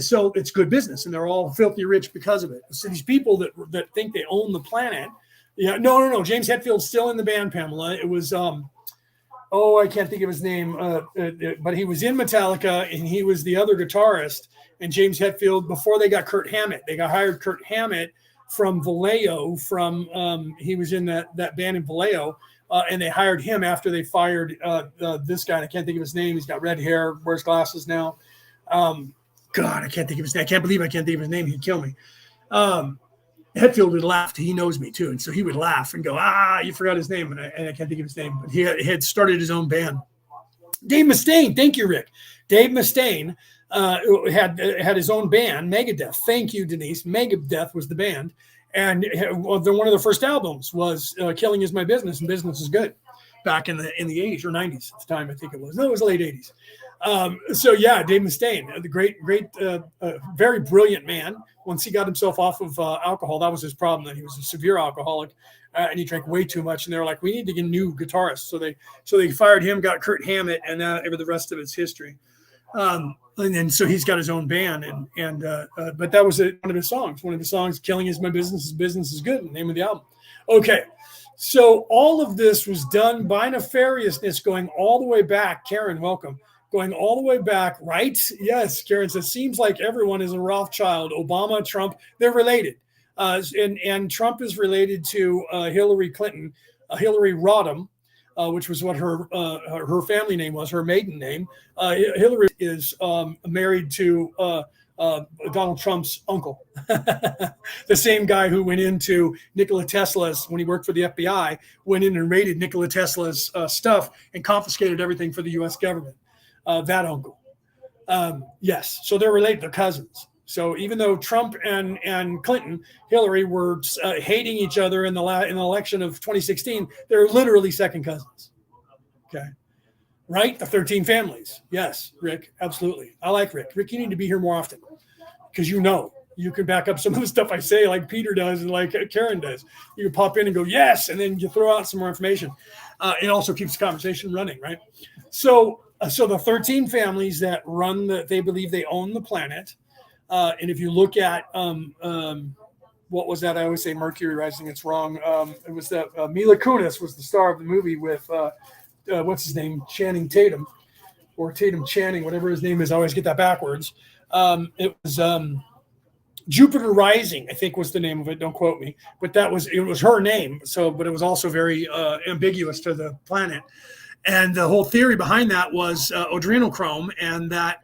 So it's good business, and they're all filthy rich because of it. So these people that think they own the planet, no. James Hetfield's still in the band, Pamela. It was I can't think of his name, but he was in Metallica, and he was the other guitarist. And James Hetfield, before they got Kurt Hammett, they got hired Kurt Hammett from Vallejo. He was in that band in Vallejo. And they hired him after they fired this guy. I can't think of his name. He's got red hair, wears glasses now. God, I can't think of his name. I can't believe I can't think of his name. He'd kill me. Hetfield would laugh. He knows me too. And so he would laugh and go, you forgot his name. And I can't think of his name. But he had started his own band. Dave Mustaine. Thank you, Rick. Dave Mustaine had his own band, Megadeth. Thank you, Denise. Megadeth was the band. And one of their first albums was "Killing Is My Business" and "Business Is Good," back in the 80s or 90s at the time, I think it was. No, it was late 80s. Dave Mustaine, the great, very brilliant man. Once he got himself off of alcohol, that was his problem. That he was a severe alcoholic, and he drank way too much. And they were like, "We need to get a new guitarist." So they fired him, got Kurt Hammett, and the rest of it's history. And then so he's got his own band, but that was one of his songs. One of his songs, "Killing Is My Business is Good," the name of the album. Okay, so all of this was done by nefariousness, going all the way back. Karen, welcome. Going all the way back, right? Yes, Karen says, seems like everyone is a Rothschild. Obama, Trump, they're related. And Trump is related to Hillary Clinton, Hillary Rodham, which was what her family name was, her maiden name. Hillary is married to Donald Trump's uncle, the same guy who went into Nikola Tesla's, when he worked for the FBI, went in and raided Nikola Tesla's stuff and confiscated everything for the U.S. government. That uncle. Yes, so they're related, they're cousins. So even though Trump and Clinton, Hillary were hating each other in the election of 2016, they're literally second cousins. Okay, right? The 13 families. Yes, Rick, absolutely. I like Rick. Rick, you need to be here more often because you can back up some of the stuff I say, like Peter does and like Karen does. You can pop in and go yes, and then you throw out some more information. It also keeps the conversation running, right? So the 13 families that they believe they own the planet. And if you look at what was that? I always say Mercury Rising. It's wrong. It was that Mila Kunis was the star of the movie with what's his name, Channing Tatum, or Tatum Channing, whatever his name is. I always get that backwards. It was Jupiter Rising, I think was the name of it. Don't quote me, but it was her name. So, but it was also very ambiguous to the planet. And the whole theory behind that was adrenochrome, and that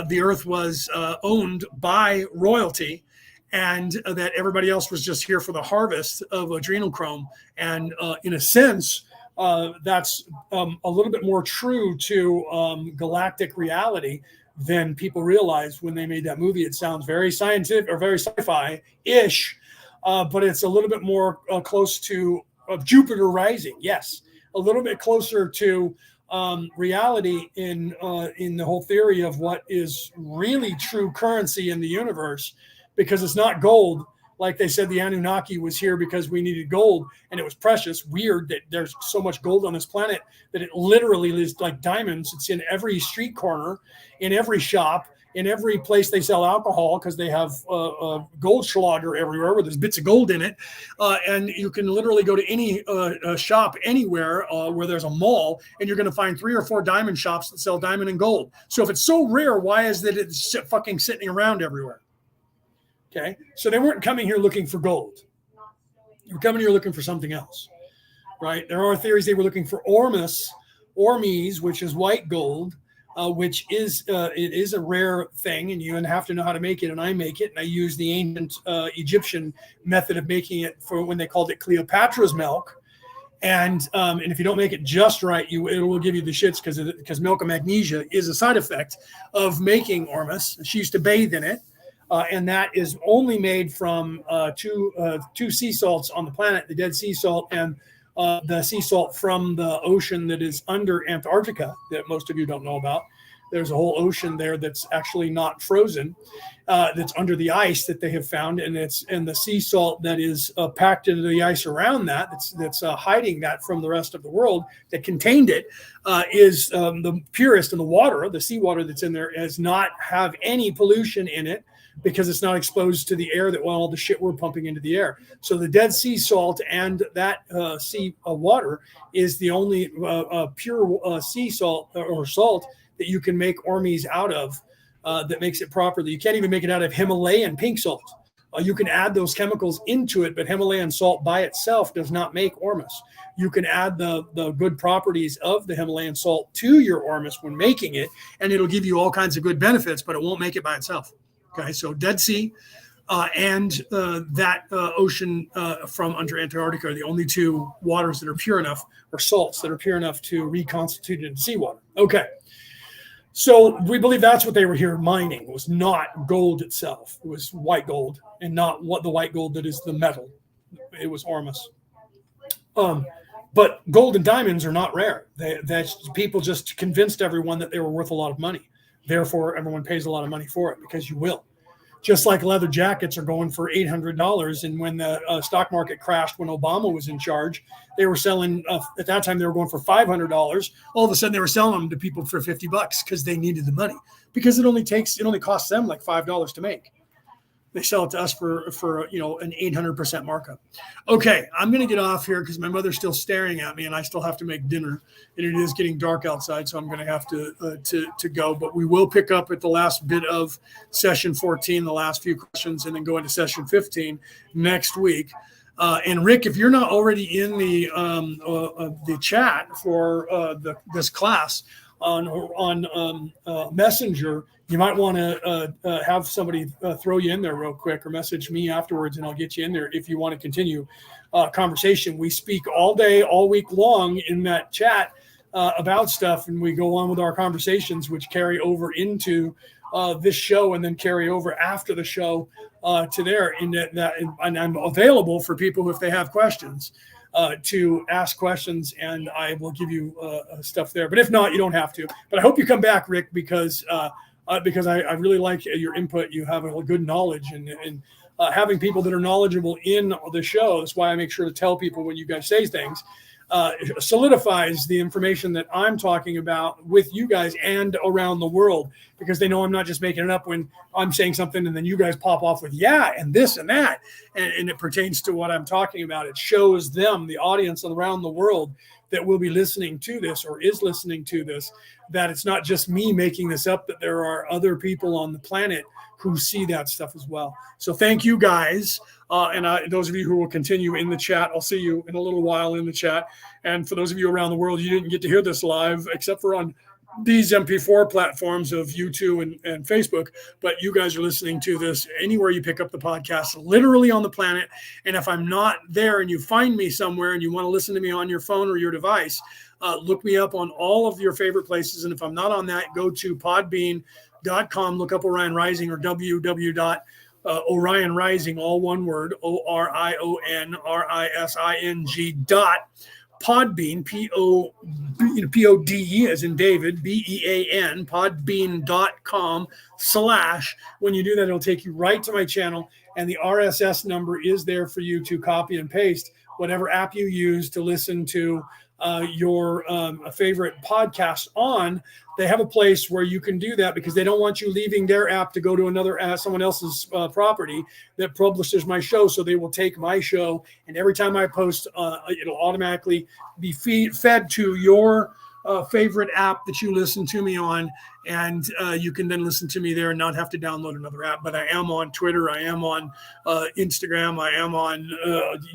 the Earth was owned by royalty, and that everybody else was just here for the harvest of adrenochrome. And in a sense, that's a little bit more true to galactic reality than people realized when they made that movie. It sounds very scientific or very sci-fi-ish, but it's a little bit more close to Jupiter Rising. Yes. A little bit closer to reality in the whole theory of what is really true currency in the universe, because it's not gold. Like they said, the Anunnaki was here because we needed gold and it was precious. Weird that there's so much gold on this planet that it literally is like diamonds. It's in every street corner, in every shop, in every place they sell alcohol, because they have Goldschlager everywhere where there's bits of gold in it. And you can literally go to any shop anywhere where there's a mall, and you're going to find 3 or 4 diamond shops that sell diamond and gold. So if it's so rare, why is that it's fucking sitting around everywhere? Okay, so they weren't coming here looking for gold. They were coming here looking for something else, right? There are theories they were looking for ormus, which is white gold, which is it is a rare thing, and you have to know how to make it. And I make it, and I use the ancient Egyptian method of making it for when they called it Cleopatra's milk. And if you don't make it just right, it will give you the shits because milk of magnesia is a side effect of making ormus. She used to bathe in it. and that is only made from two sea salts on the planet, the Dead Sea salt and the sea salt from the ocean that is under Antarctica that most of you don't know about. There's a whole ocean there that's actually not frozen, that's under the ice that they have found, and the sea salt that is packed into the ice around that's hiding that from the rest of the world that contained it is the purest, and the seawater that's in there does not have any pollution in it because it's not exposed to the air that all the shit we're pumping into the air. So the Dead Sea salt and that sea water is the only pure sea salt or salt that you can make ormies out of that makes it properly. You can't even make it out of Himalayan pink salt. You can add those chemicals into it, but Himalayan salt by itself does not make ormus. You can add the good properties of the Himalayan salt to your ormus when making it, and it'll give you all kinds of good benefits, but it won't make it by itself. Okay, so Dead Sea and that ocean from under Antarctica are the only two waters that are pure enough, or salts that are pure enough to reconstitute into seawater. Okay. So we believe that's what they were here mining. It was not gold itself. It was white gold, and not what the white gold that is the metal. It was ormus. But gold and diamonds are not rare. People just convinced everyone that they were worth a lot of money. Therefore, everyone pays a lot of money for it because you will. Just like leather jackets are going for $800. And when the stock market crashed, when Obama was in charge, they were selling, at that time, they were going for $500. All of a sudden, they were selling them to people for $50 because they needed the money. Because it only costs them like $5 to make. They sell it to us for an 800% markup. Okay, I'm going to get off here because my mother's still staring at me, and I still have to make dinner. And it is getting dark outside, so I'm going to have to go. But we will pick up at the last bit of session 14, the last few questions, and then go into session 15 next week. And Rick, if you're not already in the chat for this class on Messenger, you might want to have somebody throw you in there real quick, or message me afterwards, and I'll get you in there if you want to continue conversation. We speak all day, all week long in that chat about stuff, and we go on with our conversations, which carry over into this show and then carry over after the show to there. And I'm available for people if they have questions to ask questions, and I will give you stuff there. But if not, you don't have to. But I hope you come back, Rick, because I really like your input. You have a good knowledge, and having people that are knowledgeable in the show. That's why I make sure to tell people when you guys say things, solidifies the information that I'm talking about with you guys and around the world, because they know I'm not just making it up when I'm saying something and then you guys pop off with yeah and this and that, and it pertains to what I'm talking about. It shows them, the audience around the world that will be listening to this or is listening to this, that it's not just me making this up, that there are other people on the planet who see that stuff as well. So thank you guys. And those of you who will continue in the chat, I'll see you in a little while in the chat. And for those of you around the world, you didn't get to hear this live, except for on these MP4 platforms of YouTube and Facebook, but you guys are listening to this anywhere you pick up the podcast, literally on the planet. And if I'm not there and you find me somewhere and you want to listen to me on your phone or your device, look me up on all of your favorite places. And if I'm not on that, go to podbean.com, look up Orion Rising, or www.Orion Rising, all one word, OrionRising.Podbean, P-O-D-E as in David, B-E-A-N, podbean.com/. When you do that, it'll take you right to my channel, and the RSS number is there for you to copy and paste whatever app you use to listen to your favorite podcast on. They have a place where you can do that because they don't want you leaving their app to go to another someone else's property that publishes my show. So they will take my show, and every time I post, it'll automatically be fed to your favorite app that you listen to me on, and you can then listen to me there and not have to download another app. But I am on Twitter, I am on Instagram, I am on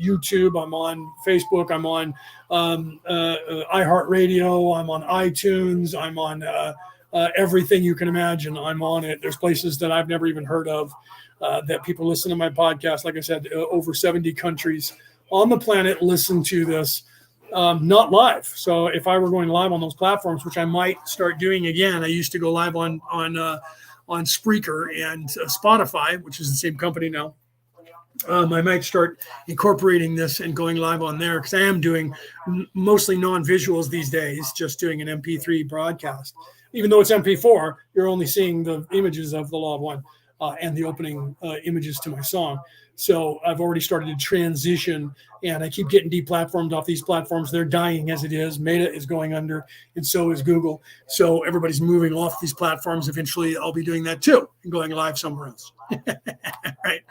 YouTube, I'm on Facebook, I'm on iHeartRadio, I'm on iTunes, I'm on everything you can imagine. I'm on it. There's places that I've never even heard of that people listen to my podcast. Like I said, over 70 countries on the planet listen to this. Not live. So if I were going live on those platforms, which I might start doing again, I used to go live on on Spreaker and Spotify, which is the same company now. I might start incorporating this and going live on there because I am doing mostly non-visuals these days, just doing an MP3 broadcast. Even though it's MP4, you're only seeing the images of the Law of One and the opening images to my song. So I've already started to transition, and I keep getting deplatformed off these platforms. They're dying as it is. Meta is going under, and so is Google. So everybody's moving off these platforms. Eventually, I'll be doing that too and going live somewhere else. Right.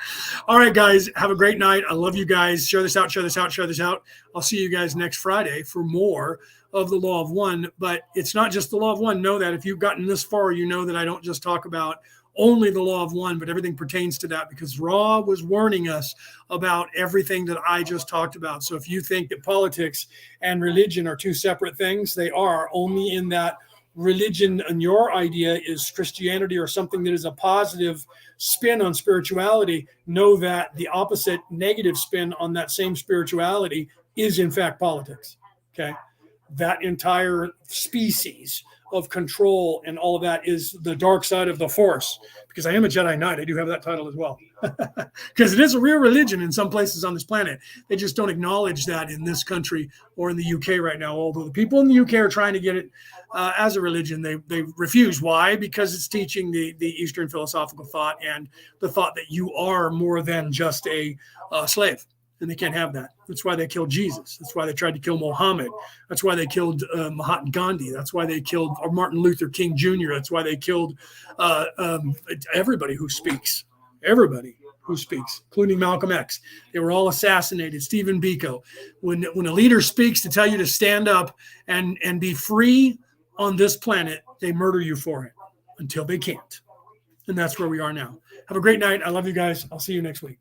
All right, guys. Have a great night. I love you guys. Share this out, share this out, share this out. I'll see you guys next Friday for more of the Law of One. But it's not just the Law of One. Know that if you've gotten this far, you know that I don't just talk about only the Law of One, but everything pertains to that, because Ra was warning us about everything that I just talked about. So if you think that politics and religion are two separate things, they are, only in that religion and your idea is Christianity or something that is a positive spin on spirituality. Know that the opposite negative spin on that same spirituality is in fact politics. Okay. That entire species of control and all of that is the dark side of the Force, because I am a Jedi Knight. I do have that title as well, because it is a real religion in some places on this planet. They just don't acknowledge that in this country or in the UK right now. Although the people in the UK are trying to get it as a religion, they refuse. Why? Because it's teaching the Eastern philosophical thought and the thought that you are more than just a slave. And they can't have that. That's why they killed Jesus. That's why they tried to kill Muhammad. That's why they killed Mahatma Gandhi. That's why they killed Martin Luther King Jr. That's why they killed everybody who speaks. Everybody who speaks, including Malcolm X. They were all assassinated. Stephen Biko. When a leader speaks to tell you to stand up and be free on this planet, they murder you for it until they can't. And that's where we are now. Have a great night. I love you guys. I'll see you next week.